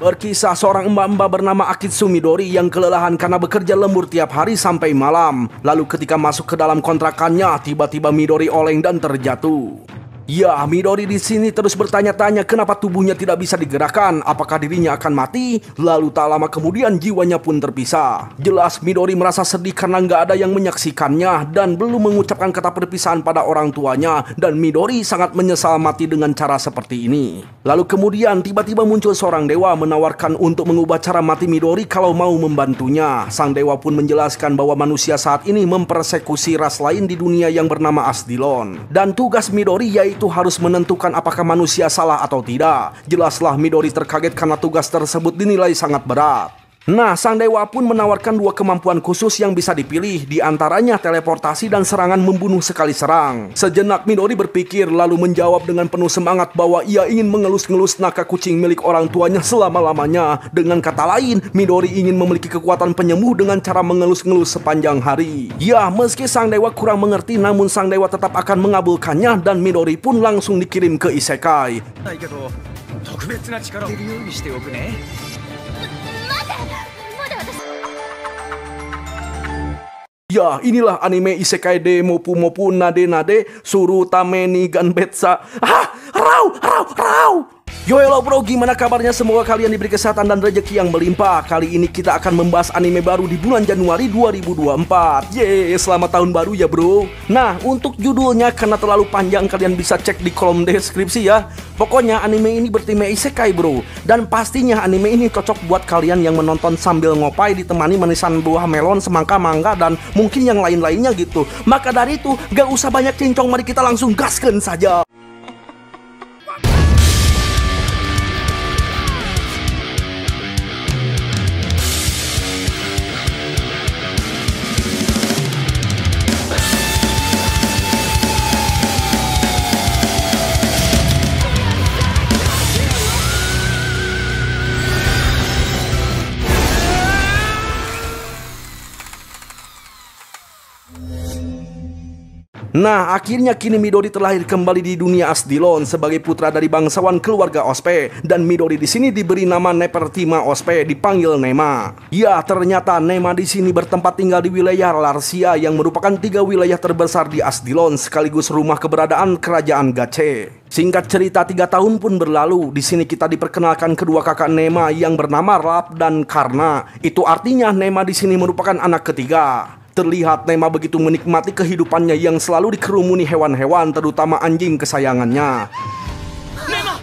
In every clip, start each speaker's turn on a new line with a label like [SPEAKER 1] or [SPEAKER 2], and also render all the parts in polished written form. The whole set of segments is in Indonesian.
[SPEAKER 1] Berkisah seorang mbak-mbak bernama Akitsu Midori yang kelelahan karena bekerja lembur tiap hari sampai malam. Lalu ketika masuk ke dalam kontrakannya, tiba-tiba Midori oleng dan terjatuh. Ya, Midori di sini terus bertanya-tanya kenapa tubuhnya tidak bisa digerakkan, apakah dirinya akan mati? Lalu tak lama kemudian jiwanya pun terpisah. Jelas Midori merasa sedih karena nggak ada yang menyaksikannya dan belum mengucapkan kata perpisahan pada orang tuanya, dan Midori sangat menyesal mati dengan cara seperti ini. Lalu kemudian tiba-tiba muncul seorang dewa menawarkan untuk mengubah cara mati Midori kalau mau membantunya. Sang dewa pun menjelaskan bahwa manusia saat ini mempersekusi ras lain di dunia yang bernama Asdilon, dan tugas Midori yaitu harus menentukan apakah manusia salah atau tidak. Jelaslah Midori terkaget karena tugas tersebut dinilai sangat berat. Nah, sang dewa pun menawarkan dua kemampuan khusus yang bisa dipilih, di antaranya teleportasi dan serangan membunuh sekali serang. Sejenak Midori berpikir lalu menjawab dengan penuh semangat bahwa ia ingin mengelus-ngelus naka kucing milik orang tuanya selama-lamanya. Dengan kata lain, Midori ingin memiliki kekuatan penyembuh dengan cara mengelus-ngelus sepanjang hari. Ya, meski sang dewa kurang mengerti, namun sang dewa tetap akan mengabulkannya dan Midori pun langsung dikirim ke isekai. Ya, inilah anime isekai de Mopu Mopu Nade Nade Suru Tameni Ganbetsa. Rau. Yo, hello bro, gimana kabarnya? Semoga kalian diberi kesehatan dan rezeki yang melimpah. Kali ini kita akan membahas anime baru di bulan Januari 2024. Yeay, selamat tahun baru ya bro. Nah, untuk judulnya karena terlalu panjang kalian bisa cek di kolom deskripsi ya. Pokoknya anime ini bertema isekai bro. Dan pastinya anime ini cocok buat kalian yang menonton sambil ngopai ditemani manisan buah melon, semangka, mangga, dan mungkin yang lain-lainnya gitu. Maka dari itu, gak usah banyak cincong, mari kita langsung gaskeun saja. Nah, akhirnya kini Midori terlahir kembali di dunia Asdilon sebagai putra dari bangsawan keluarga Ospe, dan Midori di sini diberi nama Nepertima Ospe, dipanggil Nema. Ya, ternyata Nema di sini bertempat tinggal di wilayah Larsia yang merupakan 3 wilayah terbesar di Asdilon sekaligus rumah keberadaan kerajaan Gache. Singkat cerita, 3 tahun pun berlalu. Di sini kita diperkenalkan kedua kakak Nema yang bernama Rap dan Karna. Itu artinya Nema di sini merupakan anak ketiga. Terlihat Nema begitu menikmati kehidupannya yang selalu dikerumuni hewan-hewan, terutama anjing kesayangannya. Nema!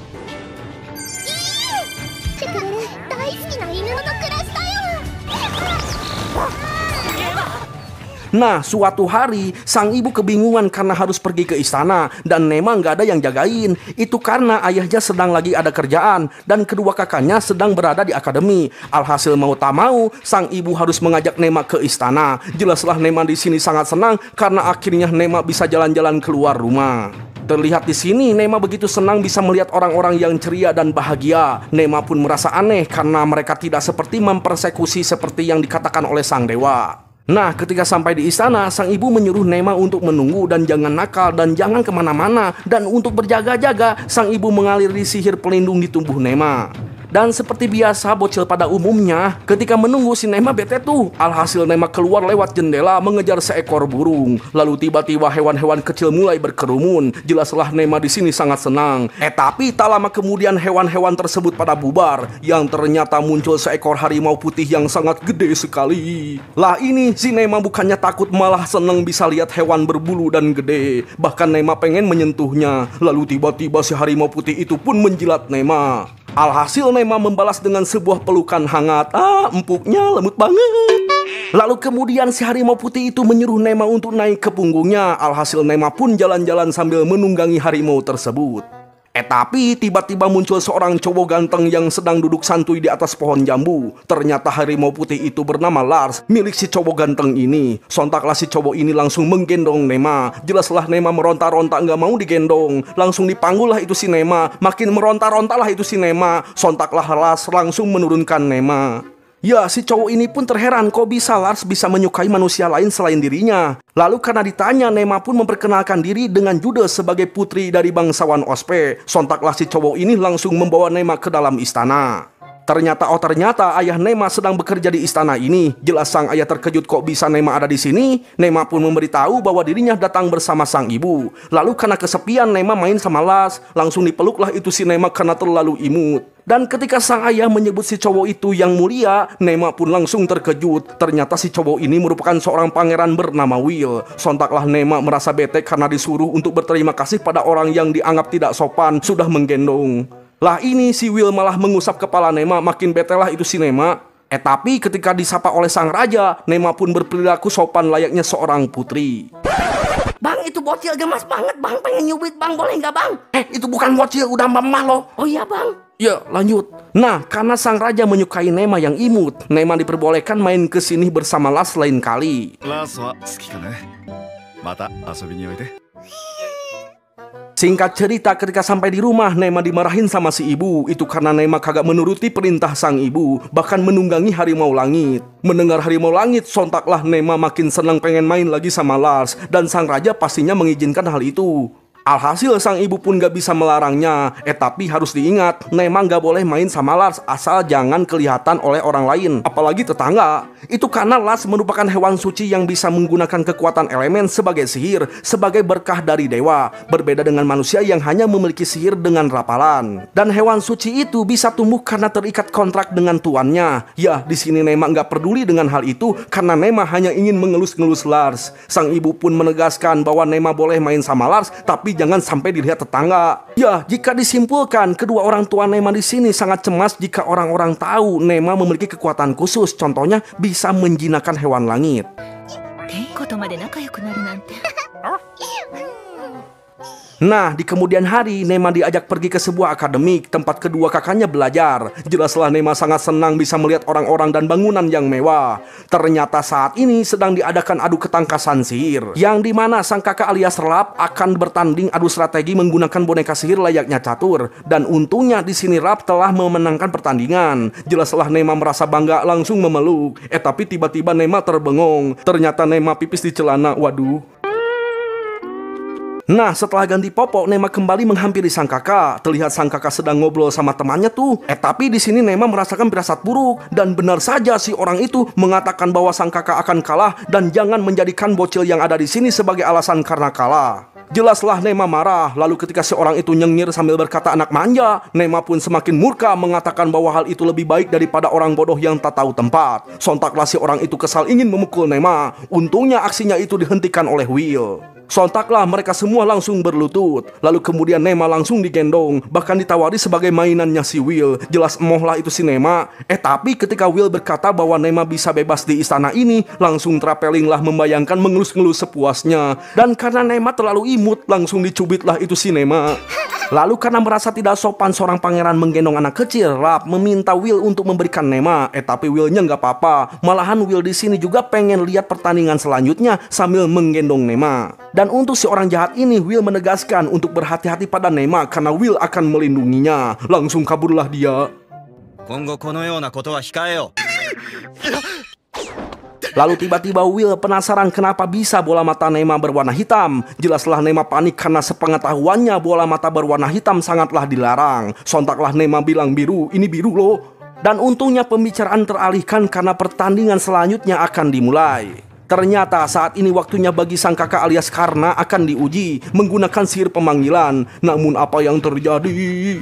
[SPEAKER 1] Nah, suatu hari sang ibu kebingungan karena harus pergi ke istana dan Nema nggak ada yang jagain. Itu karena ayahnya sedang lagi ada kerjaan dan kedua kakaknya sedang berada di akademi. Alhasil mau tak mau, sang ibu harus mengajak Nema ke istana. Jelaslah Nema di sini sangat senang karena akhirnya Nema bisa jalan-jalan keluar rumah. Terlihat di sini Nema begitu senang bisa melihat orang-orang yang ceria dan bahagia. Nema pun merasa aneh karena mereka tidak seperti mempersekusi seperti yang dikatakan oleh sang dewa. Nah, ketika sampai di istana, sang ibu menyuruh Nema untuk menunggu dan jangan nakal dan jangan kemana-mana. Dan untuk berjaga-jaga, sang ibu mengaliri sihir pelindung di tubuh Nema. Dan seperti biasa bocil pada umumnya, ketika menunggu si Nema bete tuh. Alhasil Nema keluar lewat jendela mengejar seekor burung. Lalu tiba-tiba hewan-hewan kecil mulai berkerumun. Jelaslah Nema di sini sangat senang. Tapi tak lama kemudian hewan-hewan tersebut pada bubar. Yang ternyata muncul seekor harimau putih yang sangat gede sekali. Lah ini si Nema bukannya takut, malah senang bisa lihat hewan berbulu dan gede. Bahkan Nema pengen menyentuhnya. Lalu tiba-tiba si harimau putih itu pun menjilat Nema. Alhasil Nema membalas dengan sebuah pelukan hangat. Empuknya lembut banget. Lalu kemudian si harimau putih itu menyuruh Nema untuk naik ke punggungnya. Alhasil Nema pun jalan-jalan sambil menunggangi harimau tersebut. Tapi tiba-tiba muncul seorang cowok ganteng yang sedang duduk santuy di atas pohon jambu. Ternyata harimau putih itu bernama Lars, milik si cowok ganteng ini. Sontaklah si cowok ini langsung menggendong Nema. Jelaslah Nema meronta-ronta nggak mau digendong. Langsung dipanggullah itu si Nema. Makin meronta-rontalah itu si Nema. Sontaklah Lars langsung menurunkan Nema. Ya, si cowok ini pun terheran kok bisa Lars bisa menyukai manusia lain selain dirinya. Lalu karena ditanya, Nema pun memperkenalkan diri dengan Jude sebagai putri dari bangsawan Ospe. Sontaklah si cowok ini langsung membawa Nema ke dalam istana. Ternyata ayah Nema sedang bekerja di istana ini. Jelas sang ayah terkejut kok bisa Nema ada di sini. Nema pun memberitahu bahwa dirinya datang bersama sang ibu. Lalu karena kesepian Nema main sama Lars. Langsung dipeluklah itu si Nema karena terlalu imut. Dan ketika sang ayah menyebut si cowok itu yang mulia, Nema pun langsung terkejut. Ternyata si cowok ini merupakan seorang pangeran bernama Will. Sontaklah Nema merasa bete karena disuruh untuk berterima kasih pada orang yang dianggap tidak sopan sudah menggendong. Lah ini si Will malah mengusap kepala Nema, makin bete lah itu si Nema. Tapi ketika disapa oleh sang raja, Nema pun berperilaku sopan layaknya seorang putri.
[SPEAKER 2] Bang, itu bocil gemas banget bang, pengen nyubit bang, boleh nggak bang?
[SPEAKER 1] Itu bukan bocil, udah mamah loh.
[SPEAKER 2] Oh iya bang.
[SPEAKER 1] Ya lanjut. Nah karena sang raja menyukai Nema yang imut, Nema diperbolehkan main ke sini bersama Lars lain kali.
[SPEAKER 3] Lars wa suki ka ne? Mata asobi ni oide.
[SPEAKER 1] Singkat cerita, ketika sampai di rumah, Nema dimarahin sama si ibu. Itu karena Nema kagak menuruti perintah sang ibu, bahkan menunggangi harimau langit. Mendengar harimau langit, sontaklah Nema makin senang pengen main lagi sama Lars. Dan sang raja pastinya mengizinkan hal itu. Alhasil sang ibu pun gak bisa melarangnya. Tapi harus diingat, Nema gak boleh main sama Lars asal jangan kelihatan oleh orang lain, apalagi tetangga. Itu karena Lars merupakan hewan suci yang bisa menggunakan kekuatan elemen sebagai sihir, sebagai berkah dari dewa. Berbeda dengan manusia yang hanya memiliki sihir dengan rapalan. Dan hewan suci itu bisa tumbuh karena terikat kontrak dengan tuannya. Ya, di sini Nema gak peduli dengan hal itu karena Nema hanya ingin mengelus-ngelus Lars. Sang ibu pun menegaskan bahwa Nema boleh main sama Lars, tapi jangan sampai dilihat tetangga. Ya, jika disimpulkan, kedua orang tua Nema di sini sangat cemas jika orang-orang tahu Nema memiliki kekuatan khusus. Contohnya bisa menjinakkan hewan langit. Nah, di kemudian hari, Nema diajak pergi ke sebuah akademik, tempat kedua kakaknya belajar. Jelaslah Nema sangat senang bisa melihat orang-orang dan bangunan yang mewah. Ternyata saat ini sedang diadakan adu ketangkasan sihir, yang dimana sang kakak alias Rap akan bertanding adu strategi menggunakan boneka sihir layaknya catur. Dan untungnya di sini Rap telah memenangkan pertandingan. Jelaslah Nema merasa bangga langsung memeluk. Tapi tiba-tiba Nema terbengong. Ternyata Nema pipis di celana, waduh. Nah, setelah ganti popok, Nema kembali menghampiri sang kakak. Terlihat sang kakak sedang ngobrol sama temannya tuh. Tapi di sini Nema merasakan firasat buruk. Dan benar saja si orang itu mengatakan bahwa sang kakak akan kalah dan jangan menjadikan bocil yang ada di sini sebagai alasan karena kalah. Jelaslah Nema marah. Lalu ketika si orang itu nyengir sambil berkata anak manja, Nema pun semakin murka mengatakan bahwa hal itu lebih baik daripada orang bodoh yang tak tahu tempat. Sontaklah si orang itu kesal ingin memukul Nema. Untungnya aksinya itu dihentikan oleh Will. Sontaklah mereka semua langsung berlutut. Lalu kemudian Nema langsung digendong, bahkan ditawari sebagai mainannya si Will. Jelas emohlah itu si Nema. Tapi ketika Will berkata bahwa Nema bisa bebas di istana ini, langsung trapelinglah membayangkan mengelus-ngelus sepuasnya. Dan karena Nema terlalu imut, langsung dicubitlah itu si Nema. Lalu karena merasa tidak sopan seorang pangeran menggendong anak kecil, Rap meminta Will untuk memberikan Nema. Tapi Willnya nggak apa-apa. Malahan Will di sini juga pengen lihat pertandingan selanjutnya sambil menggendong Nema. Dan untuk si orang jahat ini, Will menegaskan untuk berhati-hati pada Nema karena Will akan melindunginya. Langsung kaburlah dia. Lalu tiba-tiba Will penasaran kenapa bisa bola mata Nema berwarna hitam. Jelaslah Nema panik karena sepengetahuannya bola mata berwarna hitam sangatlah dilarang. Sontaklah Nema bilang biru, ini biru loh. Dan untungnya pembicaraan teralihkan karena pertandingan selanjutnya akan dimulai. Ternyata saat ini waktunya bagi sang kakak alias Karna akan diuji menggunakan sihir pemanggilan. Namun apa yang terjadi?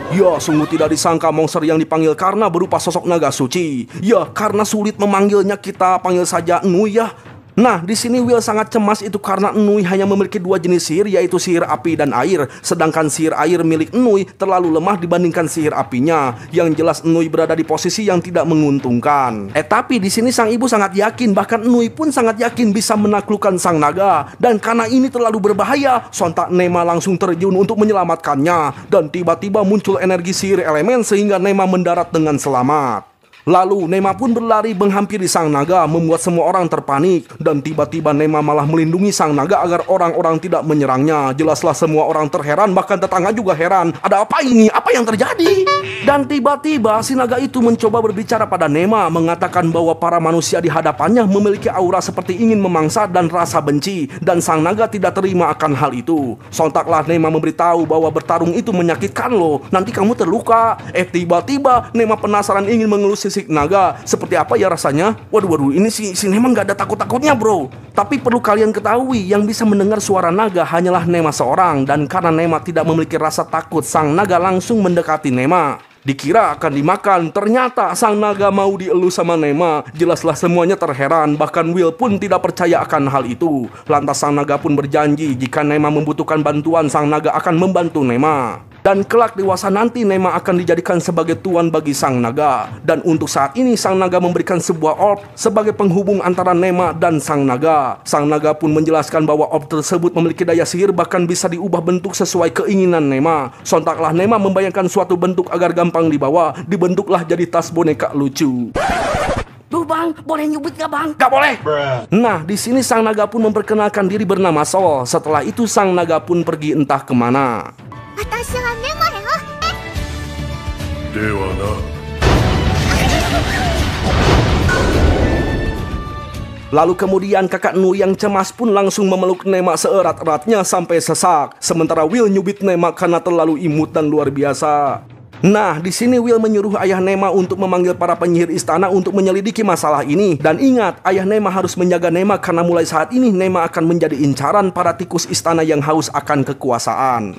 [SPEAKER 1] Ya, sungguh tidak disangka monster yang dipanggil Karna berupa sosok naga suci. Ya, karena sulit memanggilnya, kita panggil saja Nui ya. Nah, di sini Will sangat cemas itu karena Nui hanya memiliki dua jenis sihir, yaitu sihir api dan air. Sedangkan sihir air milik Nui terlalu lemah dibandingkan sihir apinya. Yang jelas Nui berada di posisi yang tidak menguntungkan. Tapi di sini sang ibu sangat yakin, bahkan Nui pun sangat yakin bisa menaklukkan sang naga. Dan karena ini terlalu berbahaya, sontak Nema langsung terjun untuk menyelamatkannya. Dan tiba-tiba muncul energi sihir elemen sehingga Nema mendarat dengan selamat. Lalu Nema pun berlari menghampiri sang naga, membuat semua orang terpanik. Dan tiba-tiba Nema malah melindungi sang naga agar orang-orang tidak menyerangnya. Jelaslah semua orang terheran, bahkan tetangga juga heran. Ada apa ini? Apa yang terjadi? Dan tiba-tiba si naga itu mencoba berbicara pada Nema, mengatakan bahwa para manusia di hadapannya memiliki aura seperti ingin memangsa dan rasa benci. Dan sang naga tidak terima akan hal itu. Sontaklah Nema memberitahu bahwa bertarung itu menyakitkan loh, nanti kamu terluka. Tiba-tiba Nema penasaran ingin mengelus sisik naga. Seperti apa ya rasanya? Waduh, ini si Nema nggak ada takut-takutnya bro. Tapi perlu kalian ketahui, yang bisa mendengar suara naga hanyalah Nema seorang. Dan karena Nema tidak memiliki rasa takut, sang naga langsung mendekati Nema. Dikira akan dimakan, ternyata sang naga mau dielus sama Nema. Jelaslah semuanya terheran, bahkan Will pun tidak percaya akan hal itu. Lantas sang naga pun berjanji jika Nema membutuhkan bantuan, sang naga akan membantu Nema. Dan kelak dewasa nanti Nema akan dijadikan sebagai tuan bagi sang naga. Dan untuk saat ini sang naga memberikan sebuah orb sebagai penghubung antara Nema dan sang naga. Sang naga pun menjelaskan bahwa orb tersebut memiliki daya sihir, bahkan bisa diubah bentuk sesuai keinginan Nema. Sontaklah Nema membayangkan suatu bentuk agar gampang dibawa. Dibentuklah jadi tas boneka lucu.
[SPEAKER 2] Duh bang, boleh nyubit gak bang?
[SPEAKER 1] Gak boleh. Nah, di sini sang naga pun memperkenalkan diri bernama Sol. Setelah itu sang naga pun pergi entah kemana. Lalu kemudian kakak Nu yang cemas pun langsung memeluk Nema seerat-eratnya sampai sesak. Sementara Will nyubit Nema karena terlalu imut dan luar biasa. Nah, di sini Will menyuruh ayah Nema untuk memanggil para penyihir istana untuk menyelidiki masalah ini. Dan ingat, ayah Nema harus menjaga Nema karena mulai saat ini Nema akan menjadi incaran para tikus istana yang haus akan kekuasaan.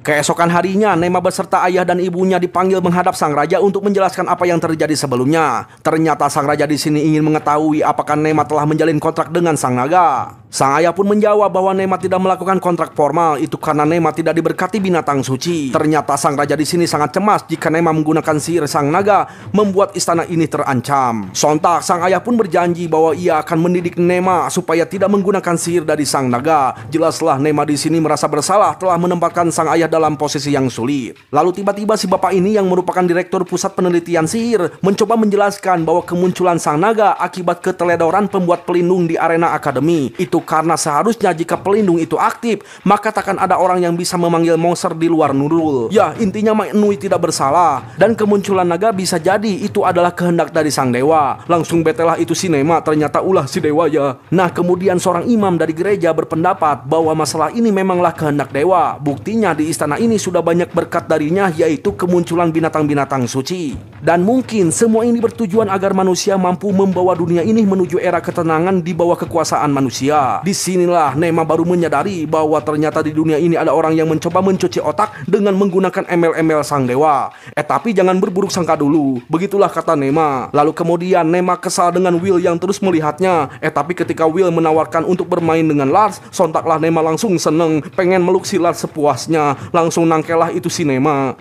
[SPEAKER 1] Keesokan harinya, Nema beserta ayah dan ibunya dipanggil menghadap sang raja untuk menjelaskan apa yang terjadi sebelumnya. Ternyata sang raja di sini ingin mengetahui apakah Nema telah menjalin kontrak dengan sang naga. Sang ayah pun menjawab bahwa Nema tidak melakukan kontrak formal, itu karena Nema tidak diberkati binatang suci. Ternyata sang raja di sini sangat cemas jika Nema menggunakan sihir sang naga, membuat istana ini terancam. Sontak sang ayah pun berjanji bahwa ia akan mendidik Nema supaya tidak menggunakan sihir dari sang naga. Jelaslah Nema di sini merasa bersalah telah menempatkan sang ayah dalam posisi yang sulit. Lalu tiba-tiba si bapak ini yang merupakan direktur pusat penelitian sihir mencoba menjelaskan bahwa kemunculan sang naga akibat keteledoran pembuat pelindung di arena akademi. Itu karena seharusnya jika pelindung itu aktif, maka takkan ada orang yang bisa memanggil monster di luar Nurul. Ya, intinya Mak Nui tidak bersalah. Dan kemunculan naga bisa jadi itu adalah kehendak dari sang dewa. Langsung betelah itu si Nema, ternyata ulah si dewa ya. Nah, kemudian seorang imam dari gereja berpendapat bahwa masalah ini memanglah kehendak dewa. Buktinya di istana ini sudah banyak berkat darinya, yaitu kemunculan binatang-binatang suci. Dan mungkin semua ini bertujuan agar manusia mampu membawa dunia ini menuju era ketenangan di bawah kekuasaan manusia. Disinilah Nema baru menyadari bahwa ternyata di dunia ini ada orang yang mencoba mencuci otak dengan menggunakan embel-embel sang dewa. Tapi jangan berburuk sangka dulu. Begitulah kata Nema. Lalu kemudian Nema kesal dengan Will yang terus melihatnya. Tapi ketika Will menawarkan untuk bermain dengan Lars, sontaklah Nema langsung seneng, pengen meluk si Lars sepuasnya. Langsung nangkelah itu si Nema.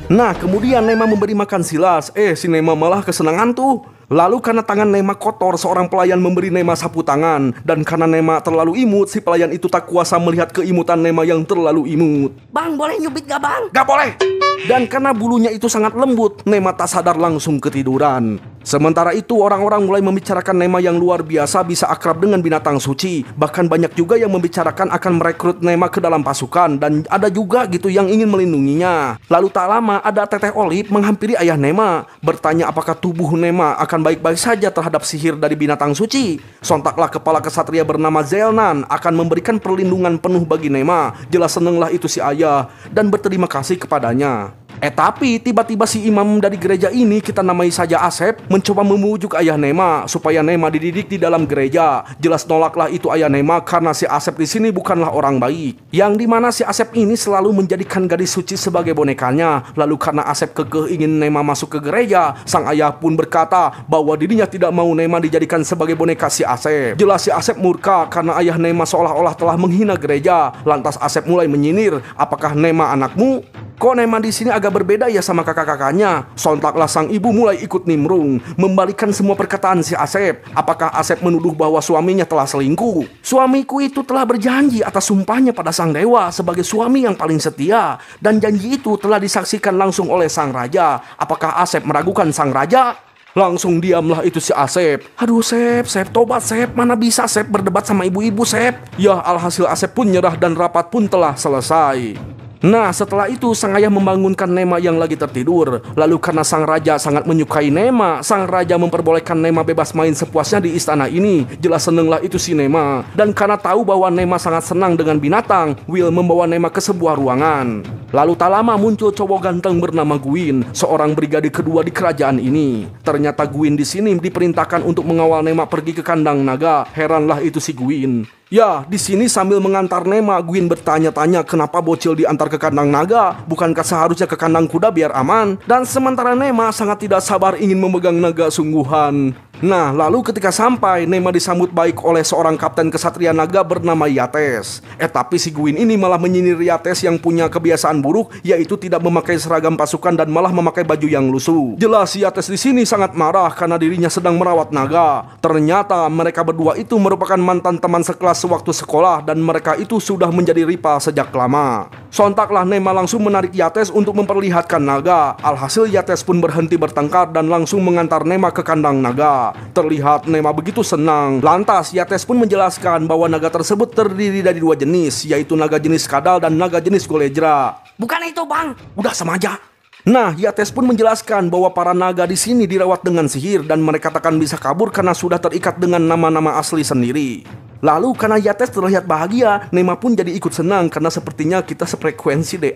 [SPEAKER 1] Nah, kemudian Nema memberi makan si Lars. Si Nema malah kesenangan tuh. Lalu karena tangan Nema kotor, seorang pelayan memberi Nema sapu tangan. Dan karena Nema terlalu imut, si pelayan itu tak kuasa melihat keimutan Nema yang terlalu imut.
[SPEAKER 2] Bang, boleh nyubit gak bang?
[SPEAKER 1] Gak boleh. Dan karena bulunya itu sangat lembut, Nema tak sadar langsung ketiduran. Sementara itu orang-orang mulai membicarakan Nema yang luar biasa bisa akrab dengan binatang suci. Bahkan banyak juga yang membicarakan akan merekrut Nema ke dalam pasukan. Dan ada juga gitu yang ingin melindunginya. Lalu tak lama ada Teteh Olive menghampiri ayah Nema, bertanya apakah tubuh Nema akan baik-baik saja terhadap sihir dari binatang suci. Sontaklah kepala kesatria bernama Zelnan akan memberikan perlindungan penuh bagi Nema. Jelas senenglah itu si ayah dan berterima kasih kepadanya. Tapi tiba-tiba si imam dari gereja ini, kita namai saja Asep, mencoba memujuk ayah Nema supaya Nema dididik di dalam gereja. Jelas nolaklah itu ayah Nema karena si Asep di sini bukanlah orang baik. Yang dimana si Asep ini selalu menjadikan gadis suci sebagai bonekanya. Lalu karena Asep kekeh ingin Nema masuk ke gereja, sang ayah pun berkata bahwa dirinya tidak mau Nema dijadikan sebagai boneka si Asep. Jelas si Asep murka karena ayah Nema seolah-olah telah menghina gereja. Lantas Asep mulai menyindir, apakah Nema anakmu? Kok Nema di sini agak berbeda ya sama kakak-kakaknya? Sontaklah sang ibu mulai ikut nimbrung, membalikan semua perkataan si Asep. Apakah Asep menuduh bahwa suaminya telah selingkuh? Suamiku itu telah berjanji atas sumpahnya pada sang dewa sebagai suami yang paling setia. Dan janji itu telah disaksikan langsung oleh sang raja. Apakah Asep meragukan sang raja? Langsung diamlah itu si Asep. Aduh Sep, tobat Sep. Mana bisa Sep berdebat sama ibu-ibu Sep? Ya alhasil Asep pun nyerah dan rapat pun telah selesai. Nah setelah itu sang ayah membangunkan Nema yang lagi tertidur. Lalu karena sang raja sangat menyukai Nema, sang raja memperbolehkan Nema bebas main sepuasnya di istana ini. Jelas senenglah itu si Nema. Dan karena tahu bahwa Nema sangat senang dengan binatang, Will membawa Nema ke sebuah ruangan. Lalu tak lama muncul cowok ganteng bernama Gwyn, seorang brigade kedua di kerajaan ini. Ternyata Gwyn di sini diperintahkan untuk mengawal Nema pergi ke kandang naga. Heranlah itu si Gwyn. Ya, di sini sambil mengantar Nema, Gwyn bertanya-tanya kenapa bocil diantar ke kandang naga. Bukankah seharusnya ke kandang kuda biar aman? Dan sementara Nema sangat tidak sabar ingin memegang naga sungguhan. Nah, lalu ketika sampai, Nema disambut baik oleh seorang kapten kesatria naga bernama Yates. Tapi si Gwyn ini malah menyindir Yates yang punya kebiasaan buruk, yaitu tidak memakai seragam pasukan dan malah memakai baju yang lusuh. Jelas Yates di sini sangat marah karena dirinya sedang merawat naga. Ternyata mereka berdua itu merupakan mantan teman sekelas sewaktu sekolah dan mereka itu sudah menjadi rival sejak lama. Sontaklah Nema langsung menarik Yates untuk memperlihatkan naga. Alhasil Yates pun berhenti bertengkar dan langsung mengantar Nema ke kandang naga. Terlihat Nema begitu senang. Lantas Yates pun menjelaskan bahwa naga tersebut terdiri dari dua jenis, yaitu naga jenis kadal dan naga jenis golejra.
[SPEAKER 2] Bukan itu bang.
[SPEAKER 1] Udah sama aja. Nah, Yates pun menjelaskan bahwa para naga di sini dirawat dengan sihir dan mereka takkan bisa kabur karena sudah terikat dengan nama-nama asli sendiri. Lalu karena Yates terlihat bahagia, Nema pun jadi ikut senang karena sepertinya kita sefrekuensi deh.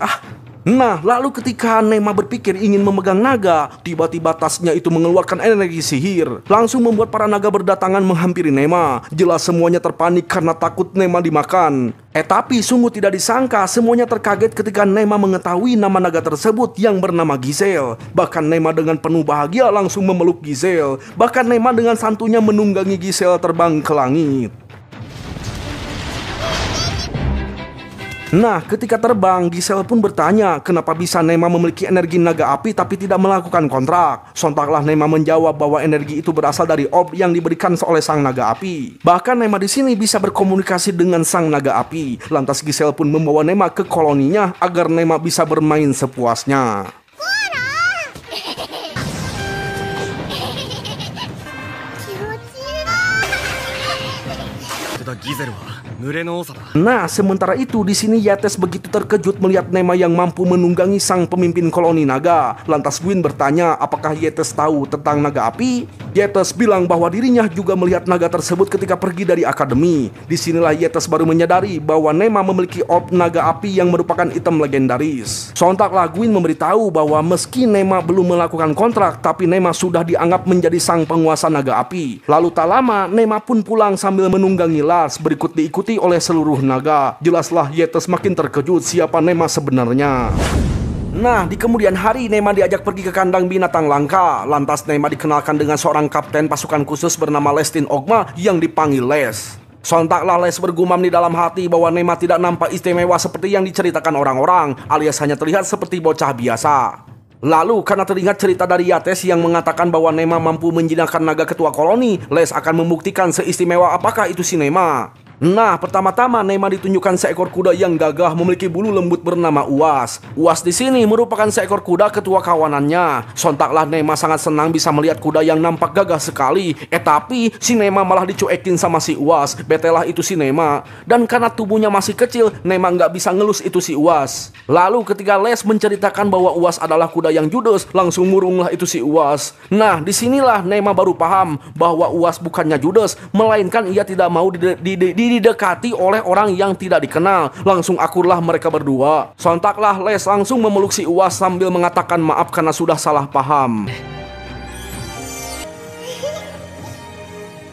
[SPEAKER 1] Nah, lalu ketika Nema berpikir ingin memegang naga, tiba-tiba tasnya itu mengeluarkan energi sihir. Langsung membuat para naga berdatangan menghampiri Nema. Jelas semuanya terpanik karena takut Nema dimakan. Tapi sungguh tidak disangka, semuanya terkaget ketika Nema mengetahui nama naga tersebut yang bernama Giselle. Bahkan Nema dengan penuh bahagia langsung memeluk Giselle. Bahkan Nema dengan santunya menunggangi Giselle terbang ke langit. Nah, ketika terbang, Giselle pun bertanya kenapa bisa Nema memiliki energi naga api tapi tidak melakukan kontrak. Sontaklah Nema menjawab bahwa energi itu berasal dari orb yang diberikan oleh sang naga api. Bahkan Nema di sini bisa berkomunikasi dengan sang naga api. Lantas Giselle pun membawa Nema ke koloninya agar Nema bisa bermain sepuasnya. Nah, sementara itu di sini Yates begitu terkejut melihat Nema yang mampu menunggangi sang pemimpin koloni naga. Lantas Gwyn bertanya apakah Yates tahu tentang naga api. Yates bilang bahwa dirinya juga melihat naga tersebut ketika pergi dari akademi. Disinilah Yates baru menyadari bahwa Nema memiliki orb naga api yang merupakan item legendaris. Sontaklah Gwyn memberitahu bahwa meski Nema belum melakukan kontrak, tapi Nema sudah dianggap menjadi sang penguasa naga api. Lalu tak lama Nema pun pulang sambil menunggangi Lars, berikut diikuti oleh seluruh naga. Jelaslah Yates makin terkejut siapa Nema sebenarnya. Nah, di kemudian hari Nema diajak pergi ke kandang binatang langka. Lantas Nema dikenalkan dengan seorang kapten pasukan khusus bernama Lestin Ogma yang dipanggil Les. Sontaklah Les bergumam di dalam hati bahwa Nema tidak nampak istimewa seperti yang diceritakan orang-orang, alias hanya terlihat seperti bocah biasa. Lalu karena teringat cerita dari Yates yang mengatakan bahwa Nema mampu menjinakkan naga ketua koloni, Les akan membuktikan seistimewa apakah itu si Nema. Nah, pertama-tama Nema ditunjukkan seekor kuda yang gagah memiliki bulu lembut bernama Uas. Uas di sini merupakan seekor kuda ketua kawanannya. Sontaklah Nema sangat senang bisa melihat kuda yang nampak gagah sekali. Tapi si Nema malah dicuekin sama si Uas. Betelah itu si Nema. Dan karena tubuhnya masih kecil, Nema nggak bisa ngelus itu si Uas. Lalu ketika Les menceritakan bahwa Uas adalah kuda yang judes, langsung murunglah itu si Uas. Nah, disinilah Nema baru paham bahwa Uas bukannya judes, melainkan ia tidak mau didekati oleh orang yang tidak dikenal. Langsung akurlah mereka berdua. Sontaklah Les langsung memeluk si Uas sambil mengatakan maaf karena sudah salah paham.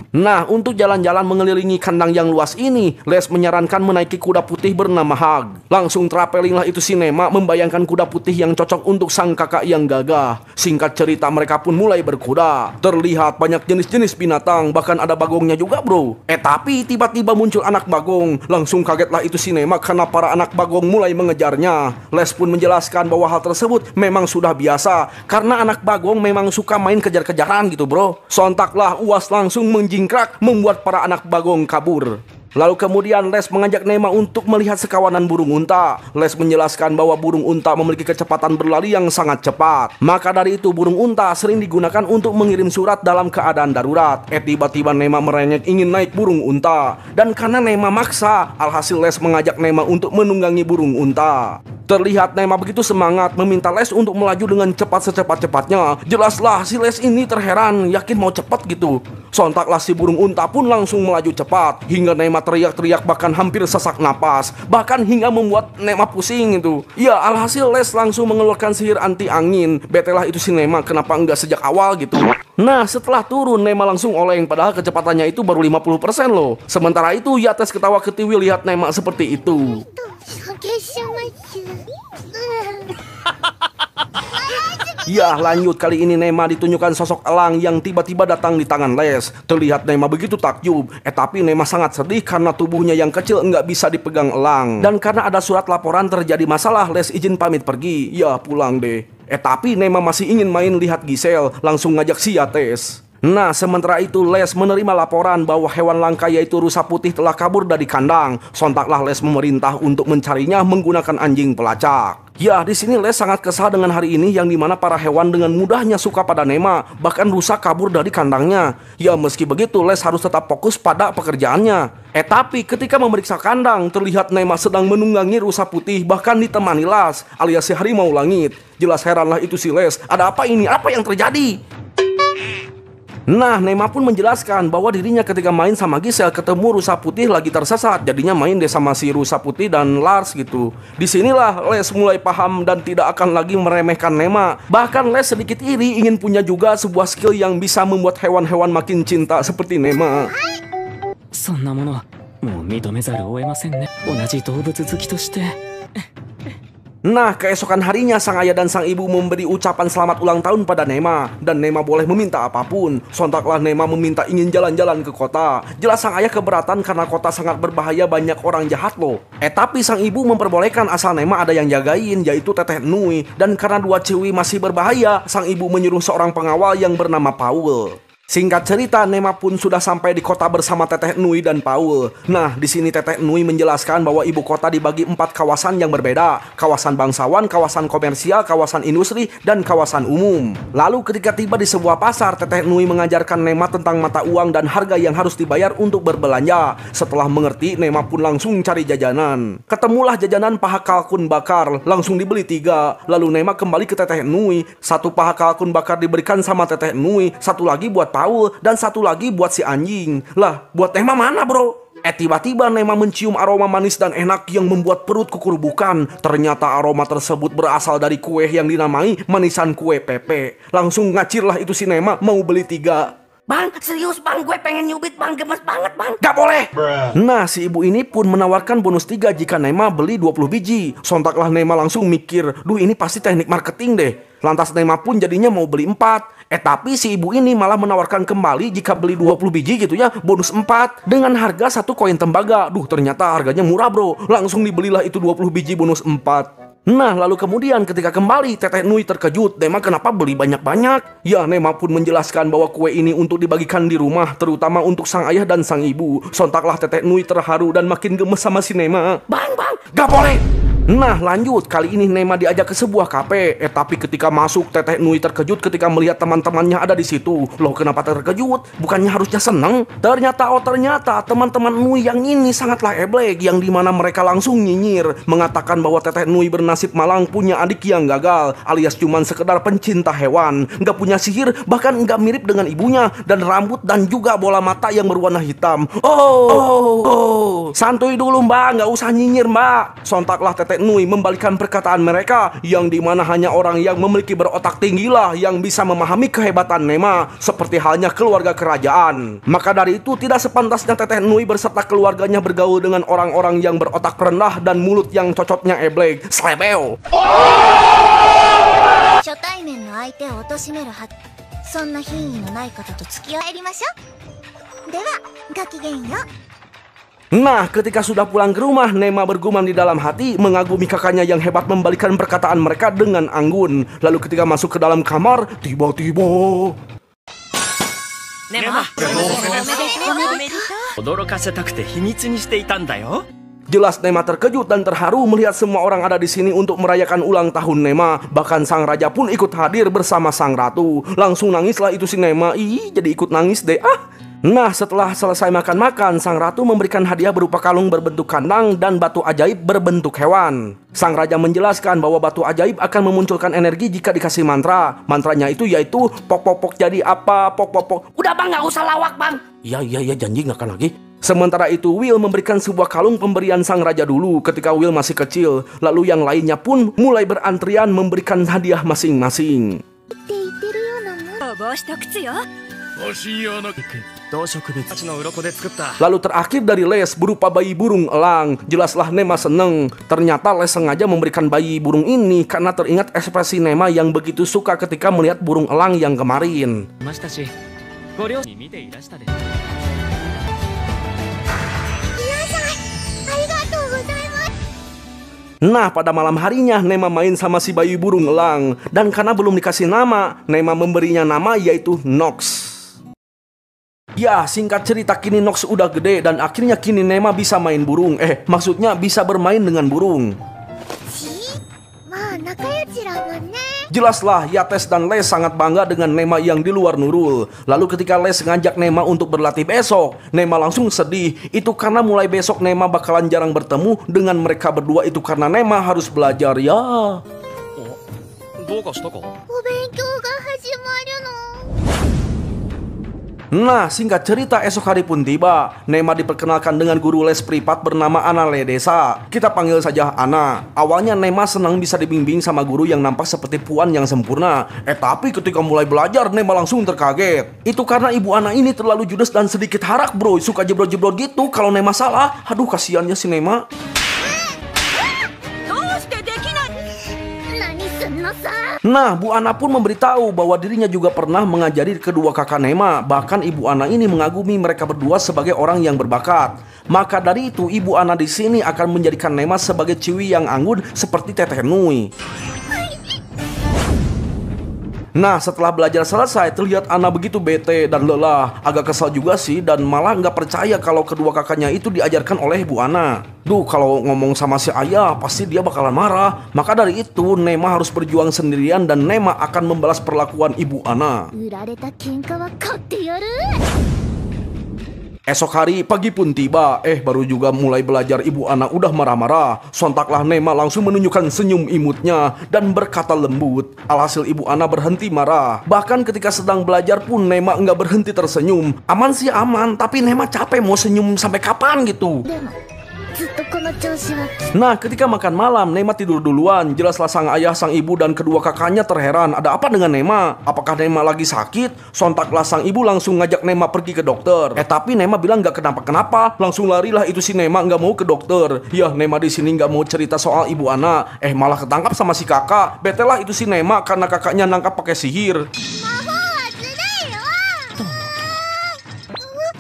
[SPEAKER 1] Nah, untuk jalan-jalan mengelilingi kandang yang luas ini, Les menyarankan menaiki kuda putih bernama Hag. Langsung terapelinglah itu si Nema membayangkan kuda putih yang cocok untuk sang kakak yang gagah. Singkat cerita mereka pun mulai berkuda. Terlihat banyak jenis-jenis binatang, bahkan ada bagongnya juga bro. Tapi tiba-tiba muncul anak bagong. Langsung kagetlah itu si Nema karena para anak bagong mulai mengejarnya. Les pun menjelaskan bahwa hal tersebut memang sudah biasa, karena anak bagong memang suka main kejar-kejaran gitu bro. Sontaklah UAS langsung menjingkrak membuat para anak bagong kabur. Lalu kemudian Les mengajak Nema untuk melihat sekawanan burung unta. Les menjelaskan bahwa burung unta memiliki kecepatan berlari yang sangat cepat. Maka dari itu burung unta sering digunakan untuk mengirim surat dalam keadaan darurat. Tiba-tiba Nema merengek ingin naik burung unta. Dan karena Nema maksa, alhasil Les mengajak Nema untuk menunggangi burung unta. Terlihat Nema begitu semangat meminta Les untuk melaju dengan cepat secepat-cepatnya. Jelaslah si Les ini terheran, yakin mau cepat gitu. Sontaklah si burung unta pun langsung melaju cepat, hingga Nema teriak-teriak bahkan hampir sesak napas, bahkan hingga membuat Nema pusing itu. Ya alhasil Les langsung mengeluarkan sihir anti angin. Betelah itu si Nema, kenapa enggak sejak awal gitu. Nah setelah turun Nema langsung oleng, padahal kecepatannya itu baru 50% loh. Sementara itu Yates ketawa ketiwi lihat Nema seperti itu. Ya lanjut, kali ini Nema ditunjukkan sosok elang yang tiba-tiba datang di tangan Les. Terlihat Nema begitu takjub, tapi Nema sangat sedih karena tubuhnya yang kecil nggak bisa dipegang elang. Dan karena ada surat laporan terjadi masalah, Les izin pamit pergi. Ya pulang deh. Tapi Nema masih ingin main lihat Giselle, langsung ngajak si Yates. Nah sementara itu Les menerima laporan bahwa hewan langka yaitu rusa putih telah kabur dari kandang. Sontaklah Les memerintah untuk mencarinya menggunakan anjing pelacak. Ya di sini Les sangat kesal dengan hari ini yang dimana para hewan dengan mudahnya suka pada Nema, bahkan rusa kabur dari kandangnya. Ya meski begitu Les harus tetap fokus pada pekerjaannya. Tapi ketika memeriksa kandang terlihat Nema sedang menunggangi rusa putih, bahkan ditemani Las alias si harimau langit. Jelas heranlah itu si Les, ada apa ini? Apa yang terjadi? Nah, Nema pun menjelaskan bahwa dirinya ketika main sama Giselle ketemu rusa putih lagi tersesat, jadinya main deh sama si rusa putih dan Lars gitu. Disinilah Les mulai paham dan tidak akan lagi meremehkan Nema. Bahkan Les sedikit iri ingin punya juga sebuah skill yang bisa membuat hewan-hewan makin cinta seperti Nema.
[SPEAKER 4] そんなものはもう認めざるを得ませんね。同じ動物好きとして。
[SPEAKER 1] Nah, keesokan harinya sang ayah dan sang ibu memberi ucapan selamat ulang tahun pada Nema. Dan Nema boleh meminta apapun. Sontaklah Nema meminta ingin jalan-jalan ke kota. Jelas sang ayah keberatan karena kota sangat berbahaya, banyak orang jahat loh. Tapi sang ibu memperbolehkan asal Nema ada yang jagain, yaitu Teteh Nui. Dan karena dua cewek masih berbahaya, sang ibu menyuruh seorang pengawal yang bernama Paul. Singkat cerita, Nema pun sudah sampai di kota bersama Teteh Nui dan Paul. Nah, di sini Teteh Nui menjelaskan bahwa ibu kota dibagi 4 kawasan yang berbeda. Kawasan bangsawan, kawasan komersial, kawasan industri, dan kawasan umum. Lalu ketika tiba di sebuah pasar, Teteh Nui mengajarkan Nema tentang mata uang dan harga yang harus dibayar untuk berbelanja. Setelah mengerti, Nema pun langsung cari jajanan. Ketemulah jajanan paha kalkun bakar, langsung dibeli 3. Lalu Nema kembali ke Teteh Nui. 1 paha kalkun bakar diberikan sama Teteh Nui, 1 lagi buat Paul, dan 1 lagi buat si anjing. Lah, buat Nema mana bro? Tiba-tiba Nema mencium aroma manis dan enak yang membuat perut kukurbukan. Ternyata aroma tersebut berasal dari kue yang dinamai manisan kue Pepe. Langsung ngacirlah itu si Nema mau beli 3.
[SPEAKER 2] Bang, serius bang, gue pengen nyubit bang, gemes banget bang.
[SPEAKER 1] Gak boleh. Nah, si ibu ini pun menawarkan bonus 3 jika Nema beli 20 biji. Sontaklah Nema langsung mikir, duh ini pasti teknik marketing deh. Lantas Nema pun jadinya mau beli 4. Tapi si ibu ini malah menawarkan kembali jika beli 20 biji gitu ya, bonus 4 dengan harga 1 koin tembaga. Duh, ternyata harganya murah bro. Langsung dibelilah itu 20 biji bonus 4. Nah, lalu kemudian ketika kembali, Teteh Nui terkejut. Nema kenapa beli banyak-banyak? Ya, Nema pun menjelaskan bahwa kue ini untuk dibagikan di rumah, terutama untuk sang ayah dan sang ibu. Sontaklah Teteh Nui terharu dan makin gemes sama si Nema.
[SPEAKER 2] Bang,
[SPEAKER 1] Gak boleh! Nah lanjut, kali ini Nema diajak ke sebuah kafe. Tapi ketika masuk, Teteh Nui terkejut ketika melihat teman-temannya ada di situ. Loh, kenapa terkejut? Bukannya harusnya seneng? Ternyata teman-teman Nui yang ini sangatlah eblek, yang dimana mereka langsung nyinyir, mengatakan bahwa Teteh Nui bernasib malang, punya adik yang gagal, alias cuman sekedar pencinta hewan, nggak punya sihir, bahkan nggak mirip dengan ibunya, dan rambut dan juga bola mata yang berwarna hitam. Santuy dulu mbak, nggak usah nyinyir mbak. Sontaklah Teteh Teteh Nui membalikan perkataan mereka, yang dimana hanya orang yang memiliki berotak tinggilah yang bisa memahami kehebatan Nema, seperti halnya keluarga kerajaan. Maka dari itu tidak sepantasnya Teteh Nui berserta keluarganya bergaul dengan orang-orang yang berotak rendah dan mulut yang cocotnya eblek. Slebeo.
[SPEAKER 5] 初対面の相手を貶めるはず。そんな品位のない方と付き合いましょう。ではごきげんよう。
[SPEAKER 1] Nah, ketika sudah pulang ke rumah, Nema bergumam di dalam hati, mengagumi kakaknya yang hebat membalikan perkataan mereka dengan anggun. Lalu ketika masuk ke dalam kamar, tiba-tiba... Jelas Nema terkejut dan terharu melihat semua orang ada di sini untuk merayakan ulang tahun Nema. Bahkan sang raja pun ikut hadir bersama sang ratu. Langsung nangislah itu si Nema. Ih, jadi ikut nangis deh. Nah, setelah selesai makan-makan, sang ratu memberikan hadiah berupa kalung berbentuk kandang dan batu ajaib berbentuk hewan. Sang raja menjelaskan bahwa batu ajaib akan memunculkan energi jika dikasih mantra. Mantranya itu yaitu pok-pok-pok jadi apa, pok-pok-pok.
[SPEAKER 2] Udah bang, nggak usah lawak bang.
[SPEAKER 1] Iya, janji nggak akan lagi. Sementara itu Will memberikan sebuah kalung pemberian sang raja dulu ketika Will masih kecil. Lalu yang lainnya pun mulai berantrian memberikan hadiah masing-masing. Lalu terakhir dari Les berupa bayi burung elang. Jelaslah Nema seneng. Ternyata Les sengaja memberikan bayi burung ini karena teringat ekspresi Nema yang begitu suka ketika melihat burung elang yang kemarin. Nah, pada malam harinya Nema main sama si bayi burung elang. Dan karena belum dikasih nama, Nema memberinya nama yaitu Nox. Ya, singkat cerita kini Nox udah gede dan akhirnya kini Nema bisa main burung. Maksudnya bisa bermain dengan burung. Jelaslah Yates dan Les sangat bangga dengan Nema yang di luar Nurul. Lalu ketika Les ngajak Nema untuk berlatih besok, Nema langsung sedih. Itu karena mulai besok Nema bakalan jarang bertemu dengan mereka berdua. Itu karena Nema harus belajar ya. Nah, singkat cerita esok hari pun tiba. Nema diperkenalkan dengan guru les privat bernama Ana Ledesa. Kita panggil saja Ana. Awalnya Nema senang bisa dibimbing sama guru yang nampak seperti puan yang sempurna. Tapi ketika mulai belajar Nema langsung terkaget. Itu karena ibu Ana ini terlalu judes dan sedikit harak bro. Suka jebrol-jebrol gitu kalau Nema salah. Aduh, kasihannya si Nema. Nah, Bu Ana pun memberitahu bahwa dirinya juga pernah mengajari kedua kakak Nema. Bahkan Ibu Ana ini mengagumi mereka berdua sebagai orang yang berbakat. Maka dari itu, Ibu Ana di sini akan menjadikan Nema sebagai ciwi yang anggun seperti Teteh Nui. Nah, setelah belajar selesai, terlihat Ana begitu bete dan lelah. Agak kesal juga sih, dan malah nggak percaya kalau kedua kakaknya itu diajarkan oleh Bu Ana. Duh, kalau ngomong sama si ayah, pasti dia bakalan marah. Maka dari itu, Nema harus berjuang sendirian dan Nema akan membalas perlakuan Ibu Ana. Esok hari pagi pun tiba. Baru juga mulai belajar Ibu Ana udah marah-marah. Sontaklah Nema langsung menunjukkan senyum imutnya dan berkata lembut. Alhasil Ibu Ana berhenti marah. Bahkan ketika sedang belajar pun Nema nggak berhenti tersenyum. Aman sih aman, tapi Nema capek mau senyum sampai kapan gitu. Nah, ketika makan malam, Nema tidur duluan. Jelaslah sang ayah, sang ibu, dan kedua kakaknya terheran. Ada apa dengan Nema? Apakah Nema lagi sakit? Sontaklah sang ibu langsung ngajak Nema pergi ke dokter. Tapi Nema bilang nggak kenapa-kenapa. Langsung larilah itu si Nema nggak mau ke dokter. Ya, Nema di sini nggak mau cerita soal Ibu Ana. Malah ketangkap sama si kakak. Betelah itu si Nema karena kakaknya nangkap pakai sihir.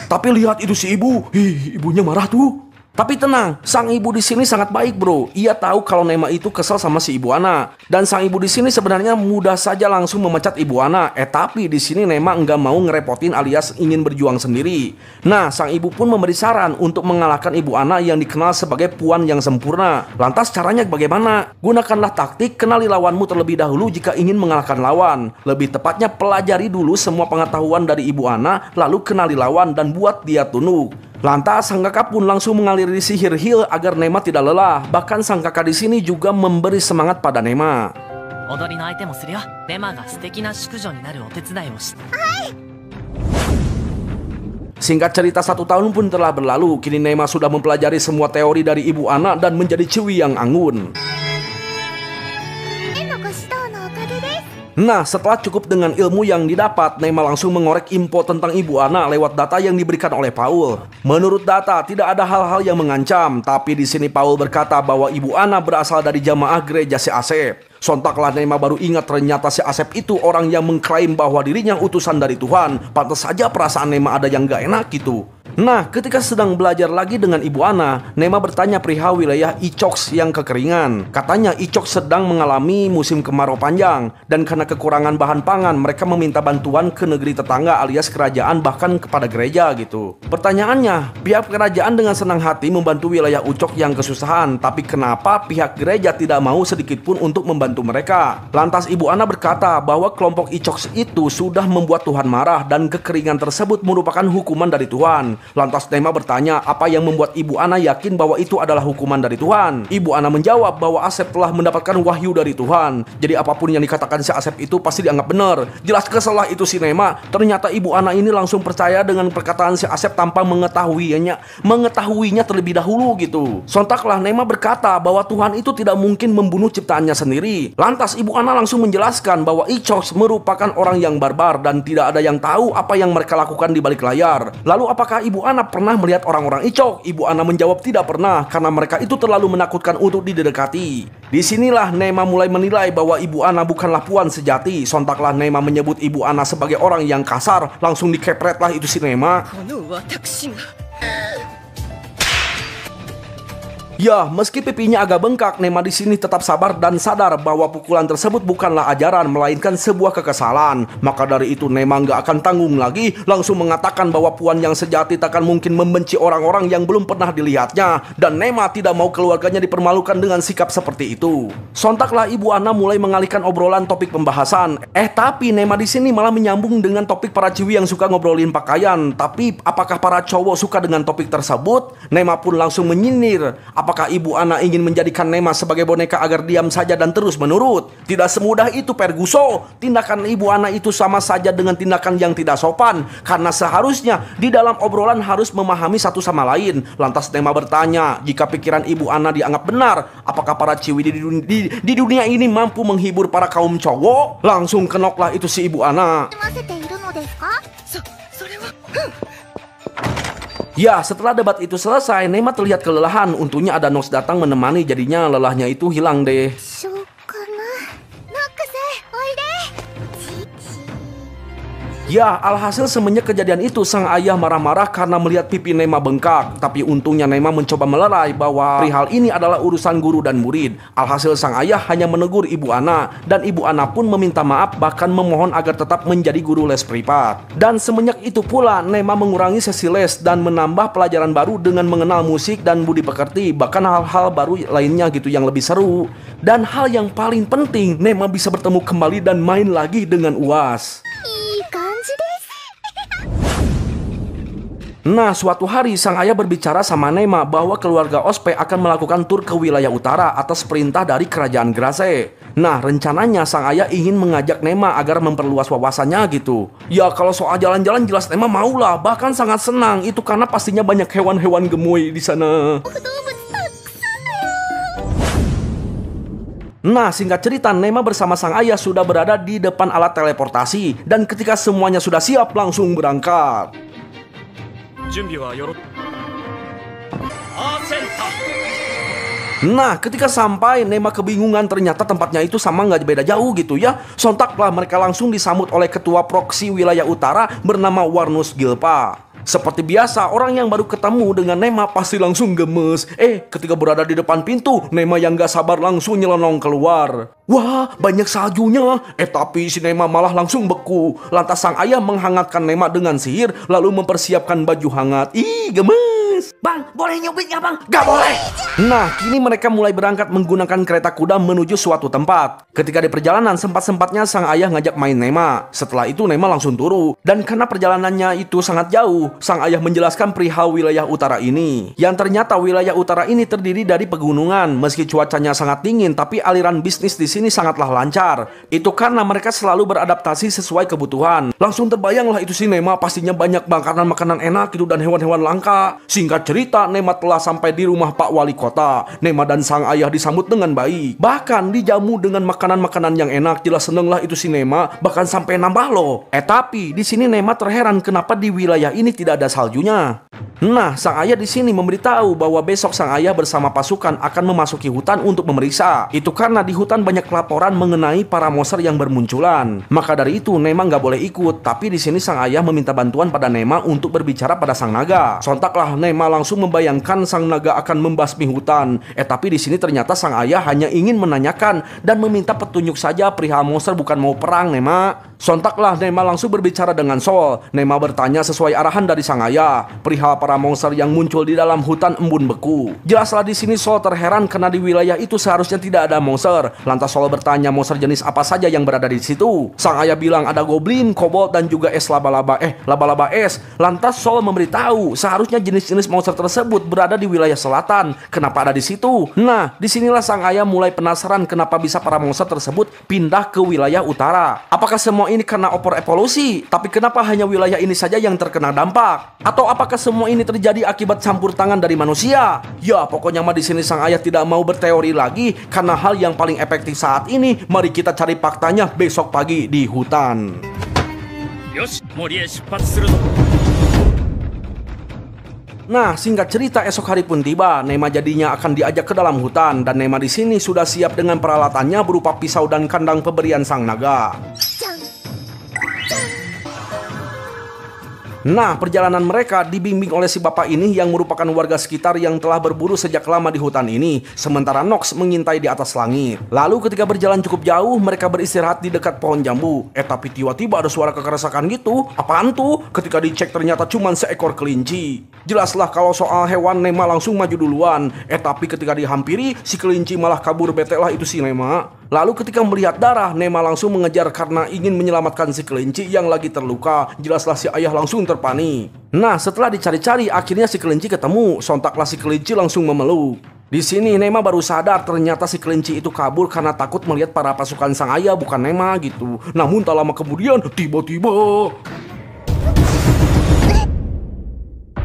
[SPEAKER 1] Tapi lihat itu si ibu. Ibunya marah tuh. Tapi tenang, sang ibu di sini sangat baik bro. Ia tahu kalau Nema itu kesal sama si Ibu Ana. Dan sang ibu di sini sebenarnya mudah saja langsung memecat Ibu Ana. Tapi di sini Nema nggak mau ngerepotin alias ingin berjuang sendiri. Nah, sang ibu pun memberi saran untuk mengalahkan Ibu Ana yang dikenal sebagai puan yang sempurna. Lantas caranya bagaimana? Gunakanlah taktik kenali lawanmu terlebih dahulu jika ingin mengalahkan lawan. Lebih tepatnya pelajari dulu semua pengetahuan dari Ibu Ana, lalu kenali lawan dan buat dia tunduk. Lantas sang kakak pun langsung mengaliri sihir heal agar Nema tidak lelah. Bahkan sang kakak di sini juga memberi semangat pada Nema. Singkat cerita 1 tahun pun telah berlalu. Kini Nema sudah mempelajari semua teori dari Ibu Ana dan menjadi ciwi yang anggun. Nah, setelah cukup dengan ilmu yang didapat, Nema langsung mengorek info tentang Ibu Ana lewat data yang diberikan oleh Paul. Menurut data, tidak ada hal-hal yang mengancam, tapi di sini Paul berkata bahwa Ibu Ana berasal dari jamaah gereja si Asep. Sontaklah Nema baru ingat ternyata si Asep itu orang yang mengklaim bahwa dirinya utusan dari Tuhan. Pantas saja perasaan Nema ada yang gak enak gitu. Nah, ketika sedang belajar lagi dengan Ibu Ana, Nema bertanya perihal wilayah Ichoks yang kekeringan. Katanya Ichoks sedang mengalami musim kemarau panjang, dan karena kekurangan bahan pangan, mereka meminta bantuan ke negeri tetangga alias kerajaan, bahkan kepada gereja gitu. Pertanyaannya, pihak kerajaan dengan senang hati membantu wilayah Ichoks yang kesusahan, tapi kenapa pihak gereja tidak mau sedikit pun untuk membantu mereka? Lantas Ibu Ana berkata bahwa kelompok Ichoks itu sudah membuat Tuhan marah, dan kekeringan tersebut merupakan hukuman dari Tuhan. Lantas Nema bertanya apa yang membuat Ibu Ana yakin bahwa itu adalah hukuman dari Tuhan. Ibu Ana menjawab bahwa Asep telah mendapatkan wahyu dari Tuhan. Jadi apapun yang dikatakan si Asep itu pasti dianggap benar. Jelas keselah itu si Nema. Ternyata Ibu Ana ini langsung percaya dengan perkataan si Asep tanpa mengetahuinya terlebih dahulu gitu. Sontaklah Nema berkata bahwa Tuhan itu tidak mungkin membunuh ciptaannya sendiri. Lantas Ibu Ana langsung menjelaskan bahwa Ichoks merupakan orang yang barbar dan tidak ada yang tahu apa yang mereka lakukan di balik layar. Lalu apakah Ibu Ana pernah melihat orang-orang Ichoks? Ibu Ana menjawab tidak pernah, karena mereka itu terlalu menakutkan untuk didekati. Disinilah Nema mulai menilai bahwa Ibu Ana bukanlah puan sejati. Sontaklah Nema menyebut Ibu Ana sebagai orang yang kasar. Langsung dikepretlah itu si Nema. Ya, meski pipinya agak bengkak, Nema di sini tetap sabar dan sadar bahwa pukulan tersebut bukanlah ajaran, melainkan sebuah kekesalan. Maka dari itu Nema nggak akan tanggung lagi, langsung mengatakan bahwa puan yang sejati takkan mungkin membenci orang-orang yang belum pernah dilihatnya. Dan Nema tidak mau keluarganya dipermalukan dengan sikap seperti itu. Sontaklah Ibu Ana mulai mengalihkan obrolan topik pembahasan. Tapi Nema di sini malah menyambung dengan topik para ciwi yang suka ngobrolin pakaian. Tapi apakah para cowok suka dengan topik tersebut? Nema pun langsung menyindir. Apakah Ibu Ana ingin menjadikan Nema sebagai boneka agar diam saja dan terus menurut? Tidak semudah itu, Perguso. Tindakan Ibu Ana itu sama saja dengan tindakan yang tidak sopan. Karena seharusnya di dalam obrolan harus memahami satu sama lain. Lantas Nema bertanya, jika pikiran Ibu Ana dianggap benar, apakah para ciwi di dunia ini mampu menghibur para kaum cowok? Langsung kenoklah itu si Ibu Ana. Ya, setelah debat itu selesai, Nema terlihat kelelahan. Untungnya ada Nox datang menemani, jadinya lelahnya itu hilang deh. Ya, alhasil semenjak kejadian itu, sang ayah marah-marah karena melihat pipi Nema bengkak. Tapi untungnya Nema mencoba melerai bahwa perihal ini adalah urusan guru dan murid. Alhasil sang ayah hanya menegur Ibu Ana, dan Ibu Ana pun meminta maaf, bahkan memohon agar tetap menjadi guru les privat. Dan semenjak itu pula, Nema mengurangi sesi les dan menambah pelajaran baru dengan mengenal musik dan budi pekerti, bahkan hal-hal baru lainnya gitu yang lebih seru. Dan hal yang paling penting, Nema bisa bertemu kembali dan main lagi dengan UAS. Nah, suatu hari sang ayah berbicara sama Nema bahwa keluarga Ospe akan melakukan tur ke wilayah utara atas perintah dari kerajaan Grace. Nah, rencananya sang ayah ingin mengajak Nema agar memperluas wawasannya gitu. Ya, kalau soal jalan-jalan jelas Nema maulah, bahkan sangat senang. Itu karena pastinya banyak hewan-hewan gemoy di sana. Nah, singkat cerita, Nema bersama sang ayah sudah berada di depan alat teleportasi. Dan ketika semuanya sudah siap, langsung berangkat. Nah, ketika sampai, Nema kebingungan, ternyata tempatnya itu sama nggak beda jauh gitu ya. Sontaklah mereka langsung disambut oleh ketua proksi wilayah utara bernama Warnus Gilpa. Seperti biasa, orang yang baru ketemu dengan Nema pasti langsung gemes. Ketika berada di depan pintu, Nema yang gak sabar langsung nyelonong keluar. Wah, banyak saljunya. Tapi si Nema malah langsung beku. Lantas sang ayah menghangatkan Nema dengan sihir, lalu mempersiapkan baju hangat. Ih, gemes.
[SPEAKER 2] Bang, boleh nyubit gak bang?
[SPEAKER 1] Gak boleh. Nah, kini mereka mulai berangkat menggunakan kereta kuda menuju suatu tempat. Ketika di perjalanan, sempat-sempatnya sang ayah ngajak main Nema. Setelah itu Nema langsung turu. Dan karena perjalanannya itu sangat jauh, sang ayah menjelaskan perihal wilayah utara ini. Yang ternyata wilayah utara ini terdiri dari pegunungan. Meski cuacanya sangat dingin, tapi aliran bisnis di sini sangatlah lancar. Itu karena mereka selalu beradaptasi sesuai kebutuhan. Langsung terbayanglah itu si Nema, pastinya banyak makanan-makanan enak itu dan hewan-hewan langka. Singkat cerita, Nema telah sampai di rumah Pak Wali Kota. Nema dan sang ayah disambut dengan baik. Bahkan dijamu dengan makanan-makanan yang enak. Jelas senenglah itu si Nema, bahkan sampai nambah loh. Tapi di sini Nema terheran kenapa di wilayah ini tidak ada saljunya. Nah, sang ayah di sini memberitahu bahwa besok sang ayah bersama pasukan akan memasuki hutan untuk memeriksa. Itu karena di hutan banyak laporan mengenai para monster yang bermunculan. Maka dari itu Nema nggak boleh ikut. Tapi di sini sang ayah meminta bantuan pada Nema untuk berbicara pada sang naga. Sontaklah Nema langsung membayangkan sang naga akan membasmi hutan. Tapi di sini ternyata sang ayah hanya ingin menanyakan dan meminta petunjuk saja perihal monster, bukan mau perang Nema. Sontaklah Nema langsung berbicara dengan Sol. Nema bertanya sesuai arahan dari sang ayah perihal para monster yang muncul di dalam hutan embun beku. Jelaslah di sini Sol terheran karena di wilayah itu seharusnya tidak ada monster. Lantas Sol bertanya monster jenis apa saja yang berada di situ. Sang ayah bilang ada goblin, kobold dan juga es laba-laba es. Lantas Sol memberitahu seharusnya jenis-jenis monster tersebut berada di wilayah selatan. Kenapa ada di situ? Nah, disinilah sang ayah mulai penasaran kenapa bisa para monster tersebut pindah ke wilayah utara. Apakah semua ini karena opor evolusi? Tapi kenapa hanya wilayah ini saja yang terkena dampak? Atau apakah semua ini terjadi akibat campur tangan dari manusia? Ya, pokoknya mah di sini sang ayah tidak mau berteori lagi karena hal yang paling efektif saat ini. Mari kita cari faktanya besok pagi di hutan. Nah, singkat cerita esok hari pun tiba. Nema jadinya akan diajak ke dalam hutan dan Nema di sini sudah siap dengan peralatannya berupa pisau dan kandang pemberian sang naga. Nah, perjalanan mereka dibimbing oleh si bapak ini yang merupakan warga sekitar yang telah berburu sejak lama di hutan ini. Sementara Nox mengintai di atas langit. Lalu ketika berjalan cukup jauh, mereka beristirahat di dekat pohon jambu. Tapi tiba-tiba ada suara kekeresakan gitu. Apaan tuh? Ketika dicek ternyata cuma seekor kelinci. Jelaslah kalau soal hewan Nema langsung maju duluan. Tapi ketika dihampiri, si kelinci malah kabur. Bete lah itu si Nema. Lalu ketika melihat darah, Nema langsung mengejar karena ingin menyelamatkan si kelinci yang lagi terluka. Jelaslah si ayah langsung terpanik. Nah, setelah dicari-cari, akhirnya si kelinci ketemu. Sontaklah si kelinci langsung memeluk. Di sini Nema baru sadar ternyata si kelinci itu kabur karena takut melihat para pasukan sang ayah, bukan Nema gitu. Namun tak lama kemudian, tiba-tiba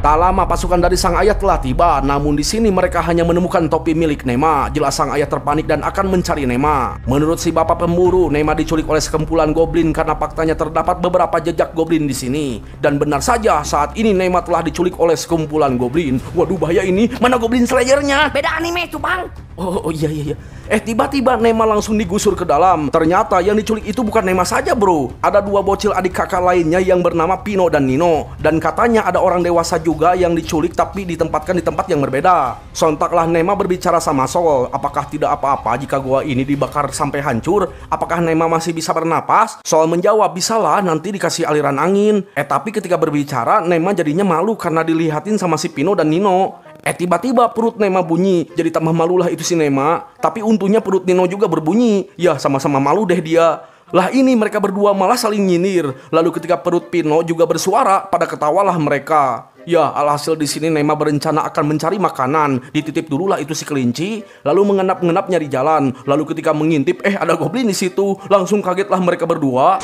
[SPEAKER 1] tak lama pasukan dari sang ayah telah tiba, namun di sini mereka hanya menemukan topi milik Nema. Jelas sang ayah terpanik dan akan mencari Nema. Menurut si bapak pemburu, Nema diculik oleh sekumpulan goblin karena faktanya terdapat beberapa jejak goblin di sini. Dan benar saja, saat ini Nema telah diculik oleh sekumpulan goblin. Waduh, bahaya ini. Mana goblin slayernya?
[SPEAKER 2] Beda anime tuh bang.
[SPEAKER 1] Oh iya. Tiba-tiba Nema langsung digusur ke dalam. Ternyata yang diculik itu bukan Nema saja bro. Ada dua bocil adik kakak lainnya yang bernama Pino dan Nino. Dan katanya ada orang dewasa juga yang diculik tapi ditempatkan di tempat yang berbeda. Sontaklah Nema berbicara sama Sol. Apakah tidak apa-apa jika gua ini dibakar sampai hancur? Apakah Nema masih bisa bernapas? Sol menjawab, bisalah, nanti dikasih aliran angin. Tapi ketika berbicara Nema jadinya malu karena dilihatin sama si Pino dan Nino. Tiba-tiba perut Nema bunyi. Jadi tambah malulah itu si Nema. Tapi untungnya perut Nino juga berbunyi. Ya, sama-sama malu deh dia. Lah ini mereka berdua malah saling nyinir. Lalu ketika perut Pino juga bersuara, pada ketawalah mereka. Ya, alhasil di sini Nema berencana akan mencari makanan. Dititip dululah itu si kelinci, lalu mengenap-ngenap nyari jalan. Lalu ketika mengintip, ada goblin di situ. Langsung kagetlah mereka berdua.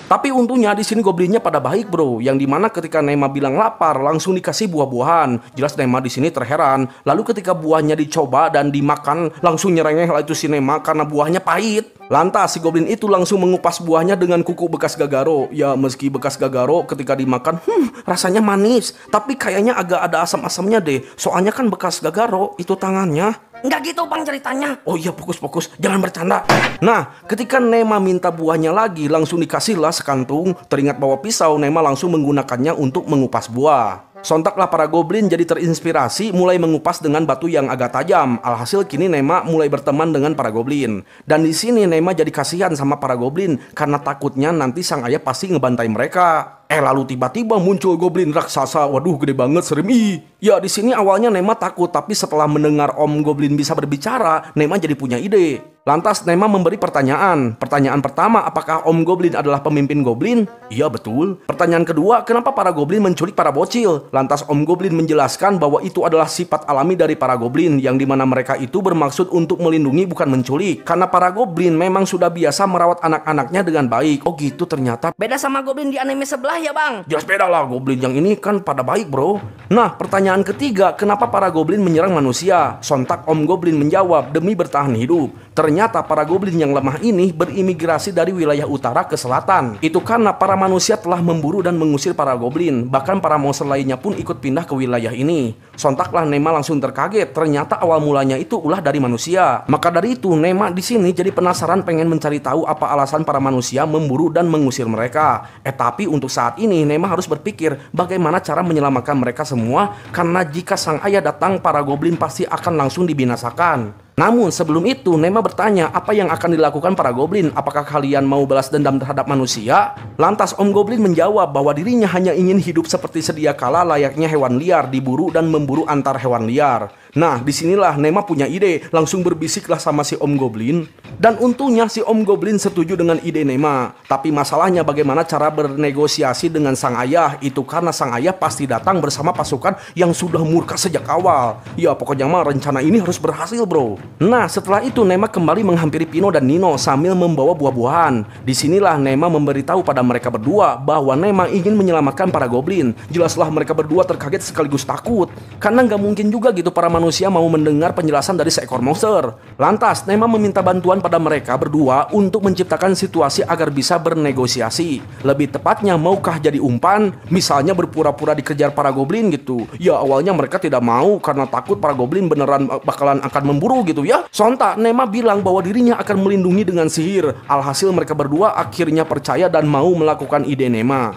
[SPEAKER 1] Tapi untungnya di sini goblinnya pada baik bro, yang dimana ketika Nema bilang lapar langsung dikasih buah-buahan. Jelas Nema di sini terheran. Lalu ketika buahnya dicoba dan dimakan langsung nyerengeh lah itu si Nema karena buahnya pahit. Lantas si goblin itu langsung mengupas buahnya dengan kuku bekas Gagaro. Ya meski bekas Gagaro ketika dimakan rasanya manis, tapi kayaknya agak ada asam-asamnya deh. Soalnya kan bekas Gagaro itu tangannya.
[SPEAKER 2] Enggak gitu bang ceritanya.
[SPEAKER 1] Oh iya, fokus, jangan bercanda. Nah, ketika Nema minta buahnya lagi, langsung dikasihlah sekantung. Teringat bawa pisau, Nema langsung menggunakannya untuk mengupas buah. Sontaklah para goblin jadi terinspirasi mulai mengupas dengan batu yang agak tajam. Alhasil kini Nema mulai berteman dengan para goblin. Dan di sini Nema jadi kasihan sama para goblin karena takutnya nanti sang ayah pasti ngebantai mereka. Lalu tiba-tiba muncul goblin raksasa. Waduh, gede banget, serem. Ya, di sini awalnya Nema takut, tapi setelah mendengar Om Goblin bisa berbicara, Nema jadi punya ide. Lantas Nema memberi pertanyaan. Pertanyaan pertama, apakah Om Goblin adalah pemimpin goblin? Iya, betul. Pertanyaan kedua, kenapa para goblin menculik para bocil? Lantas Om Goblin menjelaskan bahwa itu adalah sifat alami dari para goblin, yang dimana mereka itu bermaksud untuk melindungi bukan menculik. Karena para goblin memang sudah biasa merawat anak-anaknya dengan baik. Oh gitu ternyata.
[SPEAKER 2] Beda sama goblin di anime sebelah ya bang?
[SPEAKER 1] Jelas beda lah, goblin yang ini kan pada baik bro. Nah, pertanyaan ketiga, kenapa para goblin menyerang manusia? Sontak Om Goblin menjawab, demi bertahan hidup. Ternyata para goblin yang lemah ini berimigrasi dari wilayah utara ke selatan. Itu karena para manusia telah memburu dan mengusir para goblin. Bahkan para monster lainnya pun ikut pindah ke wilayah ini. Sontaklah Nema langsung terkaget. Ternyata awal mulanya itu ulah dari manusia. Maka dari itu Nema di sini jadi penasaran pengen mencari tahu apa alasan para manusia memburu dan mengusir mereka. Tapi untuk saat ini Nema harus berpikir bagaimana cara menyelamatkan mereka semua. Karena jika sang ayah datang, para goblin pasti akan langsung dibinasakan. Namun sebelum itu Nema bertanya apa yang akan dilakukan para goblin. Apakah kalian mau balas dendam terhadap manusia? Lantas Om Goblin menjawab bahwa dirinya hanya ingin hidup seperti sedia kala layaknya hewan liar, diburu dan memburu antar hewan liar. Nah, disinilah Nema punya ide. Langsung berbisiklah sama si Om Goblin. Dan untungnya si Om Goblin setuju dengan ide Nema. Tapi masalahnya bagaimana cara bernegosiasi dengan sang ayah? Itu karena sang ayah pasti datang bersama pasukan yang sudah murka sejak awal. Ya pokoknya mah rencana ini harus berhasil bro. Nah, setelah itu Nema kembali menghampiri Pino dan Nino sambil membawa buah-buahan. Disinilah Nema memberitahu pada mereka berdua bahwa Nema ingin menyelamatkan para goblin. Jelaslah mereka berdua terkaget sekaligus takut. Karena nggak mungkin juga gitu para manusia mau mendengar penjelasan dari seekor monster. Lantas Nema meminta bantuan pada mereka berdua untuk menciptakan situasi agar bisa bernegosiasi. Lebih tepatnya, maukah jadi umpan? Misalnya berpura-pura dikejar para goblin gitu. Ya awalnya mereka tidak mau karena takut para goblin beneran bakalan akan memburu gitu ya. Sontak Nema bilang bahwa dirinya akan melindungi dengan sihir. Alhasil mereka berdua akhirnya percaya dan mau melakukan ide Nema.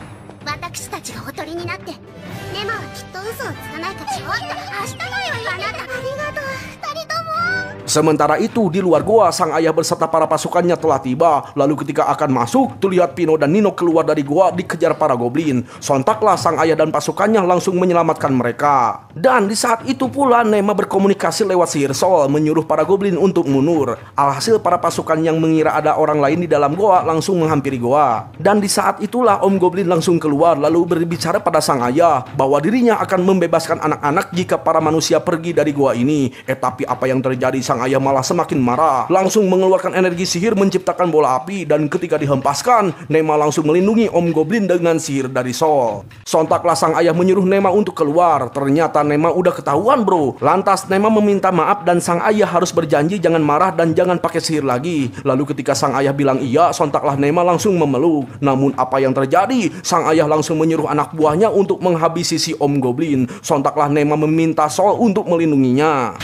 [SPEAKER 1] Sementara itu di luar goa, sang ayah beserta para pasukannya telah tiba. Lalu ketika akan masuk, terlihat Pino dan Nino keluar dari goa dikejar para goblin. Sontaklah sang ayah dan pasukannya langsung menyelamatkan mereka. Dan di saat itu pula Nema berkomunikasi lewat sihir soul, menyuruh para goblin untuk mundur. Alhasil para pasukan yang mengira ada orang lain di dalam goa langsung menghampiri goa. Dan di saat itulah Om Goblin langsung keluar lalu berbicara pada sang ayah bahwa dirinya akan membebaskan anak-anak jika para manusia pergi dari goa ini. Tapi apa yang terjadi? Sang ayah malah semakin marah, langsung mengeluarkan energi sihir menciptakan bola api, dan ketika dihempaskan, Nema langsung melindungi Om Goblin dengan sihir dari Sol. Sontaklah sang ayah menyuruh Nema untuk keluar. Ternyata Nema udah ketahuan bro. Lantas Nema meminta maaf dan sang ayah harus berjanji jangan marah dan jangan pakai sihir lagi. Lalu ketika sang ayah bilang iya, sontaklah Nema langsung memeluk. Namun apa yang terjadi? Sang ayah langsung menyuruh anak buahnya untuk menghabisi si Om Goblin. Sontaklah Nema meminta Sol untuk melindunginya.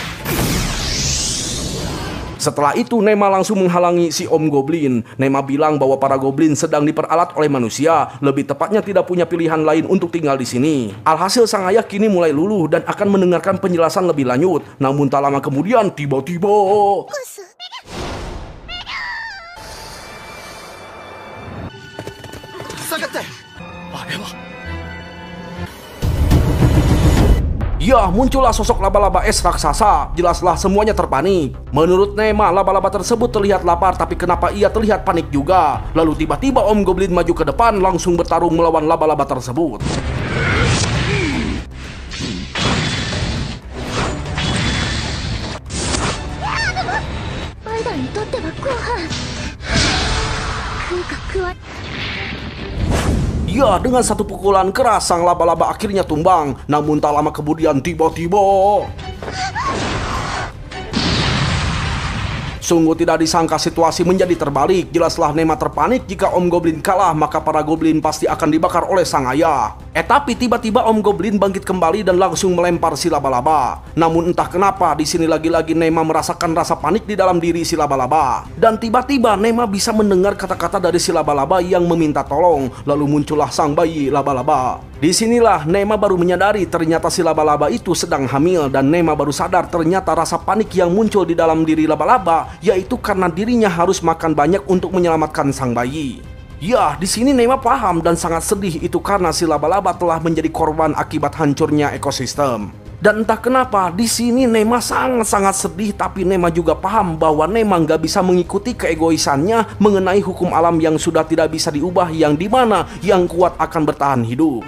[SPEAKER 1] Setelah itu Nema langsung menghalangi si Om Goblin. Nema bilang bahwa para goblin sedang diperalat oleh manusia, lebih tepatnya tidak punya pilihan lain untuk tinggal di sini. Alhasil sang ayah kini mulai luluh dan akan mendengarkan penjelasan lebih lanjut. Namun tak lama kemudian tiba-tiba ya, muncullah sosok laba-laba es raksasa. Jelaslah semuanya terpanik. Menurut Nema, laba-laba tersebut terlihat lapar, tapi kenapa ia terlihat panik juga? Lalu tiba-tiba Om Goblin maju ke depan, langsung bertarung melawan laba-laba tersebut. Ya, dengan satu pukulan keras sang laba-laba akhirnya tumbang. Namun tak lama kemudian tiba-tiba sungguh tidak disangka situasi menjadi terbalik. Jelaslah Nema terpanik jika Om Goblin kalah, maka para goblin pasti akan dibakar oleh sang ayah. Tapi tiba-tiba Om Goblin bangkit kembali dan langsung melempar si laba-laba. Namun entah kenapa di sini lagi-lagi Nema merasakan rasa panik di dalam diri si laba-laba. Dan tiba-tiba Nema bisa mendengar kata-kata dari si laba-laba yang meminta tolong. Lalu muncullah sang bayi laba-laba. Disinilah Nema baru menyadari ternyata si laba-laba itu sedang hamil, dan Nema baru sadar ternyata rasa panik yang muncul di dalam diri laba-laba yaitu karena dirinya harus makan banyak untuk menyelamatkan sang bayi. Ya, di sini Nema paham dan sangat sedih itu karena si laba-laba telah menjadi korban akibat hancurnya ekosistem. Dan entah kenapa di sini Nema sangat-sangat sedih, tapi Nema juga paham bahwa Nema nggak bisa mengikuti keegoisannya mengenai hukum alam yang sudah tidak bisa diubah, yang dimana yang kuat akan bertahan hidup.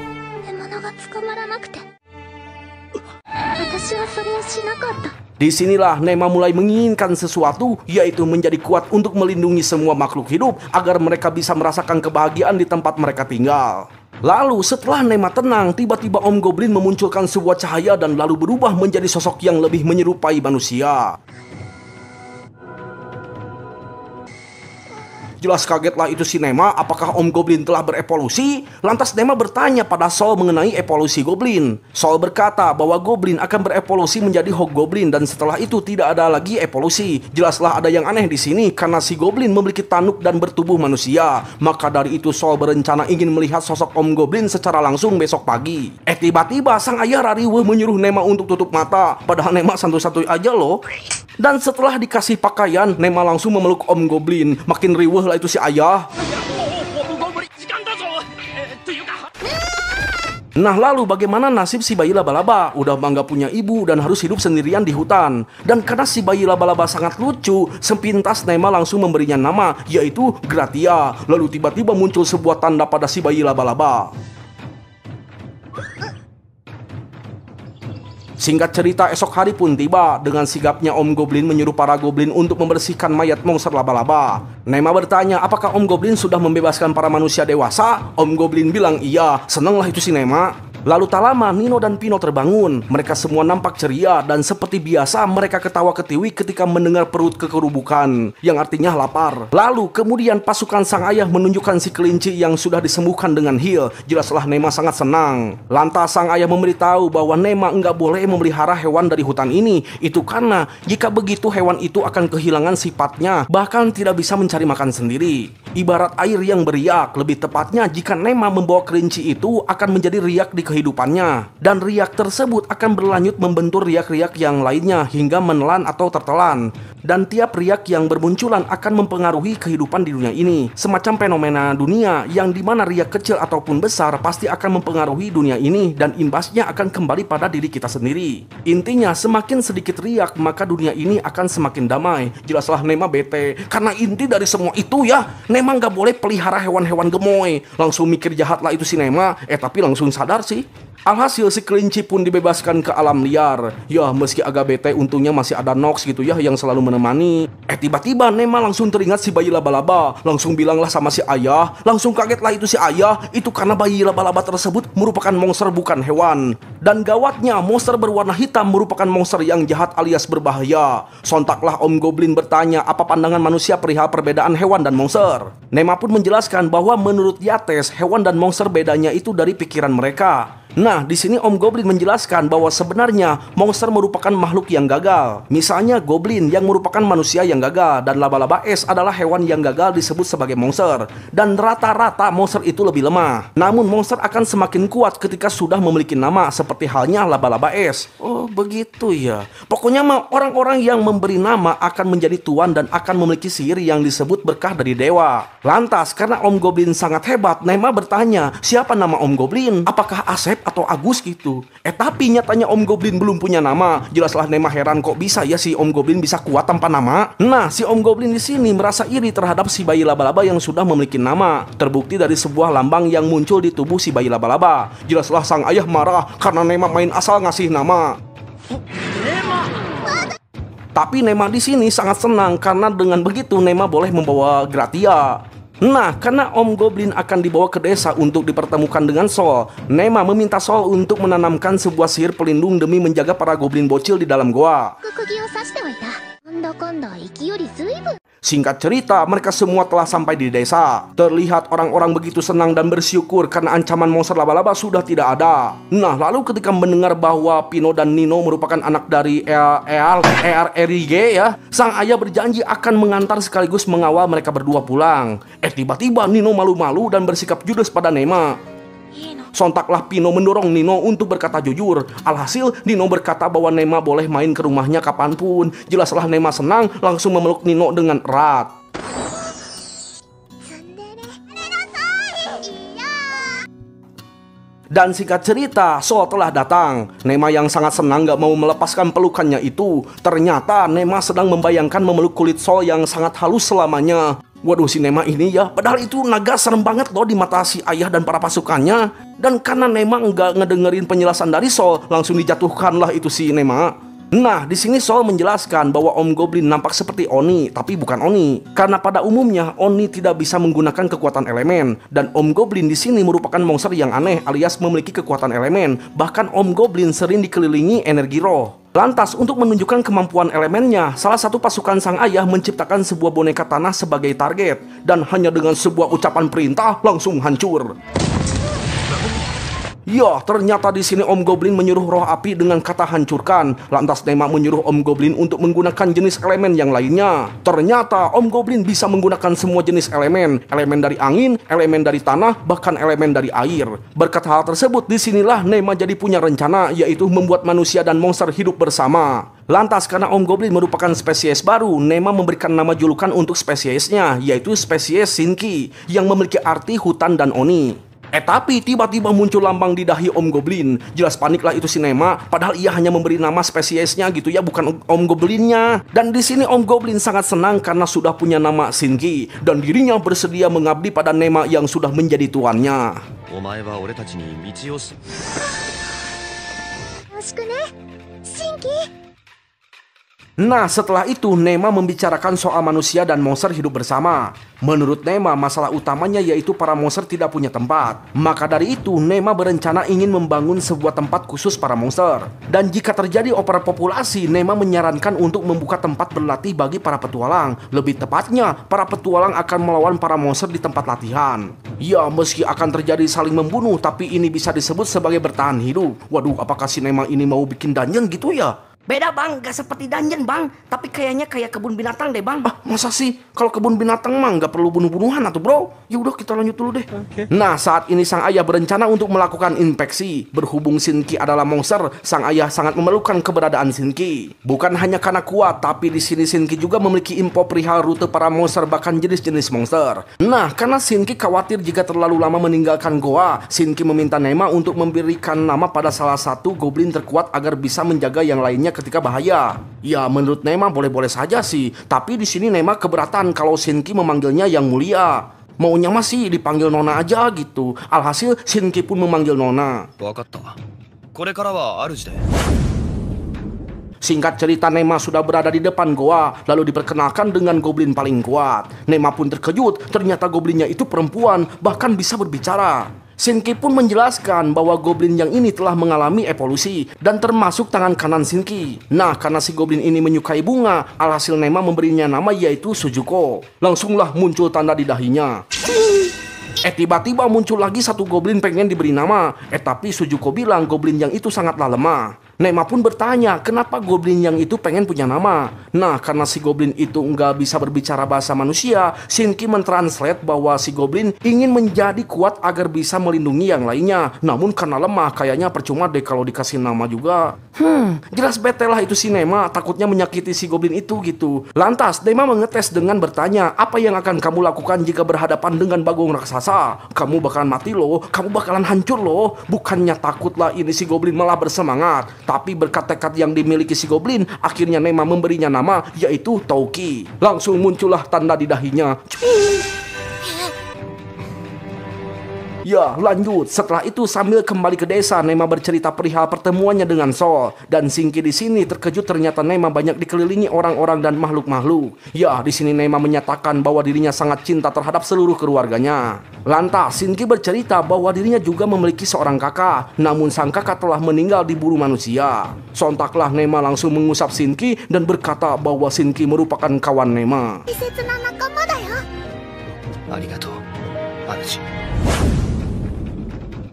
[SPEAKER 1] Disinilah Nema mulai menginginkan sesuatu, yaitu menjadi kuat untuk melindungi semua makhluk hidup agar mereka bisa merasakan kebahagiaan di tempat mereka tinggal. Lalu setelah Nema tenang, tiba-tiba Om Goblin memunculkan sebuah cahaya dan lalu berubah menjadi sosok yang lebih menyerupai manusia. Jelas kagetlah itu si Nema, apakah Om Goblin telah berevolusi? Lantas Nema bertanya pada Sol mengenai evolusi Goblin. Sol berkata bahwa Goblin akan berevolusi menjadi Hobgoblin dan setelah itu tidak ada lagi evolusi. Jelaslah ada yang aneh di sini karena si Goblin memiliki tanduk dan bertubuh manusia. Maka dari itu Sol berencana ingin melihat sosok Om Goblin secara langsung besok pagi. Tiba-tiba sang ayah Rariweh menyuruh Nema untuk tutup mata, padahal Nema santuy-santuy aja loh. Dan setelah dikasih pakaian, Nema langsung memeluk Om Goblin. Makin riweh lah itu si ayah. Nah lalu bagaimana nasib si bayi laba-laba? Udah bangga punya ibu dan harus hidup sendirian di hutan. Dan karena si bayi laba-laba sangat lucu, sepintas Nema langsung memberinya nama, yaitu Gratia. Lalu tiba-tiba muncul sebuah tanda pada si bayi laba-laba. Singkat cerita, esok hari pun tiba. Dengan sigapnya Om Goblin menyuruh para Goblin untuk membersihkan mayat monster laba-laba. Nema bertanya, apakah Om Goblin sudah membebaskan para manusia dewasa? Om Goblin bilang iya. Senanglah itu si Nema. Lalu tak lama Nino dan Pino terbangun. Mereka semua nampak ceria dan seperti biasa mereka ketawa ketiwi ketika mendengar perut kekerubukan, yang artinya lapar. Lalu kemudian pasukan sang ayah menunjukkan si kelinci yang sudah disembuhkan dengan heal. Jelaslah Nema sangat senang. Lantas sang ayah memberitahu bahwa Nema enggak boleh memelihara hewan dari hutan ini. Itu karena jika begitu hewan itu akan kehilangan sifatnya, bahkan tidak bisa mencari makan sendiri. Ibarat air yang beriak, lebih tepatnya jika Nema membawa kelinci itu akan menjadi riak di kehidupannya. Dan riak tersebut akan berlanjut membentur riak-riak yang lainnya hingga menelan atau tertelan. Dan tiap riak yang bermunculan akan mempengaruhi kehidupan di dunia ini. Semacam fenomena dunia yang dimana riak kecil ataupun besar pasti akan mempengaruhi dunia ini dan imbasnya akan kembali pada diri kita sendiri. Intinya semakin sedikit riak maka dunia ini akan semakin damai. Jelaslah Nema bete karena inti dari semua itu ya, Nema nggak boleh pelihara hewan-hewan gemoy. Langsung mikir jahat lah itu si Nema, tapi langsung sadar sih. Alhasil si kelinci pun dibebaskan ke alam liar. Ya meski agak bete, untungnya masih ada Nox gitu ya yang selalu menemani. Tiba-tiba Nema langsung teringat si bayi laba-laba. Langsung bilanglah sama si ayah. Langsung kagetlah itu si ayah. Itu karena bayi laba-laba tersebut merupakan monster bukan hewan. Dan gawatnya monster berwarna hitam merupakan monster yang jahat alias berbahaya. Sontaklah Om Goblin bertanya apa pandangan manusia perihal perbedaan hewan dan monster. Nema pun menjelaskan bahwa menurut Yates hewan dan monster bedanya itu dari pikiran mereka. Nah, di sini Om Goblin menjelaskan bahwa sebenarnya monster merupakan makhluk yang gagal. Misalnya Goblin yang merupakan manusia yang gagal dan laba-laba es adalah hewan yang gagal disebut sebagai monster. Dan rata-rata monster itu lebih lemah. Namun monster akan semakin kuat ketika sudah memiliki nama seperti halnya laba-laba es. Oh, begitu ya. Pokoknya mah orang-orang yang memberi nama akan menjadi tuan dan akan memiliki sihir yang disebut berkah dari dewa. Lantas, karena Om Goblin sangat hebat, Nema bertanya, siapa nama Om Goblin? Apakah Asep atau Agus gitu? Tapi nyatanya Om Goblin belum punya nama. Jelaslah Nema heran kok bisa ya si Om Goblin bisa kuat tanpa nama. Nah, si Om Goblin di sini merasa iri terhadap si bayi laba-laba yang sudah memiliki nama. Terbukti dari sebuah lambang yang muncul di tubuh si bayi laba-laba. Jelaslah sang ayah marah karena Nema main asal ngasih nama. Tapi Nema di sini sangat senang karena dengan begitu Nema boleh membawa Gratia. Nah, karena Om Goblin akan dibawa ke desa untuk dipertemukan dengan Sol, Nema meminta Sol untuk menanamkan sebuah sihir pelindung demi menjaga para goblin bocil di dalam goa. Singkat cerita, mereka semua telah sampai di desa. Terlihat orang-orang begitu senang dan bersyukur karena ancaman monster laba-laba sudah tidak ada. Nah, lalu ketika mendengar bahwa Pino dan Nino merupakan anak dari Erige ya, sang ayah berjanji akan mengantar sekaligus mengawal mereka berdua pulang. Tiba-tiba Nino malu-malu dan bersikap judes pada Nema. Sontaklah Pino mendorong Nino untuk berkata jujur. Alhasil Nino berkata bahwa Nema boleh main ke rumahnya kapanpun. Jelaslah Nema senang langsung memeluk Nino dengan erat. Dan singkat cerita, Sol telah datang. Nema yang sangat senang gak mau melepaskan pelukannya itu. Ternyata Nema sedang membayangkan memeluk kulit Sol yang sangat halus selamanya. Waduh, si Nema ini ya, padahal itu naga serem banget loh di mata si ayah dan para pasukannya. Dan karena Nema nggak ngedengerin penjelasan dari Sol, langsung dijatuhkanlah itu si Nema. Nah, di sini Sol menjelaskan bahwa Om Goblin nampak seperti Oni, tapi bukan Oni. Karena pada umumnya Oni tidak bisa menggunakan kekuatan elemen, dan Om Goblin di sini merupakan monster yang aneh alias memiliki kekuatan elemen. Bahkan Om Goblin sering dikelilingi energi roh. Lantas, untuk menunjukkan kemampuan elemennya, salah satu pasukan sang ayah menciptakan sebuah boneka tanah sebagai target, dan hanya dengan sebuah ucapan perintah langsung hancur. Ya, ternyata di sini Om Goblin menyuruh roh api dengan kata hancurkan. Lantas Nema menyuruh Om Goblin untuk menggunakan jenis elemen yang lainnya. Ternyata Om Goblin bisa menggunakan semua jenis elemen. Elemen dari angin, elemen dari tanah, bahkan elemen dari air. Berkat hal tersebut, disinilah Nema jadi punya rencana, yaitu membuat manusia dan monster hidup bersama. Lantas karena Om Goblin merupakan spesies baru, Nema memberikan nama julukan untuk spesiesnya, yaitu spesies Shinki, yang memiliki arti hutan dan Oni. Tapi tiba-tiba muncul lambang di dahi Om Goblin. Jelas paniklah itu si Nema, padahal ia hanya memberi nama spesiesnya gitu ya, bukan Om Goblinnya. Dan di sini Om Goblin sangat senang karena sudah punya nama Shinki, dan dirinya bersedia mengabdi pada Nema yang sudah menjadi tuannya. Nah, setelah itu Nema membicarakan soal manusia dan monster hidup bersama. Menurut Nema, masalah utamanya yaitu para monster tidak punya tempat. Maka dari itu, Nema berencana ingin membangun sebuah tempat khusus para monster. Dan jika terjadi overpopulasi, Nema menyarankan untuk membuka tempat berlatih bagi para petualang. Lebih tepatnya, para petualang akan melawan para monster di tempat latihan. Ya, meski akan terjadi saling membunuh, tapi ini bisa disebut sebagai bertahan hidup. Waduh, apakah si Nema ini mau bikin dungeon gitu ya?
[SPEAKER 2] Beda bang, gak seperti dungeon bang, tapi kayaknya kayak kebun binatang deh bang.
[SPEAKER 1] Masa sih? Kalau kebun binatang mah nggak perlu bunuh-bunuhan atau bro? Ya udah kita lanjut dulu deh. Nah, saat ini sang ayah berencana untuk melakukan inspeksi. Berhubung Shinki adalah monster, sang ayah sangat memerlukan keberadaan Shinki. Bukan hanya karena kuat, tapi di sini Shinki juga memiliki info perihal rute para monster bahkan jenis-jenis monster. Nah, karena Shinki khawatir jika terlalu lama meninggalkan goa, Shinki meminta Nema untuk memberikan nama pada salah satu goblin terkuat agar bisa menjaga yang lainnya ketika bahaya. Ya, menurut Nema boleh-boleh saja sih, tapi di sini Nema keberatan kalau Shinki memanggilnya yang mulia. Maunya masih dipanggil Nona aja gitu. Alhasil Shinki pun memanggil Nona. Singkat cerita, Nema sudah berada di depan goa, lalu diperkenalkan dengan goblin paling kuat. Nema pun terkejut, ternyata goblinnya itu perempuan, bahkan bisa berbicara. Shinki pun menjelaskan bahwa goblin yang ini telah mengalami evolusi dan termasuk tangan kanan Shinki. Nah, karena si goblin ini menyukai bunga, alhasil Nema memberinya nama yaitu Sujuko. Langsunglah muncul tanda di dahinya. Tiba-tiba muncul lagi satu goblin pengen diberi nama. Tapi Sujuko bilang goblin yang itu sangatlah lemah. Nema pun bertanya kenapa goblin yang itu pengen punya nama. Nah, karena si goblin itu nggak bisa berbicara bahasa manusia, Shinki mentranslate bahwa si goblin ingin menjadi kuat agar bisa melindungi yang lainnya. Namun karena lemah, kayaknya percuma deh kalau dikasih nama juga. Jelas bete lah itu si Nema, takutnya menyakiti si goblin itu gitu. Lantas Nema mengetes dengan bertanya, apa yang akan kamu lakukan jika berhadapan dengan bagong raksasa? Kamu bakalan mati loh, kamu bakalan hancur loh. Bukannya takutlah ini si goblin malah bersemangat. Tapi berkat tekad yang dimiliki si goblin, akhirnya Nema memberinya nama yaitu Touki. Langsung muncullah tanda di dahinya. Ya, lanjut. Setelah itu sambil kembali ke desa, Nema bercerita perihal pertemuannya dengan Sol. Dan Shinki di sini terkejut ternyata Nema banyak dikelilingi orang-orang dan makhluk-makhluk. Ya, di sini Nema menyatakan bahwa dirinya sangat cinta terhadap seluruh keluarganya. Lantas Shinki bercerita bahwa dirinya juga memiliki seorang kakak, namun sang kakak telah meninggal diburu manusia. Sontaklah Nema langsung mengusap Shinki dan berkata bahwa Shinki merupakan kawan Nema.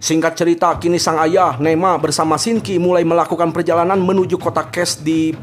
[SPEAKER 1] Singkat cerita, kini sang ayah, Nema bersama Shinki mulai melakukan perjalanan menuju kota Cash di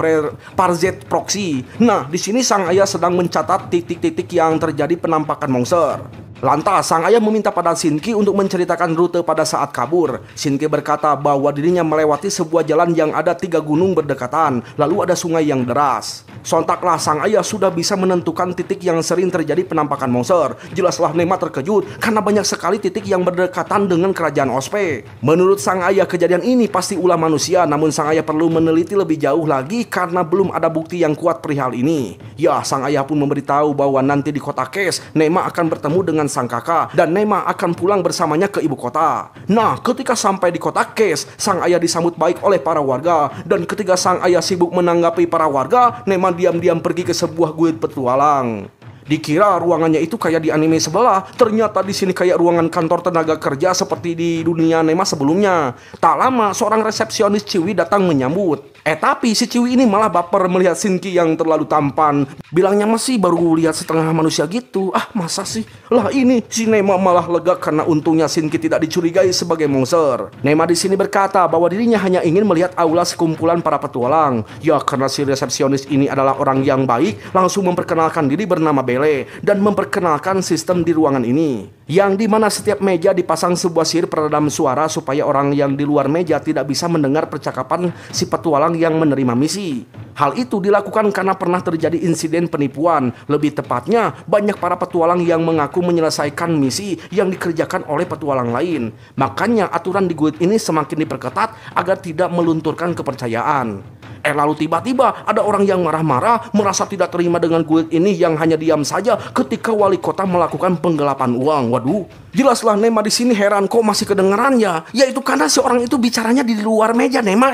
[SPEAKER 1] Parzet Proxy. Nah, di sini sang ayah sedang mencatat titik-titik yang terjadi penampakan monster. Lantas sang ayah meminta pada Shinki untuk menceritakan rute pada saat kabur. Shinki berkata bahwa dirinya melewati sebuah jalan yang ada 3 gunung berdekatan, lalu ada sungai yang deras. Sontaklah sang ayah sudah bisa menentukan titik yang sering terjadi penampakan monster. Jelaslah Nema terkejut karena banyak sekali titik yang berdekatan dengan kerajaan Ospe. Menurut sang ayah kejadian ini pasti ulah manusia, namun sang ayah perlu meneliti lebih jauh lagi karena belum ada bukti yang kuat perihal ini. Ya, sang ayah pun memberitahu bahwa nanti di kota Kes, Nema akan bertemu dengan sang kakak dan Nema akan pulang bersamanya ke ibu kota. Nah, ketika sampai di kota Kes, sang ayah disambut baik oleh para warga, dan ketika sang ayah sibuk menanggapi para warga, Nema diam-diam pergi ke sebuah guild petualang. Dikira ruangannya itu kayak di anime sebelah, ternyata di sini kayak ruangan kantor tenaga kerja seperti di dunia Nema sebelumnya. Tak lama seorang resepsionis Ciwi datang menyambut. Tapi si Ciwi ini malah baper melihat Shinki yang terlalu tampan. Bilangnya masih baru lihat setengah manusia gitu. Ah, masa sih? Lah ini si Nema malah lega karena untungnya Shinki tidak dicurigai sebagai monster. Nema di sini berkata bahwa dirinya hanya ingin melihat aula sekumpulan para petualang. Ya, karena si resepsionis ini adalah orang yang baik, langsung memperkenalkan diri bernama Bele dan memperkenalkan sistem di ruangan ini, yang dimana setiap meja dipasang sebuah sihir peredam suara supaya orang yang di luar meja tidak bisa mendengar percakapan si petualang yang menerima misi. Hal itu dilakukan karena pernah terjadi insiden penipuan. Lebih tepatnya, banyak para petualang yang mengaku menyelesaikan misi yang dikerjakan oleh petualang lain. Makanya aturan di guild ini semakin diperketat agar tidak melunturkan kepercayaan. Lalu tiba-tiba ada orang yang marah-marah merasa tidak terima dengan guild ini yang hanya diam saja ketika wali kota melakukan penggelapan uang. Waduh, jelaslah Nema di sini heran kok masih kedengarannya. Yaitu karena si orang itu bicaranya di luar meja, Nema.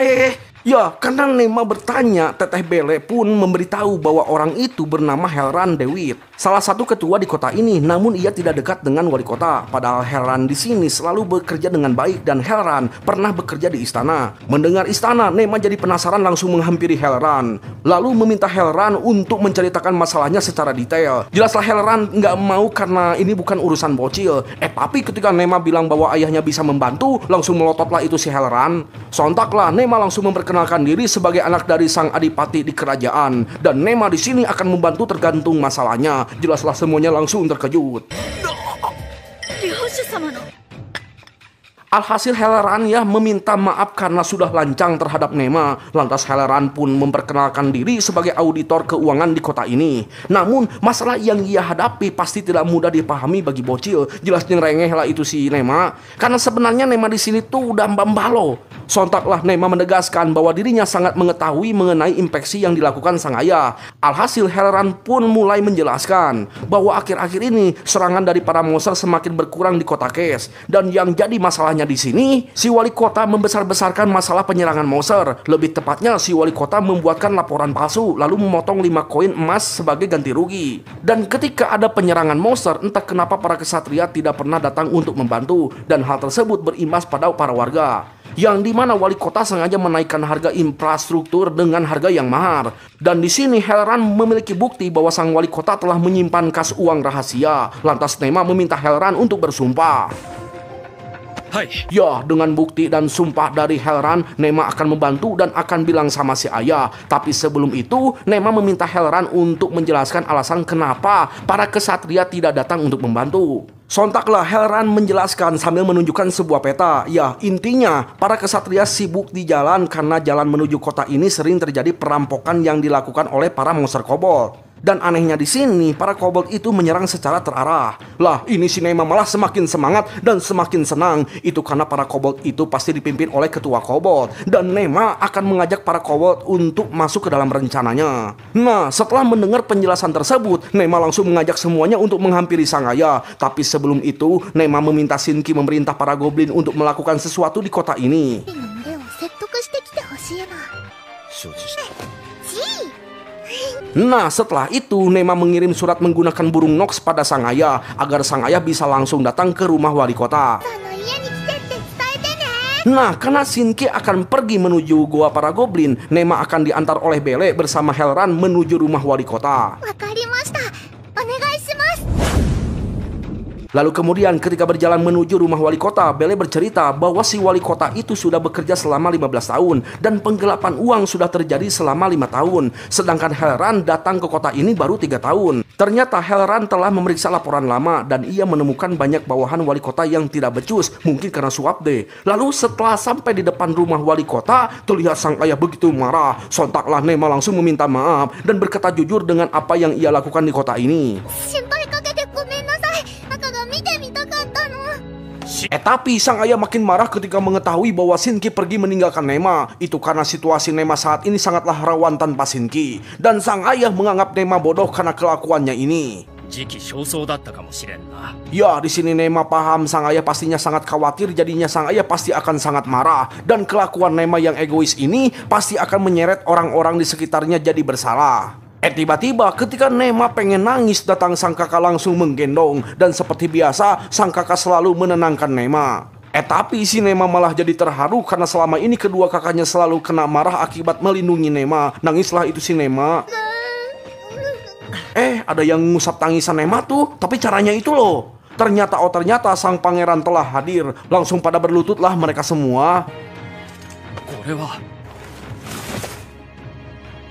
[SPEAKER 1] Ya, karena Nema bertanya, Teteh Bele pun memberitahu bahwa orang itu bernama Helran Dewit, salah satu ketua di kota ini, namun ia tidak dekat dengan wali kota. Padahal Helran di sini selalu bekerja dengan baik dan Helran pernah bekerja di istana. Mendengar istana, Nema jadi penasaran langsung menghampiri Helran, lalu meminta Helran untuk menceritakan masalahnya secara detail. Jelaslah Helran nggak mau karena ini bukan urusan bocil. Tapi ketika Nema bilang bahwa ayahnya bisa membantu, langsung melototlah itu si Helran. Sontaklah Nema langsung memperkenalkan diri sebagai anak dari sang adipati di kerajaan, dan Nema di sini akan membantu tergantung masalahnya. Jelaslah semuanya langsung terkejut. Alhasil Helran ya meminta maaf karena sudah lancang terhadap Nema. Lantas Helran pun memperkenalkan diri sebagai auditor keuangan di kota ini. Namun masalah yang ia hadapi pasti tidak mudah dipahami bagi bocil. Jelas ngerengeh lah itu si Nema. Karena sebenarnya Nema di sini tuh udah mbambalo. Sontaklah Nema menegaskan bahwa dirinya sangat mengetahui mengenai inspeksi yang dilakukan sang ayah. Alhasil Helran pun mulai menjelaskan bahwa akhir-akhir ini serangan dari para monster semakin berkurang di kota Kes, dan yang jadi masalahnya di sini, si wali kota membesar-besarkan masalah penyerangan monster. Lebih tepatnya, si wali kota membuatkan laporan palsu lalu memotong 5 koin emas sebagai ganti rugi. Dan ketika ada penyerangan monster, entah kenapa para kesatria tidak pernah datang untuk membantu, dan hal tersebut berimbas pada para warga. Yang dimana wali kota sengaja menaikkan harga infrastruktur dengan harga yang mahal. Dan di sini Helran memiliki bukti bahwa sang wali kota telah menyimpan kas uang rahasia. Lantas Nema meminta Helran untuk bersumpah. Ya, dengan bukti dan sumpah dari Helran, Nema akan membantu dan akan bilang sama si ayah. Tapi sebelum itu, Nema meminta Helran untuk menjelaskan alasan kenapa para kesatria tidak datang untuk membantu. Sontaklah Helran menjelaskan sambil menunjukkan sebuah peta. Ya, intinya para kesatria sibuk di jalan karena jalan menuju kota ini sering terjadi perampokan yang dilakukan oleh para monster kobold. Dan anehnya di sini, para kobold itu menyerang secara terarah. Lah, ini si Nema malah semakin semangat dan semakin senang. Itu karena para kobold itu pasti dipimpin oleh ketua kobold. Dan Nema akan mengajak para kobold untuk masuk ke dalam rencananya. Nah, setelah mendengar penjelasan tersebut, Nema langsung mengajak semuanya untuk menghampiri sang ayah. Tapi sebelum itu, Nema meminta Shinki memerintah para goblin untuk melakukan sesuatu di kota ini. Nah, setelah itu Nema mengirim surat menggunakan burung Nox pada sang ayah agar sang ayah bisa langsung datang ke rumah wali kota. Nah, karena Shinki akan pergi menuju goa para goblin, Nema akan diantar oleh Bele bersama Helran menuju rumah wali kota. Lalu kemudian ketika berjalan menuju rumah wali kota, Bele bercerita bahwa si wali kota itu sudah bekerja selama 15 tahun dan penggelapan uang sudah terjadi selama 5 tahun. Sedangkan Helran datang ke kota ini baru 3 tahun. Ternyata Helran telah memeriksa laporan lama dan ia menemukan banyak bawahan wali kota yang tidak becus, mungkin karena suap deh. Lalu setelah sampai di depan rumah wali kota, terlihat sang ayah begitu marah. Sontaklah Nema langsung meminta maaf dan berkata jujur dengan apa yang ia lakukan di kota ini. Tapi sang ayah makin marah ketika mengetahui bahwa Shinki pergi meninggalkan Nema. Itu karena situasi Nema saat ini sangatlah rawan tanpa Shinki. Dan sang ayah menganggap Nema bodoh karena kelakuannya ini. Ya, di sini Nema paham sang ayah pastinya sangat khawatir, jadinya sang ayah pasti akan sangat marah. Dan kelakuan Nema yang egois ini pasti akan menyeret orang-orang di sekitarnya jadi bersalah. Tiba-tiba ketika Nema pengen nangis, datang sang kakak langsung menggendong. Dan seperti biasa, sang kakak selalu menenangkan Nema. Tapi si Nema malah jadi terharu karena selama ini kedua kakaknya selalu kena marah akibat melindungi Nema. Nangislah itu si Nema. Ada yang ngusap tangisan Nema tuh, tapi caranya itu loh. Ternyata sang pangeran telah hadir. Langsung pada berlututlah mereka semua.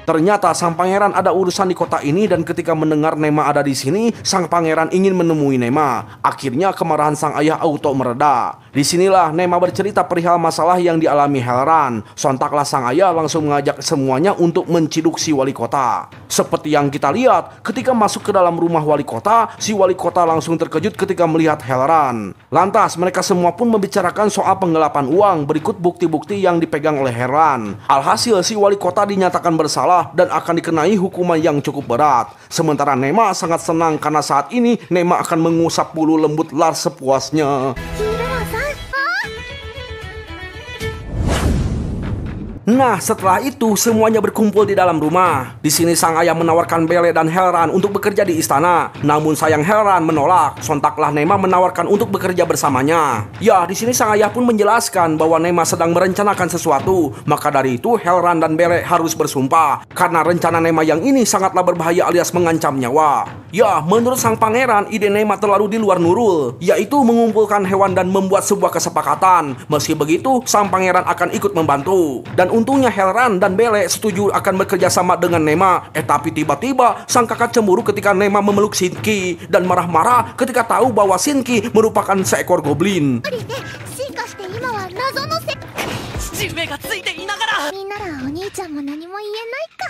[SPEAKER 1] Ternyata sang pangeran ada urusan di kota ini dan ketika mendengar Nema ada di sini, sang pangeran ingin menemui Nema. Akhirnya kemarahan sang ayah auto mereda. Disinilah Nema bercerita perihal masalah yang dialami Helran. Sontaklah sang ayah langsung mengajak semuanya untuk menciduk si wali kota. Seperti yang kita lihat, ketika masuk ke dalam rumah wali kota, si wali kota langsung terkejut ketika melihat Helran. Lantas mereka semua pun membicarakan soal penggelapan uang. Berikut bukti-bukti yang dipegang oleh Helran. Alhasil si wali kota dinyatakan bersalah dan akan dikenai hukuman yang cukup berat. Sementara Nema sangat senang karena saat ini Nema akan mengusap bulu lembut Lars sepuasnya. Nah, setelah itu semuanya berkumpul di dalam rumah. Di sini sang ayah menawarkan Bele dan Helran untuk bekerja di istana. Namun sayang Helran menolak. Sontaklah Nema menawarkan untuk bekerja bersamanya. Ya, di sini sang ayah pun menjelaskan bahwa Nema sedang merencanakan sesuatu. Maka dari itu Helran dan Bele harus bersumpah karena rencana Nema yang ini sangatlah berbahaya alias mengancam nyawa. Ya, menurut sang pangeran, ide Nema terlalu di luar nurul, yaitu mengumpulkan hewan dan membuat sebuah kesepakatan. Meski begitu, sang pangeran akan ikut membantu. Dan untungnya Helran dan Bele setuju akan bekerja sama dengan Nema. Tapi tiba-tiba sang kakak cemburu ketika Nema memeluk Shinki dan marah-marah ketika tahu bahwa Shinki merupakan seekor goblin.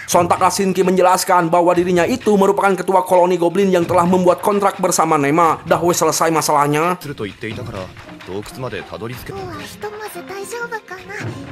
[SPEAKER 1] Sontaklah Shinki menjelaskan bahwa dirinya itu merupakan ketua koloni goblin yang telah membuat kontrak bersama Nema. Dah selesai masalahnya.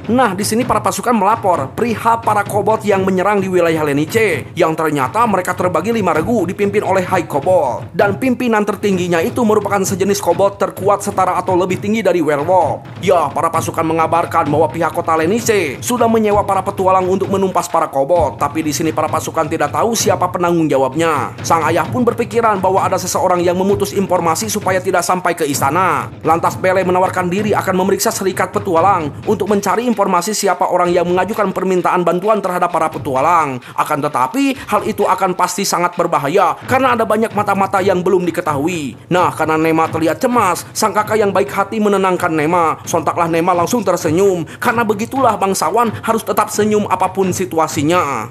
[SPEAKER 1] Nah, di sini para pasukan melapor perihal para kobold yang menyerang di wilayah Lenice, yang ternyata mereka terbagi 5 regu dipimpin oleh High Kobold. Dan pimpinan tertingginya itu merupakan sejenis kobold terkuat setara atau lebih tinggi dari werewolf. Ya, para pasukan mengabarkan bahwa pihak kota Lenice sudah menyewa para petualang untuk menumpas para kobold. Tapi di sini para pasukan tidak tahu siapa penanggung jawabnya. Sang ayah pun berpikiran bahwa ada seseorang yang memutus informasi supaya tidak sampai ke istana. Lantas Bele menawarkan diri akan memeriksa serikat petualang untuk mencari informasi siapa orang yang mengajukan permintaan bantuan terhadap para petualang. Akan tetapi hal itu akan pasti sangat berbahaya karena ada banyak mata-mata yang belum diketahui. Nah, karena Nema terlihat cemas, sang kakak yang baik hati menenangkan Nema. Sontaklah Nema langsung tersenyum karena begitulah bangsawan harus tetap senyum apapun situasinya.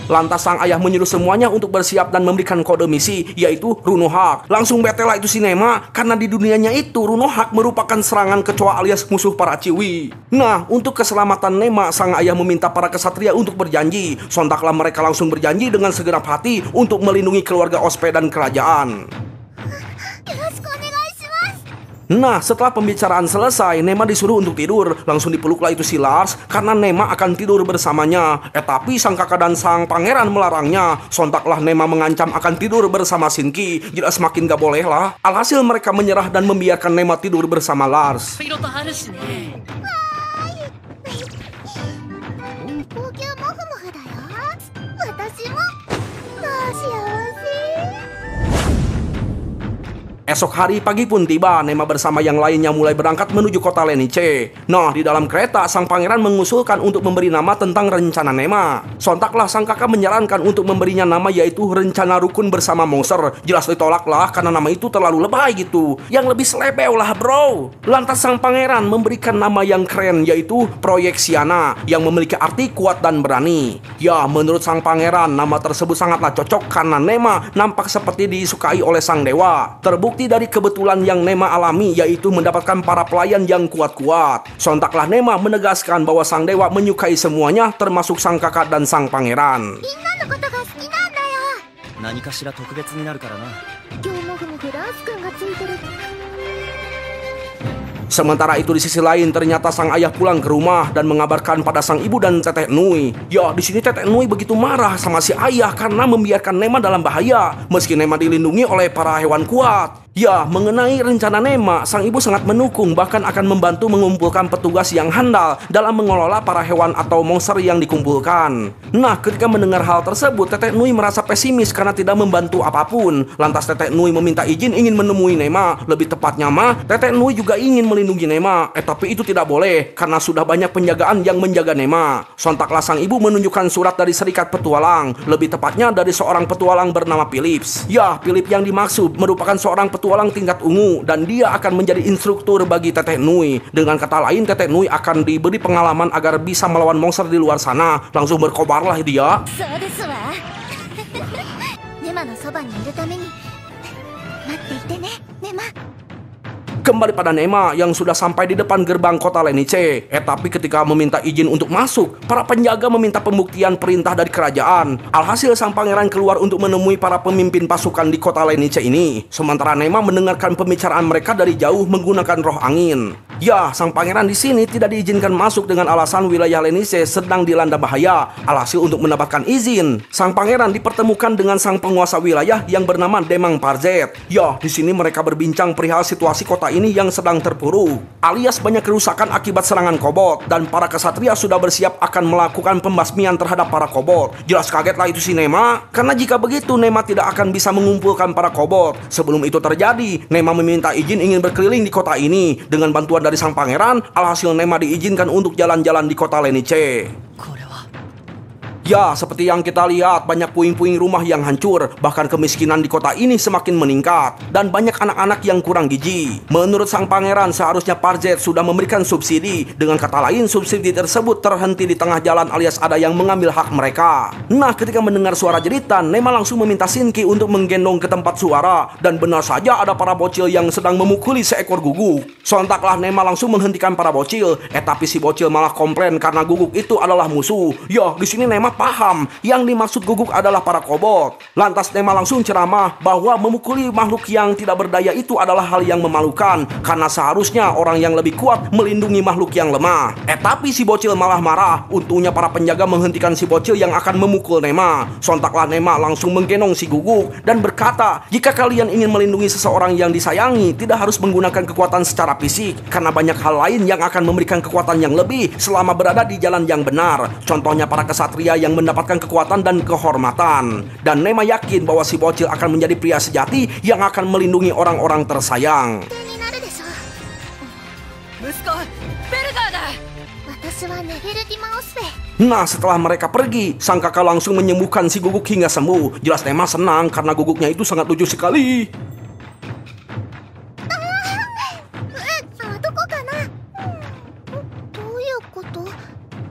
[SPEAKER 1] Lantas sang ayah menyuruh semuanya untuk bersiap dan memberikan kode misi, yaitu Runohak. Langsung betelah itu si Nema, karena di dunianya itu Runohak merupakan serangan kecoa alias musuh para ciwi. Nah, untuk keselamatan Nema, sang ayah meminta para kesatria untuk berjanji. Sontaklah mereka langsung berjanji dengan segenap hati untuk melindungi keluarga Ospe dan kerajaan. Nah, setelah pembicaraan selesai, Nema disuruh untuk tidur. Langsung dipeluklah itu si Lars, karena Nema akan tidur bersamanya. Tapi sang kakak dan sang pangeran melarangnya. Sontaklah Nema mengancam akan tidur bersama Shinki. Jelas semakin gak boleh lah. Alhasil mereka menyerah dan membiarkan Nema tidur bersama Lars. Esok hari pagi pun tiba, Nema bersama yang lainnya mulai berangkat menuju kota Lenice. Nah, di dalam kereta, sang pangeran mengusulkan untuk memberi nama tentang rencana Nema. Sontaklah sang kakak menyarankan untuk memberinya nama yaitu rencana rukun bersama monster. Jelas ditolak lah karena nama itu terlalu lebay gitu. Yang lebih selebeu lah bro. Lantas sang pangeran memberikan nama yang keren yaitu Proyeksiana yang memiliki arti kuat dan berani. Ya, menurut sang pangeran, nama tersebut sangatlah cocok karena Nema nampak seperti disukai oleh sang dewa. Terbukti dari kebetulan yang Nema alami yaitu mendapatkan para pelayan yang kuat-kuat. Sontaklah Nema menegaskan bahwa sang dewa menyukai semuanya termasuk sang kakak dan sang pangeran.
[SPEAKER 6] 何かしら特別になるからな。
[SPEAKER 5] 今日もふもふランスくんがついてる。
[SPEAKER 1] Sementara itu di sisi lain ternyata sang ayah pulang ke rumah dan mengabarkan pada sang ibu dan Teteh Nui. Ya, di sini Teteh Nui begitu marah sama si ayah karena membiarkan Nema dalam bahaya meski Nema dilindungi oleh para hewan kuat. Ya, mengenai rencana Nema, sang ibu sangat mendukung bahkan akan membantu mengumpulkan petugas yang handal dalam mengelola para hewan atau monster yang dikumpulkan. Nah, ketika mendengar hal tersebut, Teteh Nui merasa pesimis karena tidak membantu apapun. Lantas Teteh Nui meminta izin ingin menemui Nema. Lebih tepatnya mah, Teteh Nui juga ingin melindungi Nema. Tapi itu tidak boleh karena sudah banyak penjagaan yang menjaga Nema. Sontaklah sang ibu menunjukkan surat dari Serikat Petualang. Lebih tepatnya dari seorang petualang bernama Philips. Ya, Philips yang dimaksud merupakan seorang petualang tingkat ungu dan dia akan menjadi instruktur bagi Teteh Nui. Dengan kata lain, Teteh Nui akan diberi pengalaman agar bisa melawan monster di luar sana. Langsung berkobarlah dia.
[SPEAKER 5] そうですわ。ネマのそばにいるために待っていてね、ネマ。
[SPEAKER 1] Kembali pada Nema yang sudah sampai di depan gerbang kota Lenice. Tapi ketika meminta izin untuk masuk, para penjaga meminta pembuktian perintah dari kerajaan. Alhasil sang pangeran keluar untuk menemui para pemimpin pasukan di kota Lenice ini. Sementara Nema mendengarkan pembicaraan mereka dari jauh menggunakan roh angin. Ya, sang pangeran di sini tidak diizinkan masuk dengan alasan wilayah Lenice sedang dilanda bahaya. Alhasil untuk mendapatkan izin, sang pangeran dipertemukan dengan sang penguasa wilayah yang bernama Demang Parzet. Ya, di sini mereka berbincang perihal situasi kota ini yang sedang terpuruk, alias banyak kerusakan akibat serangan kobold dan para kesatria sudah bersiap akan melakukan pembasmian terhadap para kobold. Jelas kagetlah itu si Nema, karena jika begitu Nema tidak akan bisa mengumpulkan para kobold. Sebelum itu terjadi, Nema meminta izin ingin berkeliling di kota ini dengan bantuan dari sang pangeran. Alhasil Nema diizinkan untuk jalan-jalan di kota Lenice. Ya, seperti yang kita lihat, banyak puing-puing rumah yang hancur. Bahkan kemiskinan di kota ini semakin meningkat. Dan banyak anak-anak yang kurang gizi. Menurut sang pangeran, seharusnya Parzet sudah memberikan subsidi. Dengan kata lain, subsidi tersebut terhenti di tengah jalan alias ada yang mengambil hak mereka. Nah, ketika mendengar suara jeritan, Nema langsung meminta Shinki untuk menggendong ke tempat suara. Dan benar saja ada para bocil yang sedang memukuli seekor guguk. Sontaklah Nema langsung menghentikan para bocil. Tapi si bocil malah komplain karena guguk itu adalah musuh. Ya, di sini Nema paham yang dimaksud guguk adalah para kobold. Lantas Nema langsung ceramah bahwa memukuli makhluk yang tidak berdaya itu adalah hal yang memalukan karena seharusnya orang yang lebih kuat melindungi makhluk yang lemah. Tapi si bocil malah marah. Untungnya para penjaga menghentikan si bocil yang akan memukul Nema. Sontaklah Nema langsung menggendong si guguk dan berkata, jika kalian ingin melindungi seseorang yang disayangi, tidak harus menggunakan kekuatan secara fisik karena banyak hal lain yang akan memberikan kekuatan yang lebih selama berada di jalan yang benar. Contohnya para kesatria yang mendapatkan kekuatan dan kehormatan. Dan Nema yakin bahwa si bocil akan menjadi pria sejati yang akan melindungi orang-orang tersayang. Nah, setelah mereka pergi, sang kakak langsung menyembuhkan si guguk hingga sembuh. Jelas Nema senang karena guguknya itu sangat lucu sekali.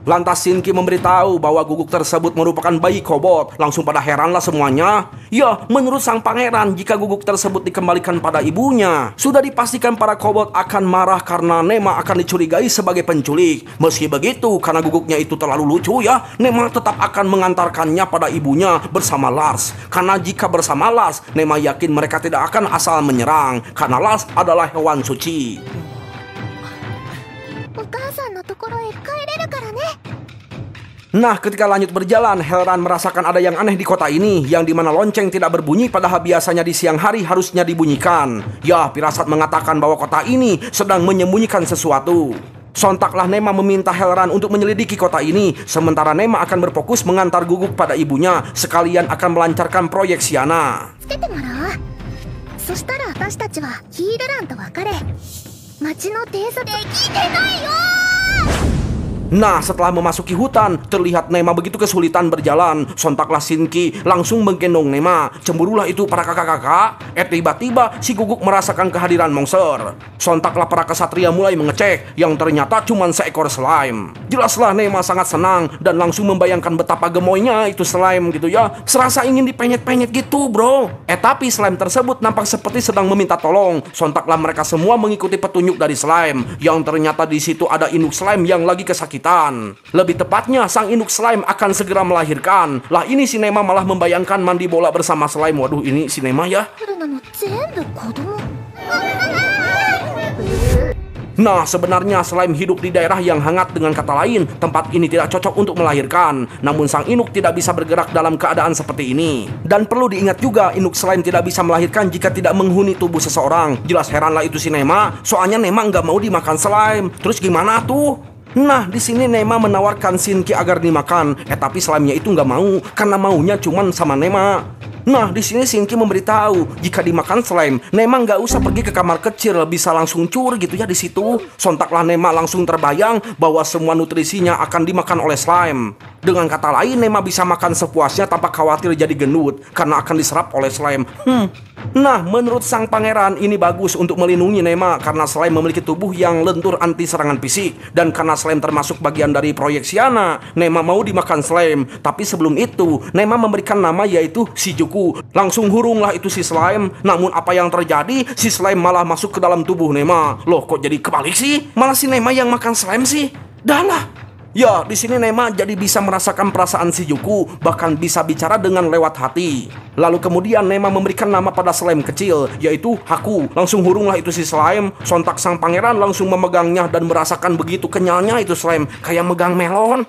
[SPEAKER 1] Lantas Shinki memberitahu bahwa guguk tersebut merupakan bayi kobold. Langsung pada heranlah semuanya. Ya, menurut sang pangeran, jika guguk tersebut dikembalikan pada ibunya, sudah dipastikan para kobold akan marah karena Nema akan dicurigai sebagai penculik. Meski begitu, karena guguknya itu terlalu lucu ya, Nema tetap akan mengantarkannya pada ibunya bersama Lars. Karena jika bersama Lars, Nema yakin mereka tidak akan asal menyerang karena Lars adalah hewan suci. Nah, ketika lanjut berjalan, Helran merasakan ada yang aneh di kota ini, yang dimana lonceng tidak berbunyi padahal biasanya di siang hari harusnya dibunyikan. Ya, firasat mengatakan bahwa kota ini sedang menyembunyikan sesuatu. Sontaklah Nema meminta Helran untuk menyelidiki kota ini, sementara Nema akan berfokus mengantar guguk pada ibunya, sekalian akan melancarkan proyek Siana.
[SPEAKER 5] そしたら私たちはヒールランと別れ、町の偵察できてないよ。
[SPEAKER 1] Nah, setelah memasuki hutan, terlihat Nema begitu kesulitan berjalan. Sontaklah Shinki langsung menggendong Nema. Cemburulah itu para kakak-kakak. Tiba-tiba si Guguk merasakan kehadiran monster. Sontaklah para kesatria mulai mengecek, yang ternyata cuma seekor slime. Jelaslah Nema sangat senang dan langsung membayangkan betapa gemoynya itu slime gitu ya. Serasa ingin dipenyet-penyet gitu, bro. Tapi slime tersebut nampak seperti sedang meminta tolong. Sontaklah mereka semua mengikuti petunjuk dari slime, yang ternyata di situ ada induk slime yang lagi kesakitan. Lebih tepatnya, sang induk slime akan segera melahirkan. Lah ini si Nema malah membayangkan mandi bola bersama slime. Waduh, ini si Nema ya. Nah, sebenarnya slime hidup di daerah yang hangat. Dengan kata lain, tempat ini tidak cocok untuk melahirkan. Namun sang induk tidak bisa bergerak dalam keadaan seperti ini. Dan perlu diingat juga, induk slime tidak bisa melahirkan jika tidak menghuni tubuh seseorang. Jelas heranlah itu si Nema. Soalnya Nema nggak mau dimakan slime. Terus gimana tuh? Nah, di sini Nema menawarkan Shinki agar dimakan. Tapi slime-nya itu nggak mau, karena maunya cuman sama Nema. Nah, di sini Shinki memberitahu jika dimakan slime, Nema nggak usah pergi ke kamar kecil, bisa langsung cur gitu ya di situ. Sontaklah Nema langsung terbayang bahwa semua nutrisinya akan dimakan oleh slime. Dengan kata lain, Nema bisa makan sepuasnya tanpa khawatir jadi gendut karena akan diserap oleh slime. Nah, menurut sang pangeran ini bagus untuk melindungi Nema karena slime memiliki tubuh yang lentur anti serangan fisik. Dan karena slime termasuk bagian dari proyek Shiana, Nema mau dimakan slime. Tapi sebelum itu, Nema memberikan nama yaitu Shijuku. Langsung hurunglah itu si slime. Namun apa yang terjadi? Si slime malah masuk ke dalam tubuh Nema. Loh, kok jadi kebalik sih? Malah si Nema yang makan slime sih? Dah lah. Ya, di sini Nema jadi bisa merasakan perasaan Shijuku, bahkan bisa bicara dengan lewat hati. Lalu kemudian Nema memberikan nama pada slime kecil, yaitu Haku. Langsung hurunglah itu si slime. Sontak sang pangeran langsung memegangnya dan merasakan begitu kenyalnya itu slime, kayak megang melon.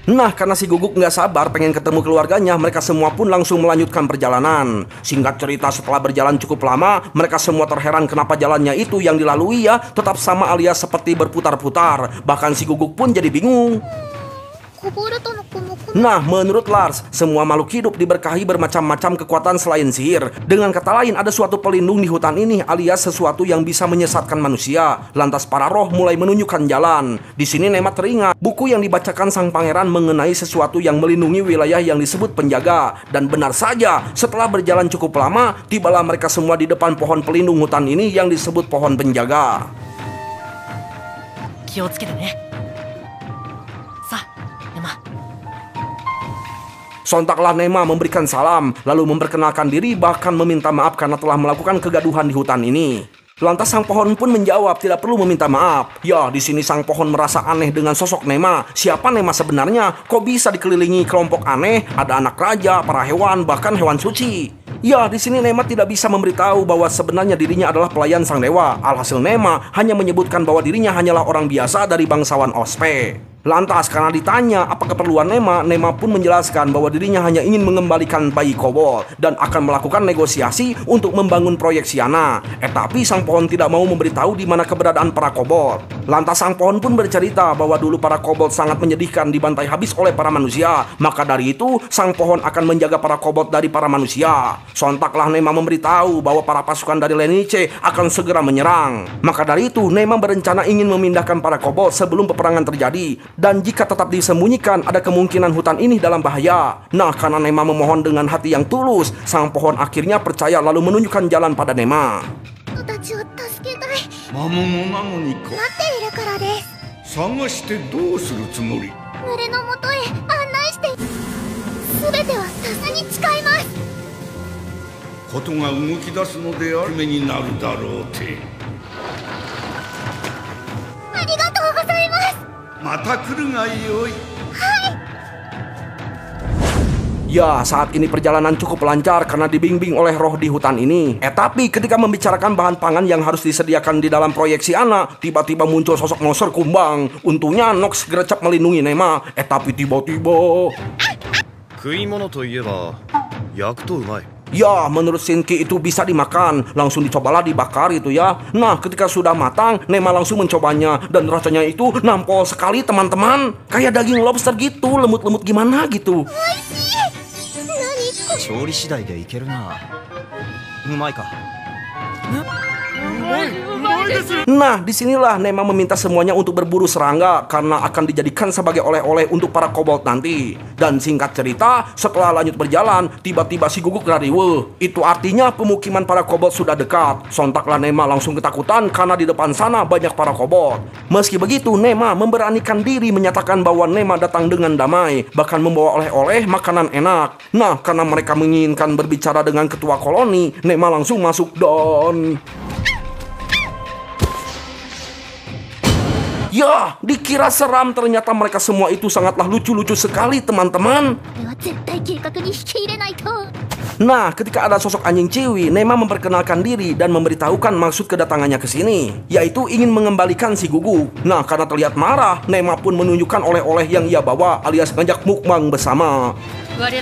[SPEAKER 1] Nah, karena si Guguk nggak sabar pengen ketemu keluarganya, mereka semua pun langsung melanjutkan perjalanan. Singkat cerita, setelah berjalan cukup lama, mereka semua terheran kenapa jalannya itu yang dilalui ya tetap sama alias seperti berputar-putar. Bahkan si Guguk pun jadi bingung. Nah, menurut Lars, semua makhluk hidup diberkahi bermacam-macam kekuatan selain sihir. Dengan kata lain, ada suatu pelindung di hutan ini alias sesuatu yang bisa menyesatkan manusia. Lantas para roh mulai menunjukkan jalan. Di sini Nema teringat buku yang dibacakan sang pangeran mengenai sesuatu yang melindungi wilayah yang disebut penjaga. Dan benar saja, setelah berjalan cukup lama, tibalah mereka semua di depan pohon pelindung hutan ini yang disebut pohon penjaga. Sontaklah Nema memberikan salam, lalu memperkenalkan diri bahkan meminta maaf karena telah melakukan kegaduhan di hutan ini. Lantas sang pohon pun menjawab tidak perlu meminta maaf. Ya, di sini sang pohon merasa aneh dengan sosok Nema. Siapa Nema sebenarnya? Kok bisa dikelilingi kelompok aneh? Ada anak raja, para hewan, bahkan hewan suci. Ya, di sini Nema tidak bisa memberitahu bahwa sebenarnya dirinya adalah pelayan sang dewa. Alhasil Nema hanya menyebutkan bahwa dirinya hanyalah orang biasa dari bangsawan Ospe. Lantas karena ditanya apa keperluan Nema, Nema pun menjelaskan bahwa dirinya hanya ingin mengembalikan bayi kobold dan akan melakukan negosiasi untuk membangun proyek Shiana. Tapi sang pohon tidak mau memberitahu di mana keberadaan para kobold. Lantas sang pohon pun bercerita bahwa dulu para kobold sangat menyedihkan dibantai habis oleh para manusia. Maka dari itu, sang pohon akan menjaga para kobold dari para manusia. Sontaklah Nema memberitahu bahwa para pasukan dari Leniche akan segera menyerang. Maka dari itu, Nema berencana ingin memindahkan para kobold sebelum peperangan terjadi. Dan jika tetap disembunyikan, ada kemungkinan hutan ini dalam bahaya. Nah, karena Nema memohon dengan hati yang tulus, sang pohon akhirnya percaya lalu menunjukkan jalan pada Nema. Ya, saat ini perjalanan cukup lancar karena dibimbing oleh roh di hutan ini. Tapi ketika membicarakan bahan pangan yang harus disediakan di dalam proyek Shiana, tiba-tiba muncul sosok monster kumbang. Untungnya Nox gercep melindungi Nema. Tapi tiba-tiba... Ya, menurut Shinki itu bisa dimakan. Langsung dicobalah dibakar itu ya. Nah, ketika sudah matang, Nema langsung mencobanya. Dan rasanya itu nampol sekali teman-teman. Kayak daging lobster gitu, lemut-lemut gimana gitu.
[SPEAKER 6] 調理次第でいけるな。うまいか。
[SPEAKER 1] Nah, disinilah Nema meminta semuanya untuk berburu serangga karena akan dijadikan sebagai oleh-oleh untuk para kobold nanti. Dan singkat cerita, setelah lanjut berjalan, tiba-tiba si Guguk ngariweuh. Itu artinya pemukiman para kobold sudah dekat. Sontaklah Nema langsung ketakutan karena di depan sana banyak para kobold. Meski begitu, Nema memberanikan diri menyatakan bahwa Nema datang dengan damai, bahkan membawa oleh-oleh makanan enak. Nah, karena mereka menginginkan berbicara dengan ketua koloni, Nema langsung masuk dan... Ya, dikira seram, ternyata mereka semua itu sangatlah lucu-lucu sekali, teman-teman.
[SPEAKER 5] これは絶対計画に引き入れないと。
[SPEAKER 1] Nah, ketika ada sosok anjing Ciwi, Nema memperkenalkan diri dan memberitahukan maksud kedatangannya ke sini, yaitu ingin mengembalikan si Gugu. Nah, karena terlihat marah, Nema pun menunjukkan oleh-oleh yang ia bawa, alias ngajak mukbang bersama.
[SPEAKER 5] 待っ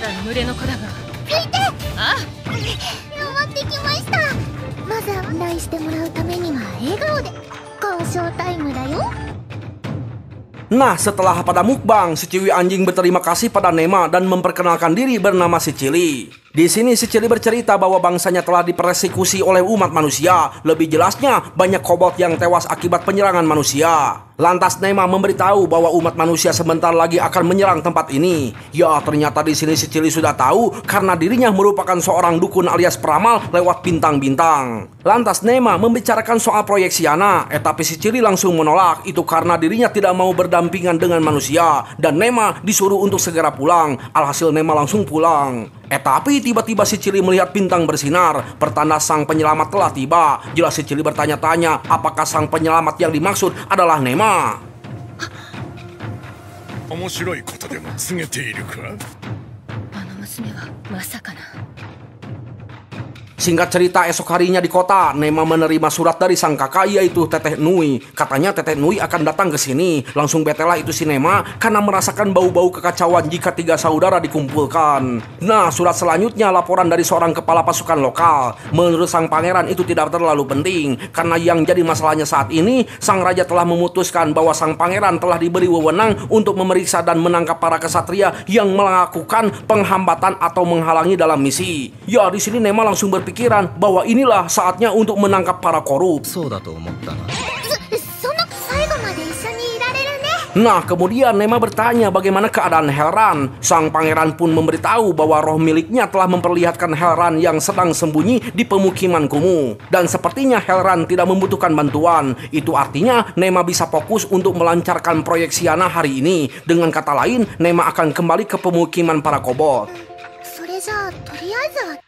[SPEAKER 5] てきました。まず案内してもらうためには笑顔で交渉タイムだよ。
[SPEAKER 1] Nah, setelah pada mukbang, si Ciwi anjing berterima kasih pada Nema dan memperkenalkan diri bernama si Cili. Di sini si Cili bercerita bahwa bangsanya telah dipersekusi oleh umat manusia. Lebih jelasnya, banyak kobold yang tewas akibat penyerangan manusia. Lantas Nema memberitahu bahwa umat manusia sebentar lagi akan menyerang tempat ini. Ya, ternyata di sini si Cili sudah tahu karena dirinya merupakan seorang dukun alias peramal lewat bintang-bintang. Lantas Nema membicarakan soal proyek Siana, tapi si Cili langsung menolak. Itu karena dirinya tidak mau berdampingan dengan manusia dan Nema disuruh untuk segera pulang. Alhasil Nema langsung pulang. Tapi tiba-tiba si Cili melihat bintang bersinar, pertanda sang penyelamat telah tiba. Jelas si Cili bertanya-tanya apakah sang penyelamat yang dimaksud adalah Nema.
[SPEAKER 3] 面白いことでも告げているか。
[SPEAKER 5] あの娘はまさかな。
[SPEAKER 1] Singkat cerita, esok harinya di kota, Nema menerima surat dari sang kakak, yaitu Teteh Nui. Katanya Teteh Nui akan datang ke sini. Langsung betelah itu si Nema karena merasakan bau-bau kekacauan jika 3 saudara dikumpulkan. Nah, surat selanjutnya laporan dari seorang kepala pasukan lokal. Menurut sang pangeran itu tidak terlalu penting karena yang jadi masalahnya saat ini, sang raja telah memutuskan bahwa sang pangeran telah diberi wewenang untuk memeriksa dan menangkap para kesatria yang melakukan penghambatan atau menghalangi dalam misi. Ya, di sini Nema langsung berpikiran bahwa inilah saatnya untuk menangkap para korup.
[SPEAKER 6] そうだと思ったな。
[SPEAKER 5] そんな最後まで一緒にいられるね。
[SPEAKER 1] Nah, kemudian Nema bertanya bagaimana keadaan Helran. Sang pangeran pun memberitahu bahwa roh miliknya telah memperlihatkan Helran yang sedang sembunyi di pemukiman kumuh. Dan sepertinya Helran tidak membutuhkan bantuan. Itu artinya Nema bisa fokus untuk melancarkan proyek Siana hari ini. Dengan kata lain, Nema akan kembali ke pemukiman para kobold.
[SPEAKER 5] それじゃあとりあえずは。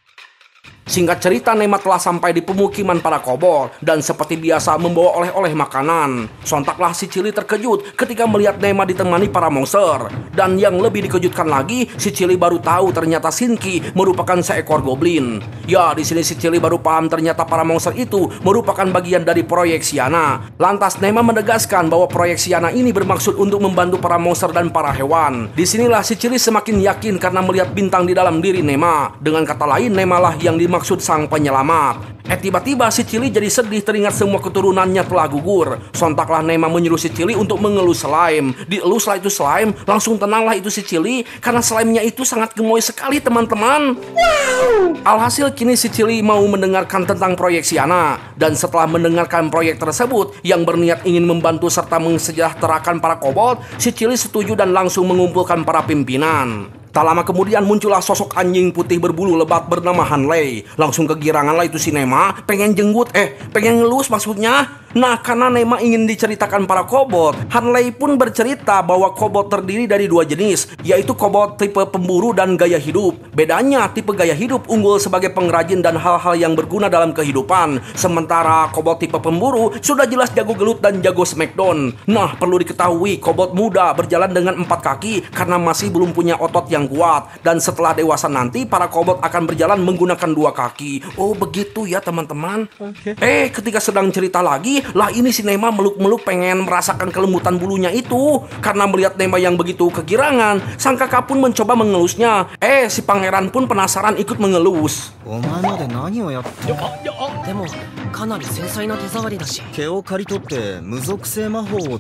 [SPEAKER 1] Singkat cerita, Nema telah sampai di pemukiman para kobold dan seperti biasa membawa oleh-oleh makanan. Sontaklah si Cili terkejut ketika melihat Nema ditemani para monster. Dan yang lebih dikejutkan lagi, si Cili baru tahu ternyata Shinki merupakan seekor goblin. Ya, di sini si Cili baru paham ternyata para monster itu merupakan bagian dari proyek Siana. Lantas Nema menegaskan bahwa proyek Siana ini bermaksud untuk membantu para monster dan para hewan. Disinilah si Cili semakin yakin karena melihat bintang di dalam diri Nema. Dengan kata lain, Nema lah yang dimaksud sang penyelamat. Tiba-tiba si Cili jadi sedih teringat semua keturunannya telah gugur. Sontaklah Nema menyuruh si Cili untuk mengelus slime. Dieluslah itu slime, langsung tenanglah itu si Cili karena slime-nya itu sangat gemoy sekali, teman-teman. Alhasil kini si Cili mau mendengarkan tentang proyek Siana. Dan setelah mendengarkan proyek tersebut yang berniat ingin membantu serta mensejahterakan para kobold, si Cili setuju dan langsung mengumpulkan para pimpinan. Tak lama kemudian muncullah sosok anjing putih berbulu lebat bernama Hanley. Langsung kegiranganlah itu si Nema, pengen jenggut, pengen ngelus maksudnya. Nah, karena Nema ingin diceritakan para kobold, Hanley pun bercerita bahwa kobold terdiri dari 2 jenis, yaitu kobold tipe pemburu dan gaya hidup. Bedanya, tipe gaya hidup unggul sebagai pengrajin dan hal-hal yang berguna dalam kehidupan. Sementara kobold tipe pemburu sudah jelas jago gelut dan jago smackdown. Nah, perlu diketahui, kobold muda berjalan dengan 4 kaki karena masih belum punya otot yang kuat. Dan setelah dewasa nanti, para kobold akan berjalan menggunakan 2 kaki. Oh, begitu ya teman-teman. Ketika sedang cerita lagi, lah ini si Nema meluk-meluk pengen merasakan kelembutan bulunya itu. Karena melihat Nema yang begitu kegirangan, sang kakak pun mencoba mengelusnya. Si pangeran pun penasaran ikut mengelus.
[SPEAKER 6] お前まで何をやってでもかなり繊細な手触りだし毛を刈り取って無属性魔法を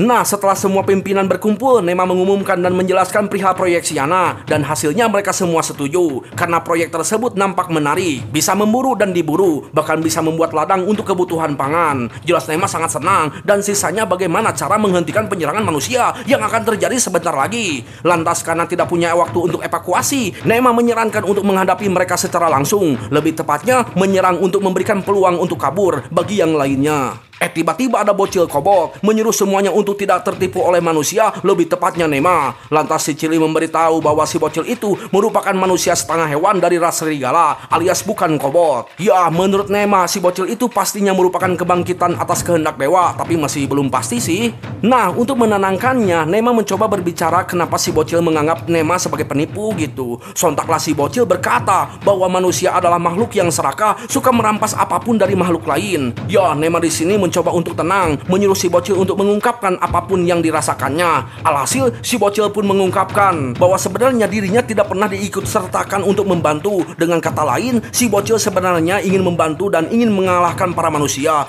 [SPEAKER 1] Nah, setelah semua pimpinan berkumpul, Nema mengumumkan dan menjelaskan perihal proyek Siana. Dan hasilnya mereka semua setuju, karena proyek tersebut nampak menarik, bisa memburu dan diburu, bahkan bisa membuat ladang untuk kebutuhan pangan. Jelas Nema sangat senang, dan sisanya bagaimana cara menghentikan penyerangan manusia yang akan terjadi sebentar lagi. Lantas karena tidak punya waktu untuk evakuasi, Nema menyarankan untuk menghadapi mereka secara langsung. Lebih tepatnya, menyerang untuk memberikan peluang untuk kabur bagi yang lainnya. Tiba-tiba ada bocil kobold menyuruh semuanya untuk tidak tertipu oleh manusia, lebih tepatnya Nema. Lantas si Cili memberitahu bahwa si bocil itu merupakan manusia setengah hewan dari ras serigala, alias bukan kobold. Ya, menurut Nema, si bocil itu pastinya merupakan kebangkitan atas kehendak dewa, tapi masih belum pasti sih. Nah, untuk menenangkannya, Nema mencoba berbicara kenapa si bocil menganggap Nema sebagai penipu gitu. Sontaklah si bocil berkata bahwa manusia adalah makhluk yang serakah, suka merampas apapun dari makhluk lain. Ya, Nema di sini mencoba untuk tenang, menyuruh si bocil untuk mengungkapkan apapun yang dirasakannya. Alhasil, si bocil pun mengungkapkan bahwa sebenarnya dirinya tidak pernah diikut sertakan untuk membantu. Dengan kata lain, si bocil sebenarnya ingin membantu dan ingin mengalahkan para manusia.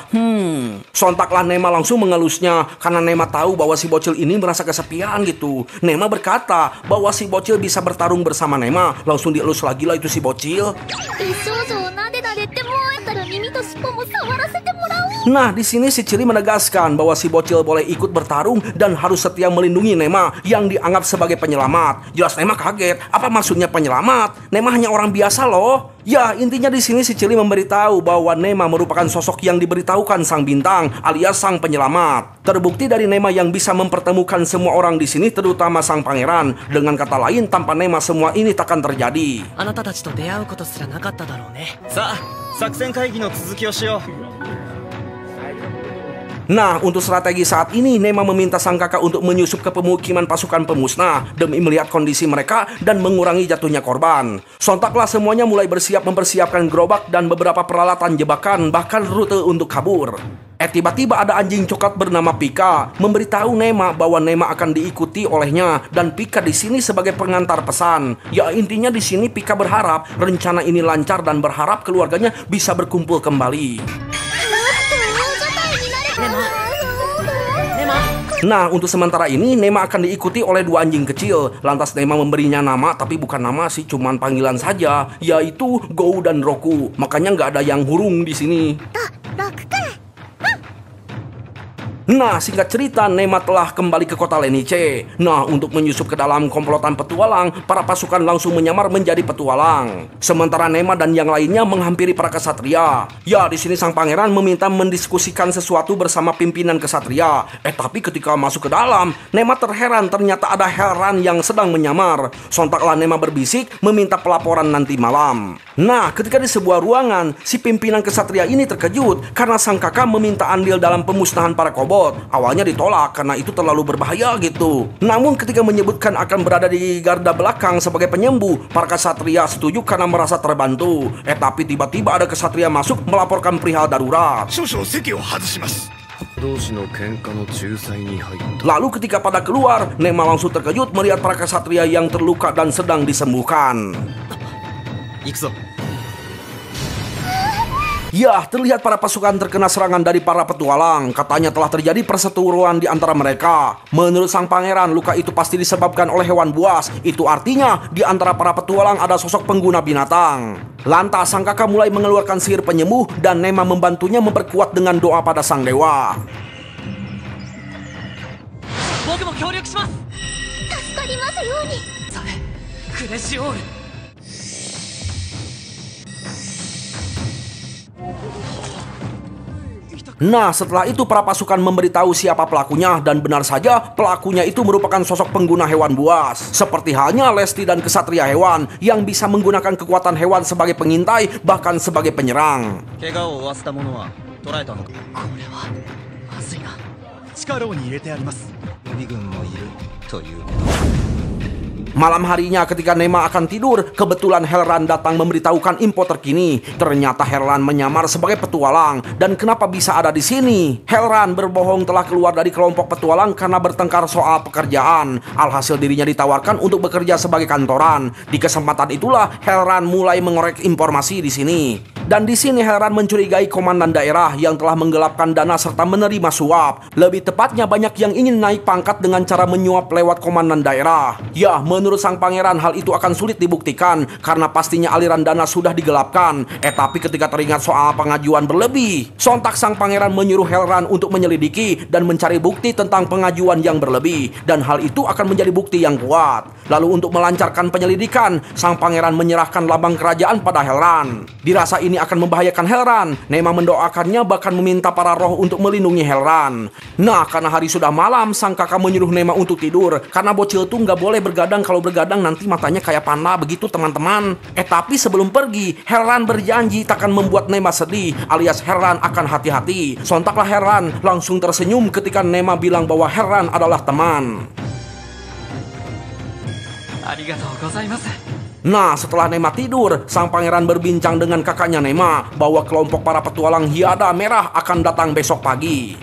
[SPEAKER 1] Sontaklah Nema langsung mengelusnya, karena Nema tahu bahwa si bocil ini merasa kesepian gitu. Nema berkata bahwa si bocil bisa bertarung bersama Nema. Langsung dielus lagi lah itu si bocil. Nah, di sini si Cili menegaskan bahwa si bocil boleh ikut bertarung dan harus setia melindungi Nema yang dianggap sebagai penyelamat. Jelas Nema kaget, apa maksudnya penyelamat? Nema hanya orang biasa loh. Ya, intinya di sini si Cili memberitahu bahwa Nema merupakan sosok yang diberitahukan sang bintang alias sang penyelamat. Terbukti dari Nema yang bisa mempertemukan semua orang di sini, terutama sang pangeran. Dengan kata lain, tanpa Nema semua ini takkan terjadi.
[SPEAKER 6] あなたたちと出会うことすらなかっただろうね。
[SPEAKER 7] さあ作戦会議の続きをしよう。
[SPEAKER 1] Nah, untuk strategi saat ini, Nema meminta sang kakak untuk menyusup ke pemukiman pasukan pemusnah demi melihat kondisi mereka dan mengurangi jatuhnya korban. Sontaklah semuanya mulai bersiap mempersiapkan gerobak dan beberapa peralatan jebakan, bahkan rute untuk kabur. Tiba-tiba ada anjing coklat bernama Pika memberitahu Nema bahwa Nema akan diikuti olehnya, dan Pika di sini sebagai pengantar pesan. Ya, intinya di sini Pika berharap rencana ini lancar dan berharap keluarganya bisa berkumpul kembali. Nah, untuk sementara ini Nema akan diikuti oleh dua anjing kecil. Lantas Nema memberinya nama, tapi bukan nama sih, cuman panggilan saja, yaitu Gou dan Roku. Makanya nggak ada yang hurung di sini. Nah, singkat cerita, Nema telah kembali ke kota Lenice. Nah, untuk menyusup ke dalam komplotan petualang, para pasukan langsung menyamar menjadi petualang. Sementara Nema dan yang lainnya menghampiri para kesatria. Ya, di sini sang pangeran meminta mendiskusikan sesuatu bersama pimpinan kesatria. Tapi ketika masuk ke dalam, Nema terheran ternyata ada Helran yang sedang menyamar. Sontaklah Nema berbisik meminta pelaporan nanti malam. Nah, ketika di sebuah ruangan, si pimpinan kesatria ini terkejut karena sang kakak meminta andil dalam pemusnahan para kobold. Awalnya ditolak karena itu terlalu berbahaya gitu. Namun ketika menyebutkan akan berada di garda belakang sebagai penyembuh, para kesatria setuju karena merasa terbantu. Tapi tiba-tiba ada kesatria masuk melaporkan perihal darurat. Lalu ketika pada keluar, Nema langsung terkejut melihat para kesatria yang terluka dan sedang disembuhkan. Ya, terlihat para pasukan terkena serangan dari para petualang. Katanya telah terjadi perseteruan di antara mereka. Menurut sang pangeran, luka itu pasti disebabkan oleh hewan buas. Itu artinya di antara para petualang ada sosok pengguna binatang. Lantas sang kakak mulai mengeluarkan sihir penyembuh dan Nema membantunya memperkuat dengan doa pada sang dewa. Nah, setelah itu para pasukan memberitahu siapa pelakunya, dan benar saja pelakunya itu merupakan sosok pengguna hewan buas. Seperti halnya Lesti dan kesatria hewan yang bisa menggunakan kekuatan hewan sebagai pengintai, bahkan sebagai penyerang. Malam harinya ketika Nema akan tidur, kebetulan Helran datang memberitahukan info terkini. Ternyata Helran menyamar sebagai petualang. Dan kenapa bisa ada di sini? Helran berbohong telah keluar dari kelompok petualang karena bertengkar soal pekerjaan. Alhasil dirinya ditawarkan untuk bekerja sebagai kantoran. Di kesempatan itulah Helran mulai mengorek informasi di sini. Dan di sini Helran mencurigai komandan daerah yang telah menggelapkan dana serta menerima suap. Lebih tepatnya banyak yang ingin naik pangkat dengan cara menyuap lewat komandan daerah. Ya, menurut sang pangeran hal itu akan sulit dibuktikan karena pastinya aliran dana sudah digelapkan. Tapi ketika teringat soal pengajuan berlebih, sontak sang pangeran menyuruh Helran untuk menyelidiki dan mencari bukti tentang pengajuan yang berlebih. Dan hal itu akan menjadi bukti yang kuat. Lalu untuk melancarkan penyelidikan, sang pangeran menyerahkan lambang kerajaan pada Helran. Dirasa ini akan membahayakan Helran. Nema mendoakannya bahkan meminta para roh untuk melindungi Helran. Nah, karena hari sudah malam, sang kakak menyuruh Nema untuk tidur. Karena bocil tuh nggak boleh bergadang, kalau bergadang nanti matanya kayak panda begitu teman-teman. Tapi sebelum pergi, Helran berjanji takkan membuat Nema sedih, alias Helran akan hati-hati. Sontaklah Helran langsung tersenyum ketika Nema bilang bahwa Helran adalah teman. Nah, setelah Nema tidur, sang pangeran berbincang dengan kakaknya Nema bahwa kelompok para petualang Hyada Merah akan datang besok pagi.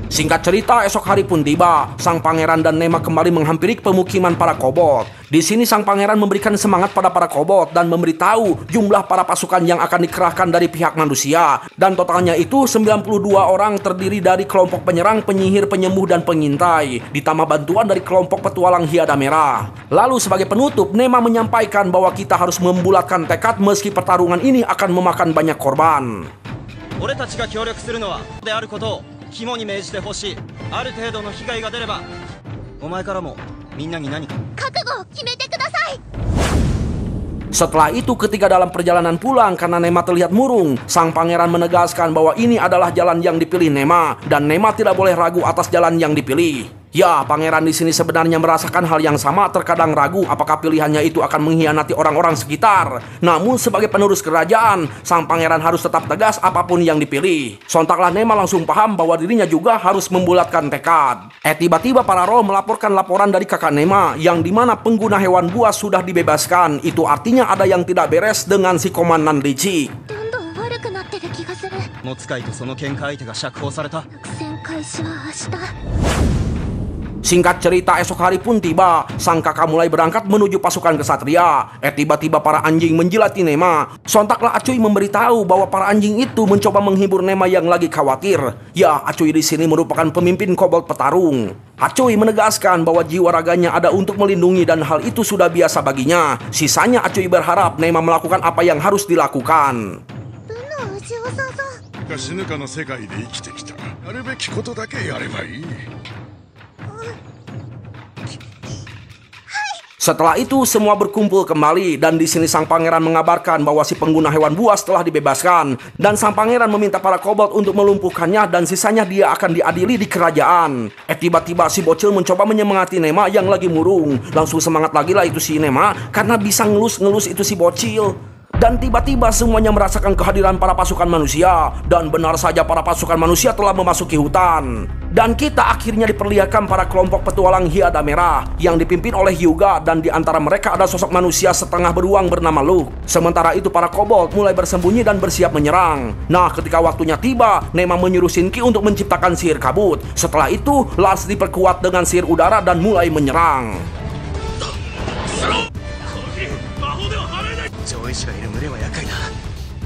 [SPEAKER 1] Singkat cerita, esok hari pun tiba. Sang pangeran dan Nema kembali menghampiri pemukiman para kobold. Di sini sang pangeran memberikan semangat pada para kobold dan memberitahu jumlah para pasukan yang akan dikerahkan dari pihak manusia. Dan totalnya itu 92 orang terdiri dari kelompok penyerang, penyihir, penyembuh, dan pengintai. Ditambah bantuan dari kelompok petualang Hyada Merah. Lalu sebagai penutup, Nema menyampaikan bahwa kita harus membulatkan tekad meski pertarungan ini akan memakan banyak korban.
[SPEAKER 7] 肝に銘じてほしい。ある程度の被害が出れば、お前からもみんなに何か
[SPEAKER 5] 覚悟を決めてください。
[SPEAKER 1] Setelah itu ketika dalam perjalanan pulang karena Nema terlihat murung, sang pangeran menegaskan bahwa ini adalah jalan yang dipilih Nema dan Nema tidak boleh ragu atas jalan yang dipilih. Ya, pangeran di sini sebenarnya merasakan hal yang sama, terkadang ragu apakah pilihannya itu akan mengkhianati orang-orang sekitar. Namun sebagai penerus kerajaan, sang pangeran harus tetap tegas apapun yang dipilih. Sontaklah Nema langsung paham bahwa dirinya juga harus membulatkan tekad. Tiba-tiba para roh melaporkan laporan dari kakak Nema yang dimana pengguna hewan buas sudah dibebaskan. Itu artinya ada yang tidak beres dengan si komandan licik.
[SPEAKER 7] 持つかいとその喧嘩相手が釈放された。
[SPEAKER 1] Singkat cerita, esok hari pun tiba. Sang kakak mulai berangkat menuju pasukan kesatria. Tiba-tiba para anjing menjilati Nema. Sontaklah Acuy memberitahu bahwa para anjing itu mencoba menghibur Nema yang lagi khawatir. Ya, Acuy di sini merupakan pemimpin kobold petarung. Acuy menegaskan bahwa jiwa raganya ada untuk melindungi dan hal itu sudah biasa baginya. Sisanya Acuy berharap Nema melakukan apa yang harus dilakukan.
[SPEAKER 3] 死ぬかの世界で生きてきた。やるべきことだけやればいい。
[SPEAKER 1] Setelah itu semua berkumpul kembali dan di sini sang pangeran mengabarkan bahwa si pengguna hewan buas telah dibebaskan dan sang pangeran meminta para kobold untuk melumpuhkannya dan sisanya dia akan diadili di kerajaan. Tiba-tiba si bocil mencoba menyemangati Nema yang lagi murung. Langsung semangat lagi lah itu si Nema karena bisa ngelus-ngelus itu si bocil. Dan tiba-tiba semuanya merasakan kehadiran para pasukan manusia. Dan benar saja para pasukan manusia telah memasuki hutan. Dan kita akhirnya diperlihatkan para kelompok petualang Hyada Merah yang dipimpin oleh Hyuga. Dan di antara mereka ada sosok manusia setengah beruang bernama Luke. Sementara itu para kobold mulai bersembunyi dan bersiap menyerang. Nah, ketika waktunya tiba, Nema menyuruh Shinki untuk menciptakan sihir kabut. Setelah itu, Lars diperkuat dengan sihir udara dan mulai menyerang.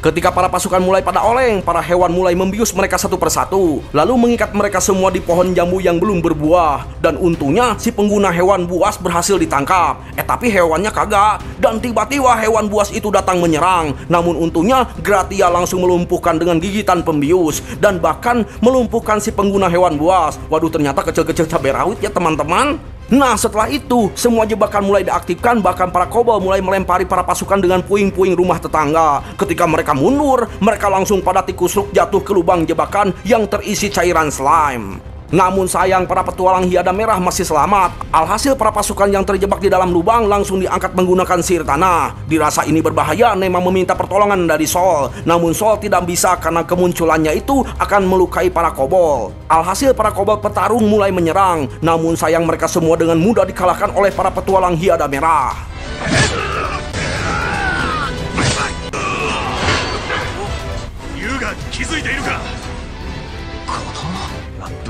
[SPEAKER 1] Ketika para pasukan mulai pada oleng, para hewan mulai membius mereka satu persatu, lalu mengikat mereka semua di pohon jambu yang belum berbuah. Dan untungnya si pengguna hewan buas berhasil ditangkap. Tapi hewannya kagak. Dan tiba-tiba hewan buas itu datang menyerang. Namun untungnya Gratia langsung melumpuhkan dengan gigitan pembius dan bahkan melumpuhkan si pengguna hewan buas. Waduh, ternyata kecil-kecil cabai rawit ya teman-teman. Nah, setelah itu, semua jebakan mulai diaktifkan, bahkan para kobold mulai melempari para pasukan dengan puing-puing rumah tetangga. Ketika mereka mundur, mereka langsung pada tikus Rook jatuh ke lubang jebakan yang terisi cairan slime. Namun sayang, para petualang Hyada Merah masih selamat. Alhasil para pasukan yang terjebak di dalam lubang langsung diangkat menggunakan sihir tanah. Dirasa ini berbahaya, Nema meminta pertolongan dari Sol. Namun Sol tidak bisa karena kemunculannya itu akan melukai para kobold. Alhasil para kobold petarung mulai menyerang. Namun sayang, mereka semua dengan mudah dikalahkan oleh para petualang Hyada Merah.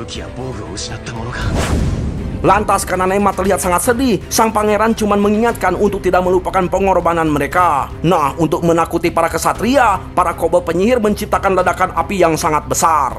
[SPEAKER 7] 武器や防具を失ったものか。
[SPEAKER 1] Lantas karena Nema terlihat sangat sedih, sang pangeran cuma mengingatkan untuk tidak melupakan pengorbanan mereka. Nah, untuk menakuti para kesatria, para kobold penyihir menciptakan ledakan api yang sangat besar.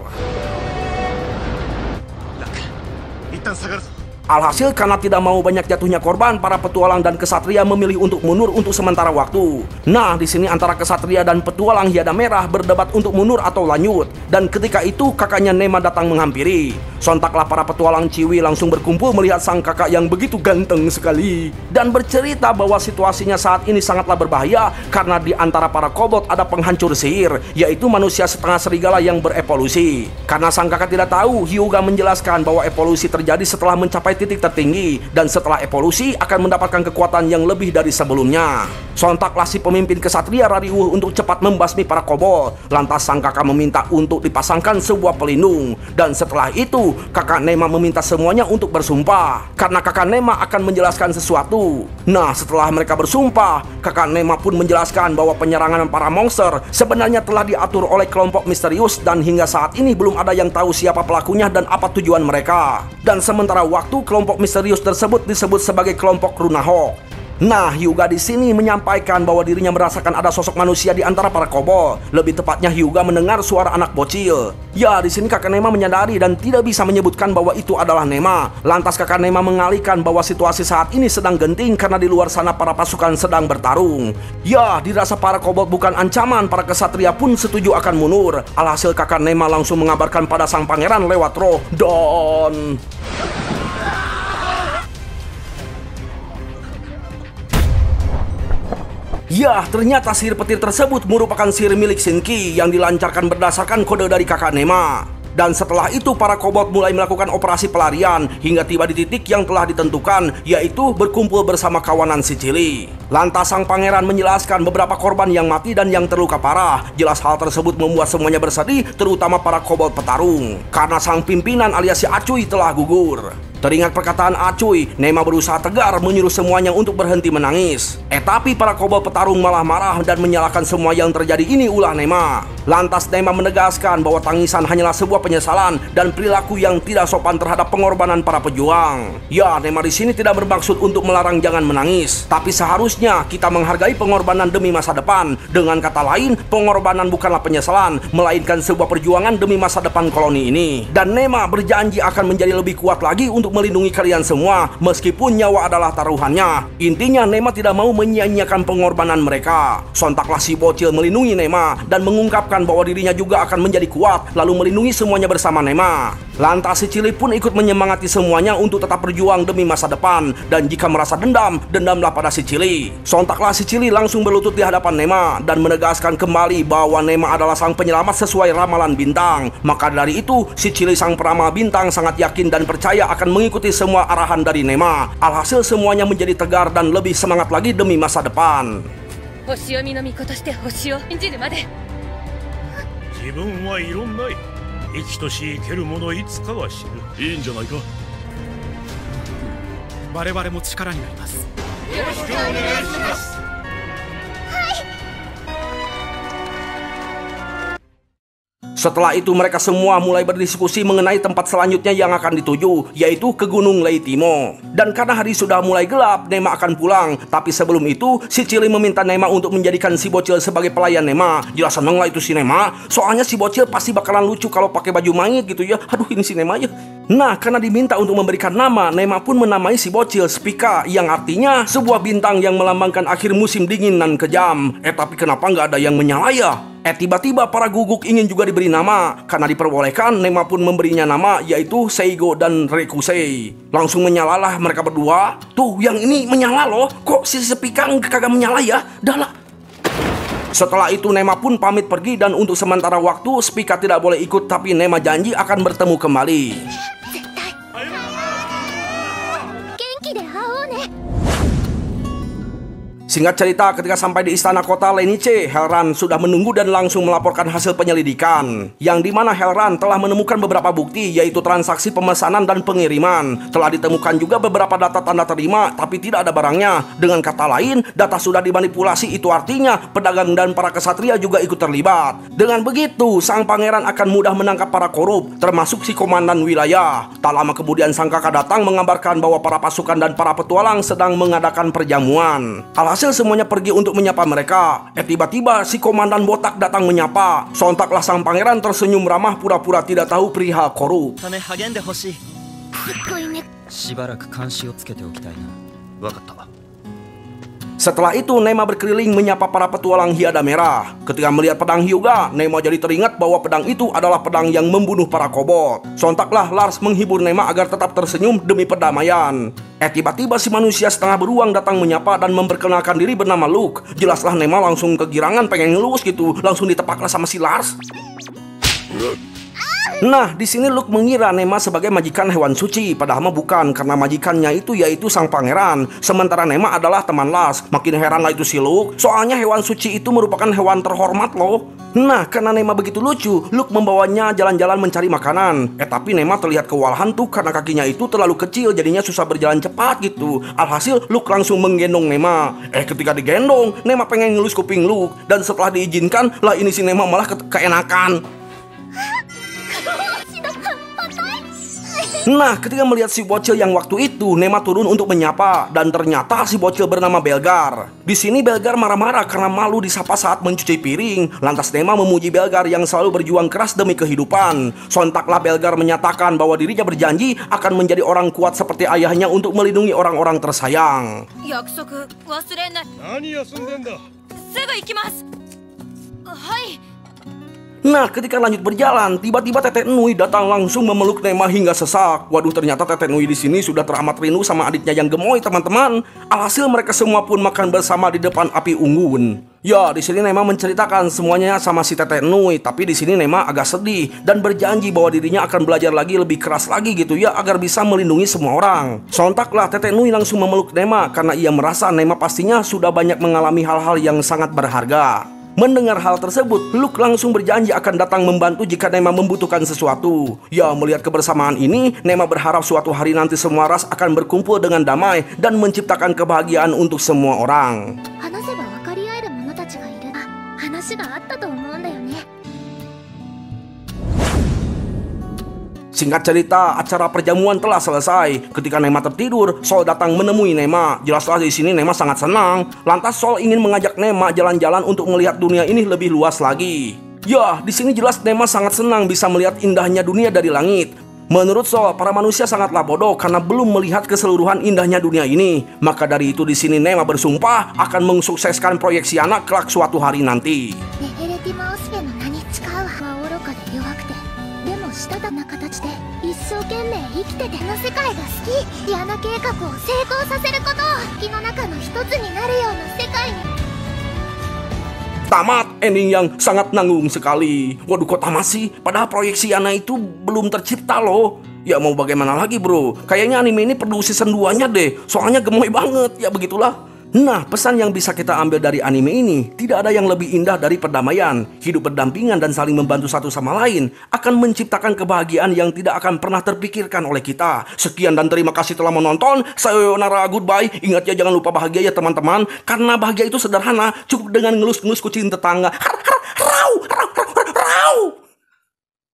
[SPEAKER 1] Alhasil karena tidak mau banyak jatuhnya korban, para petualang dan kesatria memilih untuk mundur untuk sementara waktu. Nah, di sini antara kesatria dan petualang Hyada Merah berdebat untuk mundur atau lanjut. Dan ketika itu kakaknya Nema datang menghampiri. Sontaklah para petualang Ciwi langsung berkumpul melihat sang kakak yang begitu ganteng sekali. Dan bercerita bahwa situasinya saat ini sangatlah berbahaya karena di antara para kobold ada penghancur sihir, yaitu manusia setengah serigala yang berevolusi. Karena sang kakak tidak tahu, Hyuga menjelaskan bahwa evolusi terjadi setelah mencapai titik tertinggi, dan setelah evolusi akan mendapatkan kekuatan yang lebih dari sebelumnya. Sontaklah si pemimpin kesatria Rariwuh untuk cepat membasmi para kobold. Lantas sang kakak meminta untuk dipasangkan sebuah pelindung. Dan setelah itu kakak Nema meminta semuanya untuk bersumpah, karena kakak Nema akan menjelaskan sesuatu. Nah, setelah mereka bersumpah, kakak Nema pun menjelaskan bahwa penyerangan para monster sebenarnya telah diatur oleh kelompok misterius, dan hingga saat ini belum ada yang tahu siapa pelakunya dan apa tujuan mereka. Dan sementara waktu, kelompok misterius tersebut disebut sebagai kelompok Runahawk. Nah, Hyuga di sini menyampaikan bahwa dirinya merasakan ada sosok manusia di antara para kobold. Lebih tepatnya Hyuga mendengar suara anak bocil. Ya, di sini kakak Nema menyadari dan tidak bisa menyebutkan bahwa itu adalah Nema. Lantas kakak Nema mengalihkan bahwa situasi saat ini sedang genting karena di luar sana para pasukan sedang bertarung. Ya, dirasa para kobold bukan ancaman, para kesatria pun setuju akan mundur. Alhasil kakak Nema langsung mengabarkan pada sang pangeran lewat roh. Dan ya, ternyata sihir petir tersebut merupakan sihir milik Shinki yang dilancarkan berdasarkan kode dari kakak Nema. Dan setelah itu para kobold mulai melakukan operasi pelarian hingga tiba di titik yang telah ditentukan, yaitu berkumpul bersama kawanan si Cili. Lantas sang pangeran menjelaskan beberapa korban yang mati dan yang terluka parah. Jelas hal tersebut membuat semuanya bersedih, terutama para kobold petarung, karena sang pimpinan alias si Acuy telah gugur. Teringat perkataan Acuy, Nema berusaha tegar menyuruh semuanya untuk berhenti menangis. Tapi para kobold petarung malah marah dan menyalahkan semua yang terjadi ini ulah Nema. Lantas Nema menegaskan bahwa tangisan hanyalah sebuah penyesalan dan perilaku yang tidak sopan terhadap pengorbanan para pejuang. Ya, Nema di sini tidak bermaksud untuk melarang jangan menangis, tapi seharusnya kita menghargai pengorbanan demi masa depan. Dengan kata lain, pengorbanan bukanlah penyesalan, melainkan sebuah perjuangan demi masa depan koloni ini. Dan Nema berjanji akan menjadi lebih kuat lagi untuk melindungi kalian semua, meskipun nyawa adalah taruhannya. Intinya Nema tidak mau menyia-nyiakan pengorbanan mereka. Sontaklah si bocil melindungi Nema dan mengungkapkan bahwa dirinya juga akan menjadi kuat, lalu melindungi semuanya bersama Nema. Lantas si Cili pun ikut menyemangati semuanya untuk tetap berjuang demi masa depan. Dan jika merasa dendam, dendamlah pada si Cili. Sontaklah si Cili langsung berlutut di hadapan Nema dan menegaskan kembali bahwa Nema adalah sang penyelamat sesuai ramalan bintang. Maka dari itu, si Cili sang peramal bintang sangat yakin dan percaya akan mengikuti semua arahan dari Nema. Alhasil semuanya menjadi tegar dan lebih semangat lagi demi masa depan.
[SPEAKER 8] 星読みの味方して星を信じるまで。
[SPEAKER 9] 自分は異論ない。生きとし生けるものいつかは死ぬ。いいんじゃないか。我々も力になります。よろしくお願いします。
[SPEAKER 1] Setelah itu mereka semua mulai berdiskusi mengenai tempat selanjutnya yang akan dituju, yaitu ke Gunung Leitimo. Dan karena hari sudah mulai gelap, Nema akan pulang. Tapi sebelum itu, si Cili meminta Nema untuk menjadikan si bocil sebagai pelayan Nema. Jelas seneng lah itu si Nema, soalnya si bocil pasti bakalan lucu kalau pakai baju mayit gitu ya. Aduh, ini si Nema ya. Nah, karena diminta untuk memberikan nama, Nema pun menamai si bocil Spika, yang artinya sebuah bintang yang melambangkan akhir musim dingin dan kejam. Tapi kenapa nggak ada yang menyala ya? Tiba-tiba para guguk ingin juga diberi nama. Karena diperbolehkan, Nema pun memberinya nama, yaitu Seigo dan Rekusei. Langsung menyalalah mereka berdua. Tuh, yang ini menyala loh. Kok si Spika kagak menyala ya? Dah lah. Setelah itu Nema pun pamit pergi dan untuk sementara waktu Spika tidak boleh ikut, tapi Nema janji akan bertemu kembali. Singkat cerita, ketika sampai di istana kota Lenice, Helran sudah menunggu dan langsung melaporkan hasil penyelidikan. Yang dimana Helran telah menemukan beberapa bukti, yaitu transaksi pemesanan dan pengiriman. Telah ditemukan juga beberapa data tanda terima, tapi tidak ada barangnya. Dengan kata lain, data sudah dimanipulasi, itu artinya pedagang dan para kesatria juga ikut terlibat. Dengan begitu, sang pangeran akan mudah menangkap para korup, termasuk si komandan wilayah. Tak lama kemudian sang kakak datang mengabarkan bahwa para pasukan dan para petualang sedang mengadakan perjamuan. Alhasil semuanya pergi untuk menyapa mereka. Tiba-tiba si komandan botak datang menyapa. Sontaklah sang pangeran tersenyum ramah pura-pura tidak tahu perihal korup.
[SPEAKER 7] 金励んでほしい。
[SPEAKER 5] すっごいね。
[SPEAKER 7] しばらく監視をつけておきたいな。わかった。
[SPEAKER 1] Setelah itu, Nema berkeliling menyapa para petualang Hiada Merah. Ketika melihat pedang Hyuga, Nema jadi teringat bahwa pedang itu adalah pedang yang membunuh para kobold. Sontaklah Lars menghibur Nema agar tetap tersenyum demi perdamaian. Tiba-tiba si manusia setengah beruang datang menyapa dan memperkenalkan diri bernama Luke. Jelaslah Nema langsung kegirangan pengen ngelus gitu. Langsung ditepaklah sama si Lars. Nah, di sini Luke mengira Nema sebagai majikan hewan suci, padahal mah bukan, karena majikannya itu yaitu sang pangeran. Sementara Nema adalah teman Lars. Makin heran lah itu si Luke, soalnya hewan suci itu merupakan hewan terhormat loh. Nah, karena Nema begitu lucu, Luke membawanya jalan-jalan mencari makanan. Tapi Nema terlihat kewalahan tuh karena kakinya itu terlalu kecil, jadinya susah berjalan cepat gitu. Alhasil Luke langsung menggendong Nema. Ketika digendong, Nema pengen ngelus kuping Luke, dan setelah diizinkan, lah ini si Nema malah keenakan. Nah, ketika melihat si bocil yang waktu itu, Nema turun untuk menyapa, dan ternyata si bocil bernama Belgar. Di sini Belgar marah-marah karena malu disapa saat mencuci piring. Lantas Nema memuji Belgar yang selalu berjuang keras demi kehidupan. Sontaklah Belgar menyatakan bahwa dirinya berjanji akan menjadi orang kuat seperti ayahnya untuk melindungi orang-orang tersayang.
[SPEAKER 8] 約束忘れない。
[SPEAKER 9] 何休んでんだ。
[SPEAKER 8] すぐ行きます。はい。
[SPEAKER 1] Nah, ketika lanjut berjalan, tiba-tiba Tete Nui datang langsung memeluk Nema hingga sesak. Waduh, ternyata Tete Nui di sini sudah teramat rindu sama adiknya yang gemoy, teman-teman. Alhasil mereka semua pun makan bersama di depan api unggun. Ya, di sini Nema menceritakan semuanya sama si Tete Nui, tapi di sini Nema agak sedih dan berjanji bahwa dirinya akan belajar lagi lebih keras lagi gitu ya agar bisa melindungi semua orang. Sontaklah Tete Nui langsung memeluk Nema karena ia merasa Nema pastinya sudah banyak mengalami hal-hal yang sangat berharga. Mendengar hal tersebut, Luke langsung berjanji akan datang membantu jika Nema membutuhkan sesuatu. Ya, melihat kebersamaan ini, Nema berharap suatu hari nanti semua ras akan berkumpul dengan damai dan menciptakan kebahagiaan untuk semua orang. Singkat cerita, acara perjamuan telah selesai. Ketika Nema tertidur, Sol datang menemui Nema. Jelaslah di sini Nema sangat senang. Lantas Sol ingin mengajak Nema jalan-jalan untuk melihat dunia ini lebih luas lagi. Ya, di sini jelas Nema sangat senang bisa melihat indahnya dunia dari langit. Menurut Sol, para manusia sangatlah bodoh karena belum melihat keseluruhan indahnya dunia ini. Maka dari itu di sini Nema bersumpah akan mensukseskan proyek si anak kelak suatu hari nanti. したたな形で一生懸命生きてての世界が好き。ディアナ計画を成功させること、月の中の一つになるような世界に。Tamat, ending yang sangat nanggung sekali. Waduh, kok tamat sih? Padahal proyek si Yana itu belum tercipta loh. Ya mau bagaimana lagi bro, kayaknya anime ini perlu season 2-nya deh. Soalnya gemoy banget, ya begitulah. Nah, pesan yang bisa kita ambil dari anime ini, tidak ada yang lebih indah dari perdamaian. Hidup berdampingan dan saling membantu satu sama lain akan menciptakan kebahagiaan yang tidak akan pernah terpikirkan oleh kita. Sekian dan terima kasih telah menonton. Sayonara, goodbye. Ingat ya, jangan lupa bahagia ya teman-teman. Karena bahagia itu sederhana, cukup dengan ngelus-ngelus kucing tetangga. Rau, rau.